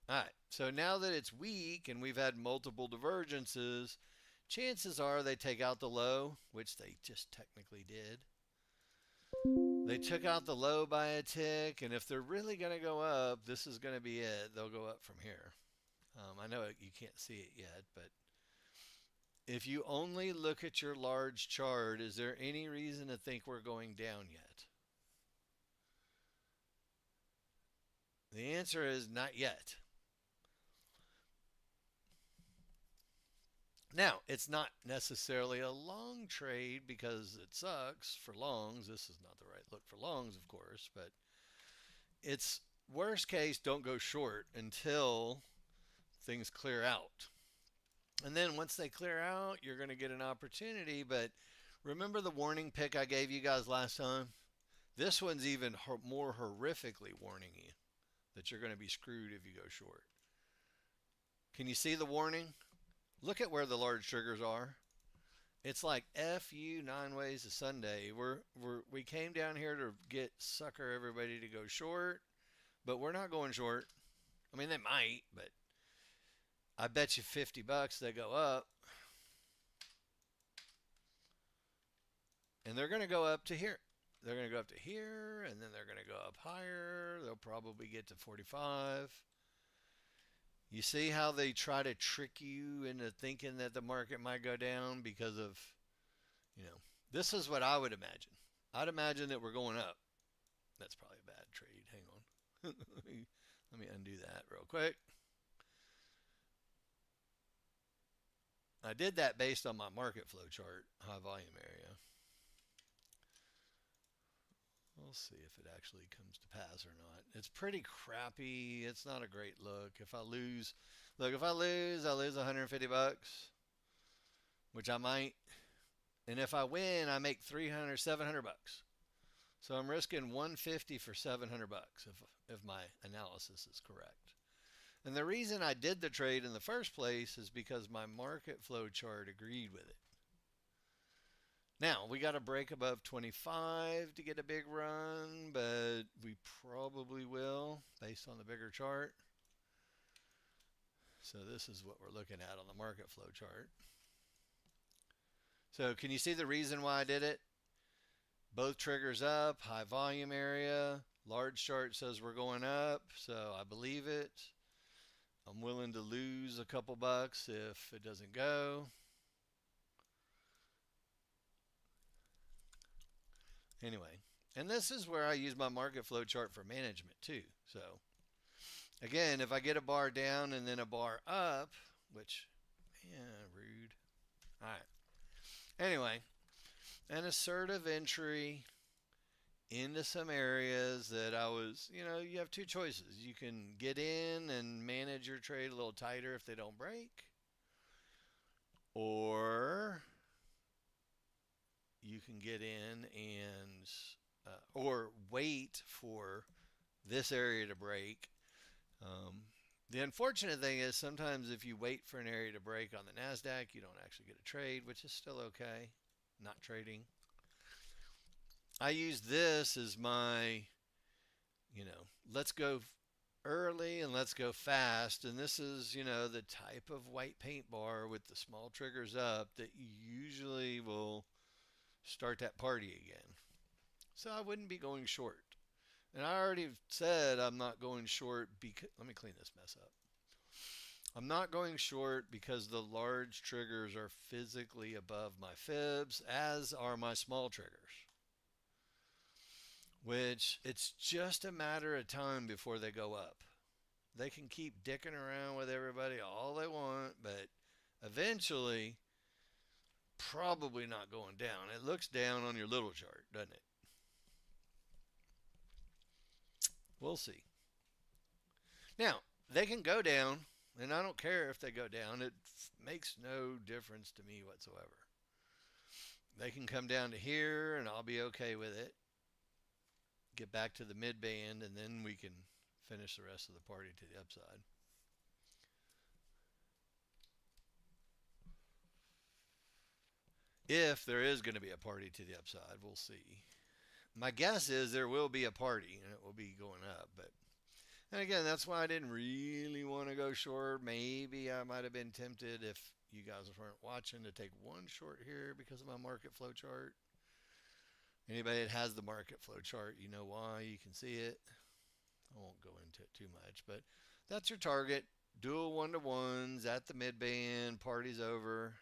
All right, so now that it's weak and we've had multiple divergences, chances are they take out the low, which they just technically did. They took out the low by a tick, and if they're really going to go up, this is going to be it. They'll go up from here. I know you can't see it yet, but if you only look at your large chart, is there any reason to think we're going down yet? The answer is not yet. Now, it's not necessarily a long trade because it sucks for longs. This is not the right look for longs, of course, but it's worst case, don't go short until things clear out. And then once they clear out, you're going to get an opportunity. But remember the warning pick I gave you guys last time? This one's even more horrifically warning you that you're going to be screwed if you go short. Can you see the warning? Look at where the large triggers are. It's like F you 9 ways to Sunday. We came down here to get sucker everybody to go short, but we're not going short. I mean, they might, but I bet you $50 they go up. And they're going to go up to here. They're going to go up to here, and then they're going to go up higher. They'll probably get to 45. You see how they try to trick you into thinking that the market might go down because of, this is what I would imagine. I'd imagine that we're going up. That's probably a bad trade. Hang on. let me undo that real quick. I did that based on my market flow chart, high volume area. We'll see if it actually comes to pass or not. It's pretty crappy. It's not a great look. If I lose, I lose $150, which I might. And if I win, I make $700. So I'm risking 150 for $700 if my analysis is correct. And the reason I did the trade in the first place is because my market flow chart agreed with it. Now, we got to break above 25 to get a big run, but we probably will based on the bigger chart. So this is what we're looking at on the market flow chart. So can you see the reason why I did it? Both triggers up, high volume area, large chart says we're going up, so I believe it. I'm willing to lose a couple bucks if it doesn't go. Anyway, and this is where I use my market flow chart for management too. So again, if I get a bar down and then a bar up, which, yeah, rude. All right. Anyway, an assertive entry into some areas that I was, you have two choices. You can get in and manage your trade a little tighter if they don't break, or you can get in and, or wait for this area to break. Um, the unfortunate thing is sometimes if you wait for an area to break on the NASDAQ, you don't actually get a trade, which is still okay. Not trading. I use this as my, let's go early and let's go fast. And this is, the type of white paint bar with the small triggers up that usually will start that party again. So I wouldn't be going short. And I already said I'm not going short because, let me clean this mess up. I'm not going short because the large triggers are physically above my fibs, as are my small triggers, which it's just a matter of time before they go up. They can keep dicking around with everybody all they want, but eventually, probably not going down. It looks down on your little chart, doesn't it? We'll see. Now, they can go down, and I don't care if they go down. It makes no difference to me whatsoever. They can come down to here, and I'll be okay with it. Get back to the mid band, and then we can finish the rest of the party to the upside. If there is going to be a party to the upside, we'll see. My guess is there will be a party, and it will be going up. But and again, that's why I didn't really want to go short. Maybe I might have been tempted if you guys weren't watching to take one short here because of my market flow chart. Anybody that has the market flow chart, you know why. You can see it. I won't go into it too much, but that's your target. Dual one-to-ones at the mid-band. Party's over.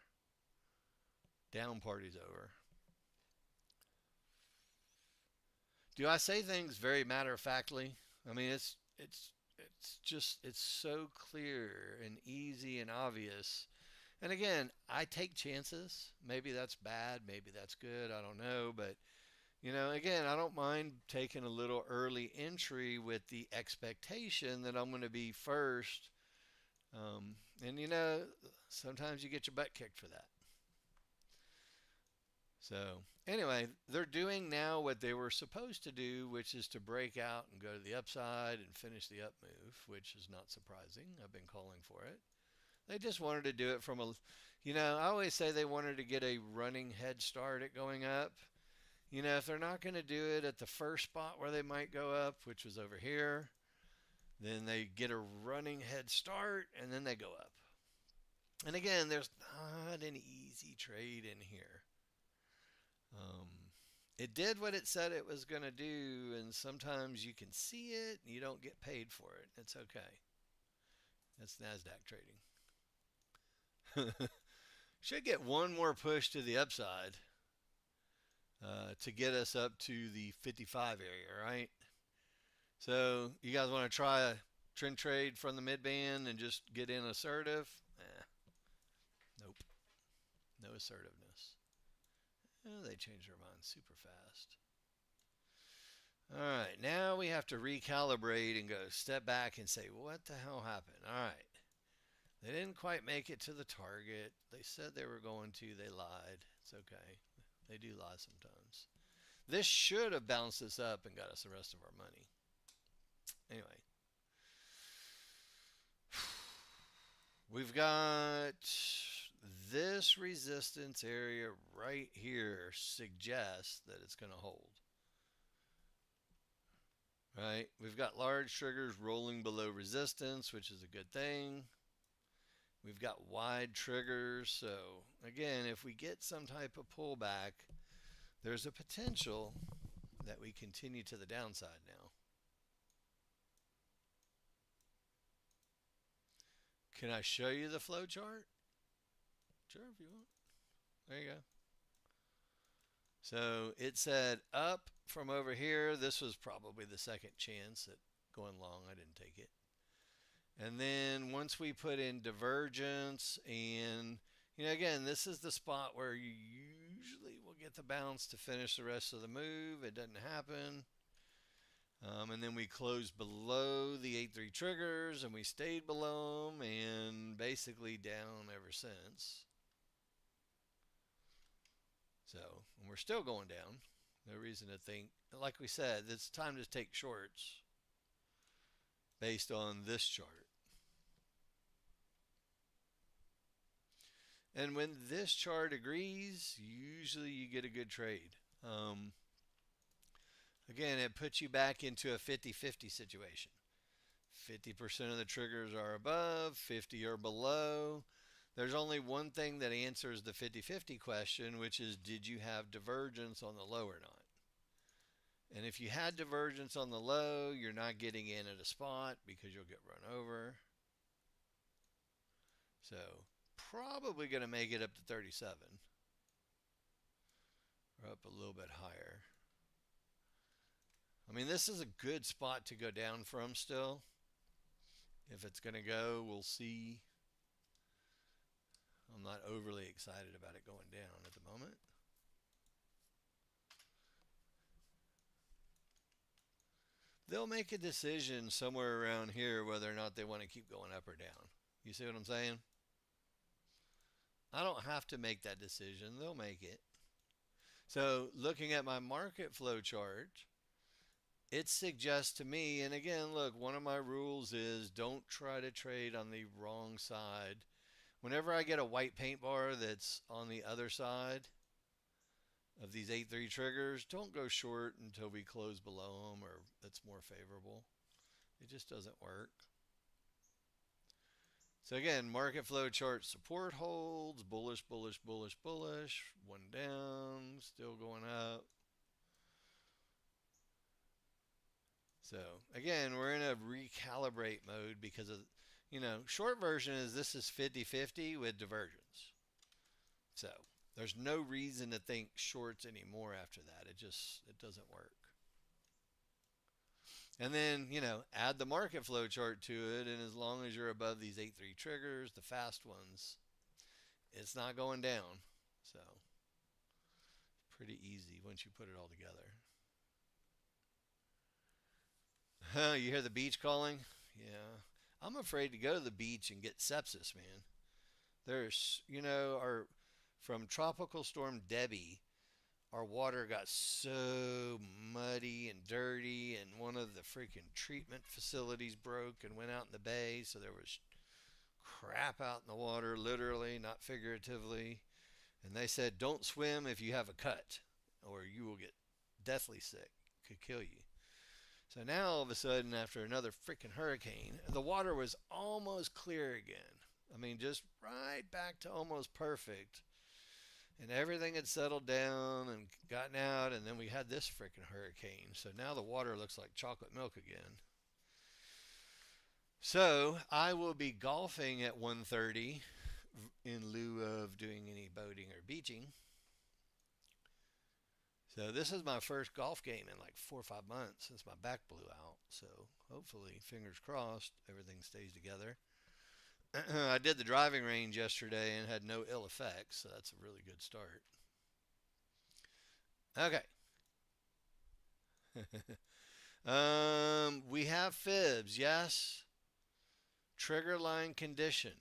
Down party's over. Do I say things very matter-of-factly? I mean, it's so clear and easy and obvious. And again, I take chances. Maybe that's bad. Maybe that's good. I don't know. But again, I don't mind taking a little early entry with the expectation that I'm going to be first. And sometimes you get your butt kicked for that. So anyway, they're doing now what they were supposed to do, which is to break out and go to the upside and finish the up move, which is not surprising. I've been calling for it. They just wanted to do it from I always say they wanted to get a running head start at going up. If they're not going to do it at the first spot where they might go up, which was over here, then they get a running head start and then they go up. And again, there's not an easy trade in here. It did what it said it was going to do, and sometimes you can see it and you don't get paid for it. It's okay. That's NASDAQ trading. Should get one more push to the upside to get us up to the 55 area, right? So you guys want to try a trend trade from the mid band and just get in assertive? Nope. No assertiveness. Oh, they change their minds super fast. All right, now we have to recalibrate and go step back and say, what the hell happened? All right. They didn't quite make it to the target. They said they were going to. They lied. It's okay. They do lie sometimes. This should have bounced us up and got us the rest of our money. Anyway. We've got this resistance area right here suggests that it's going to hold. Right? We've got large triggers rolling below resistance, which is a good thing. We've got wide triggers. So again, if we get some type of pullback, there's a potential that we continue to the downside now. Can I show you the flow chart? Sure, if you want. There you go. So it said up from over here. This was probably the second chance at going long. I didn't take it. And then once we put in divergence and again, this is the spot where you usually will get the bounce to finish the rest of the move. It doesn't happen. And then we closed below the 8-3 triggers and we stayed below them and basically down ever since. So, and we're still going down. No reason to think, like we said, it's time to take shorts based on this chart. And when this chart agrees, usually you get a good trade. Um, Again, it puts you back into a 50-50 situation. 50% of the triggers are above, 50 are below. There's only one thing that answers the 50-50 question, which is did you have divergence on the low or not? And if you had divergence on the low, you're not getting in at a spot because you'll get run over. So probably going to make it up to 37 or up a little bit higher. I mean, this is a good spot to go down from still. If it's going to go, we'll see. I'm not overly excited about it going down at the moment. They'll make a decision somewhere around here whether or not they want to keep going up or down. You see what I'm saying? I don't have to make that decision. They'll make it. So looking at my market flow chart, it suggests to me, and again, look, one of my rules is don't try to trade on the wrong side. Whenever I get a white paint bar that's on the other side of these 8-3 triggers, don't go short until we close below them or it's more favorable. It just doesn't work. So again, market flow chart support holds, bullish, bullish, bullish, bullish, one down, still going up. So again, we're in a recalibrate mode because of, short version is this is 50-50 with divergence. So there's no reason to think shorts anymore after that. It doesn't work. And then, add the market flow chart to it, and as long as you're above these 8-3 triggers, the fast ones, it's not going down. So pretty easy once you put it all together. You hear the beach calling? Yeah. I'm afraid to go to the beach and get sepsis, man. There's, our from Tropical Storm Debbie, our water got so muddy and dirty, and one of the freaking treatment facilities broke and went out in the bay, so there was crap out in the water, literally, not figuratively. And they said, don't swim if you have a cut, or you will get deathly sick. It could kill you. So now all of a sudden, after another freaking hurricane, the water was almost clear again. I mean, just right back to almost perfect. And everything had settled down and gotten out, and then we had this freaking hurricane. So now the water looks like chocolate milk again. So I will be golfing at 1:30 in lieu of doing any boating or beaching. So this is my first golf game in like 4 or 5 months since my back blew out. So hopefully, fingers crossed, everything stays together. I did the driving range yesterday and had no ill effects, so that's a really good start. Okay. We have fibs, yes. Trigger line condition.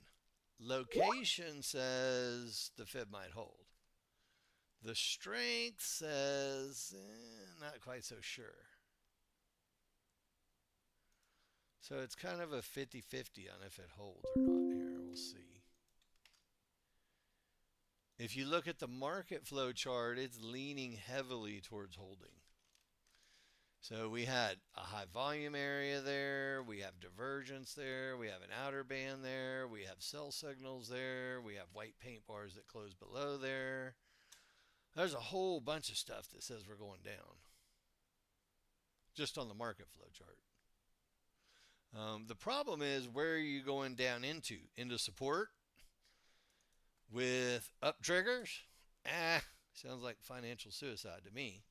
Location says the fib might hold. The strength says not quite so sure. So it's kind of a 50-50 on if it holds or not here. We'll see. If you look at the market flow chart, it's leaning heavily towards holding. So we had a high volume area there, we have divergence there, we have an outer band there, we have sell signals there, we have white paint bars that close below there. There's a whole bunch of stuff that says we're going down just on the market flow chart. The problem is, where are you going down into? Into support with up triggers? Sounds like financial suicide to me.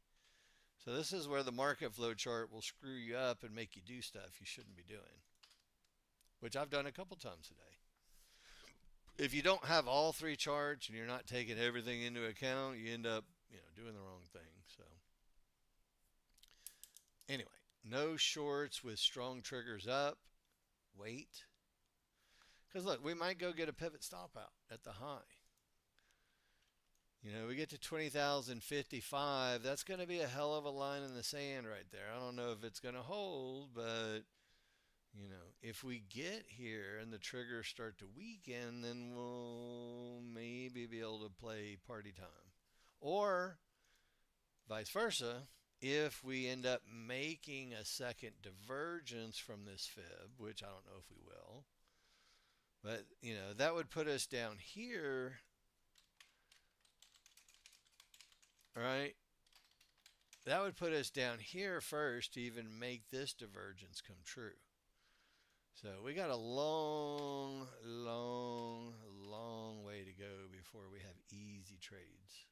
So this is where the market flow chart will screw you up and make you do stuff you shouldn't be doing, which I've done a couple times today. If you don't have all three charts and you're not taking everything into account, you end up, doing the wrong thing. So anyway, no shorts with strong triggers up. Wait, because look, we might go get a pivot stop out at the high. We get to 20,055. That's going to be a hell of a line in the sand right there. I don't know if it's going to hold, but if we get here and the triggers start to weaken, then we'll maybe be able to play party time. Or vice versa, if we end up making a second divergence from this fib, which I don't know if we will, but that would put us down here, right? That would put us down here first to even make this divergence come true. So we got a long, long, long way to go before we have easy trades.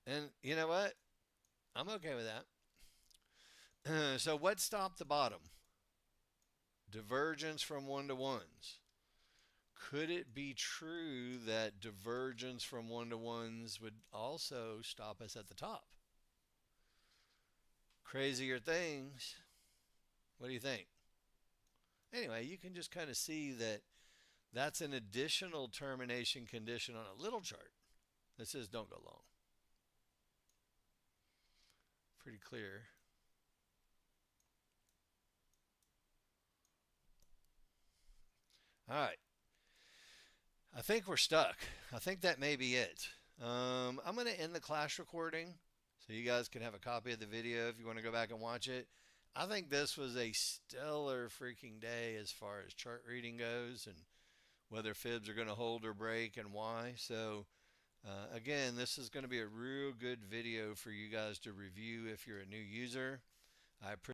And you know what? I'm okay with that. So what stopped the bottom? Divergence from one-to-ones. Could it be true that divergence from one-to-ones would also stop us at the top? Crazier things. What do you think? Anyway, you can just kind of see that that's an additional termination condition on a little chart that says don't go long. Pretty clear. All right. I think we're stuck. I think that may be it. I'm going to end the class recording so you guys can have a copy of the video if you want to go back and watch it. I think this was a stellar freaking day as far as chart reading goes and whether fibs are going to hold or break and why. So again, this is going to be a real good video for you guys to review if you're a new user. I appreciate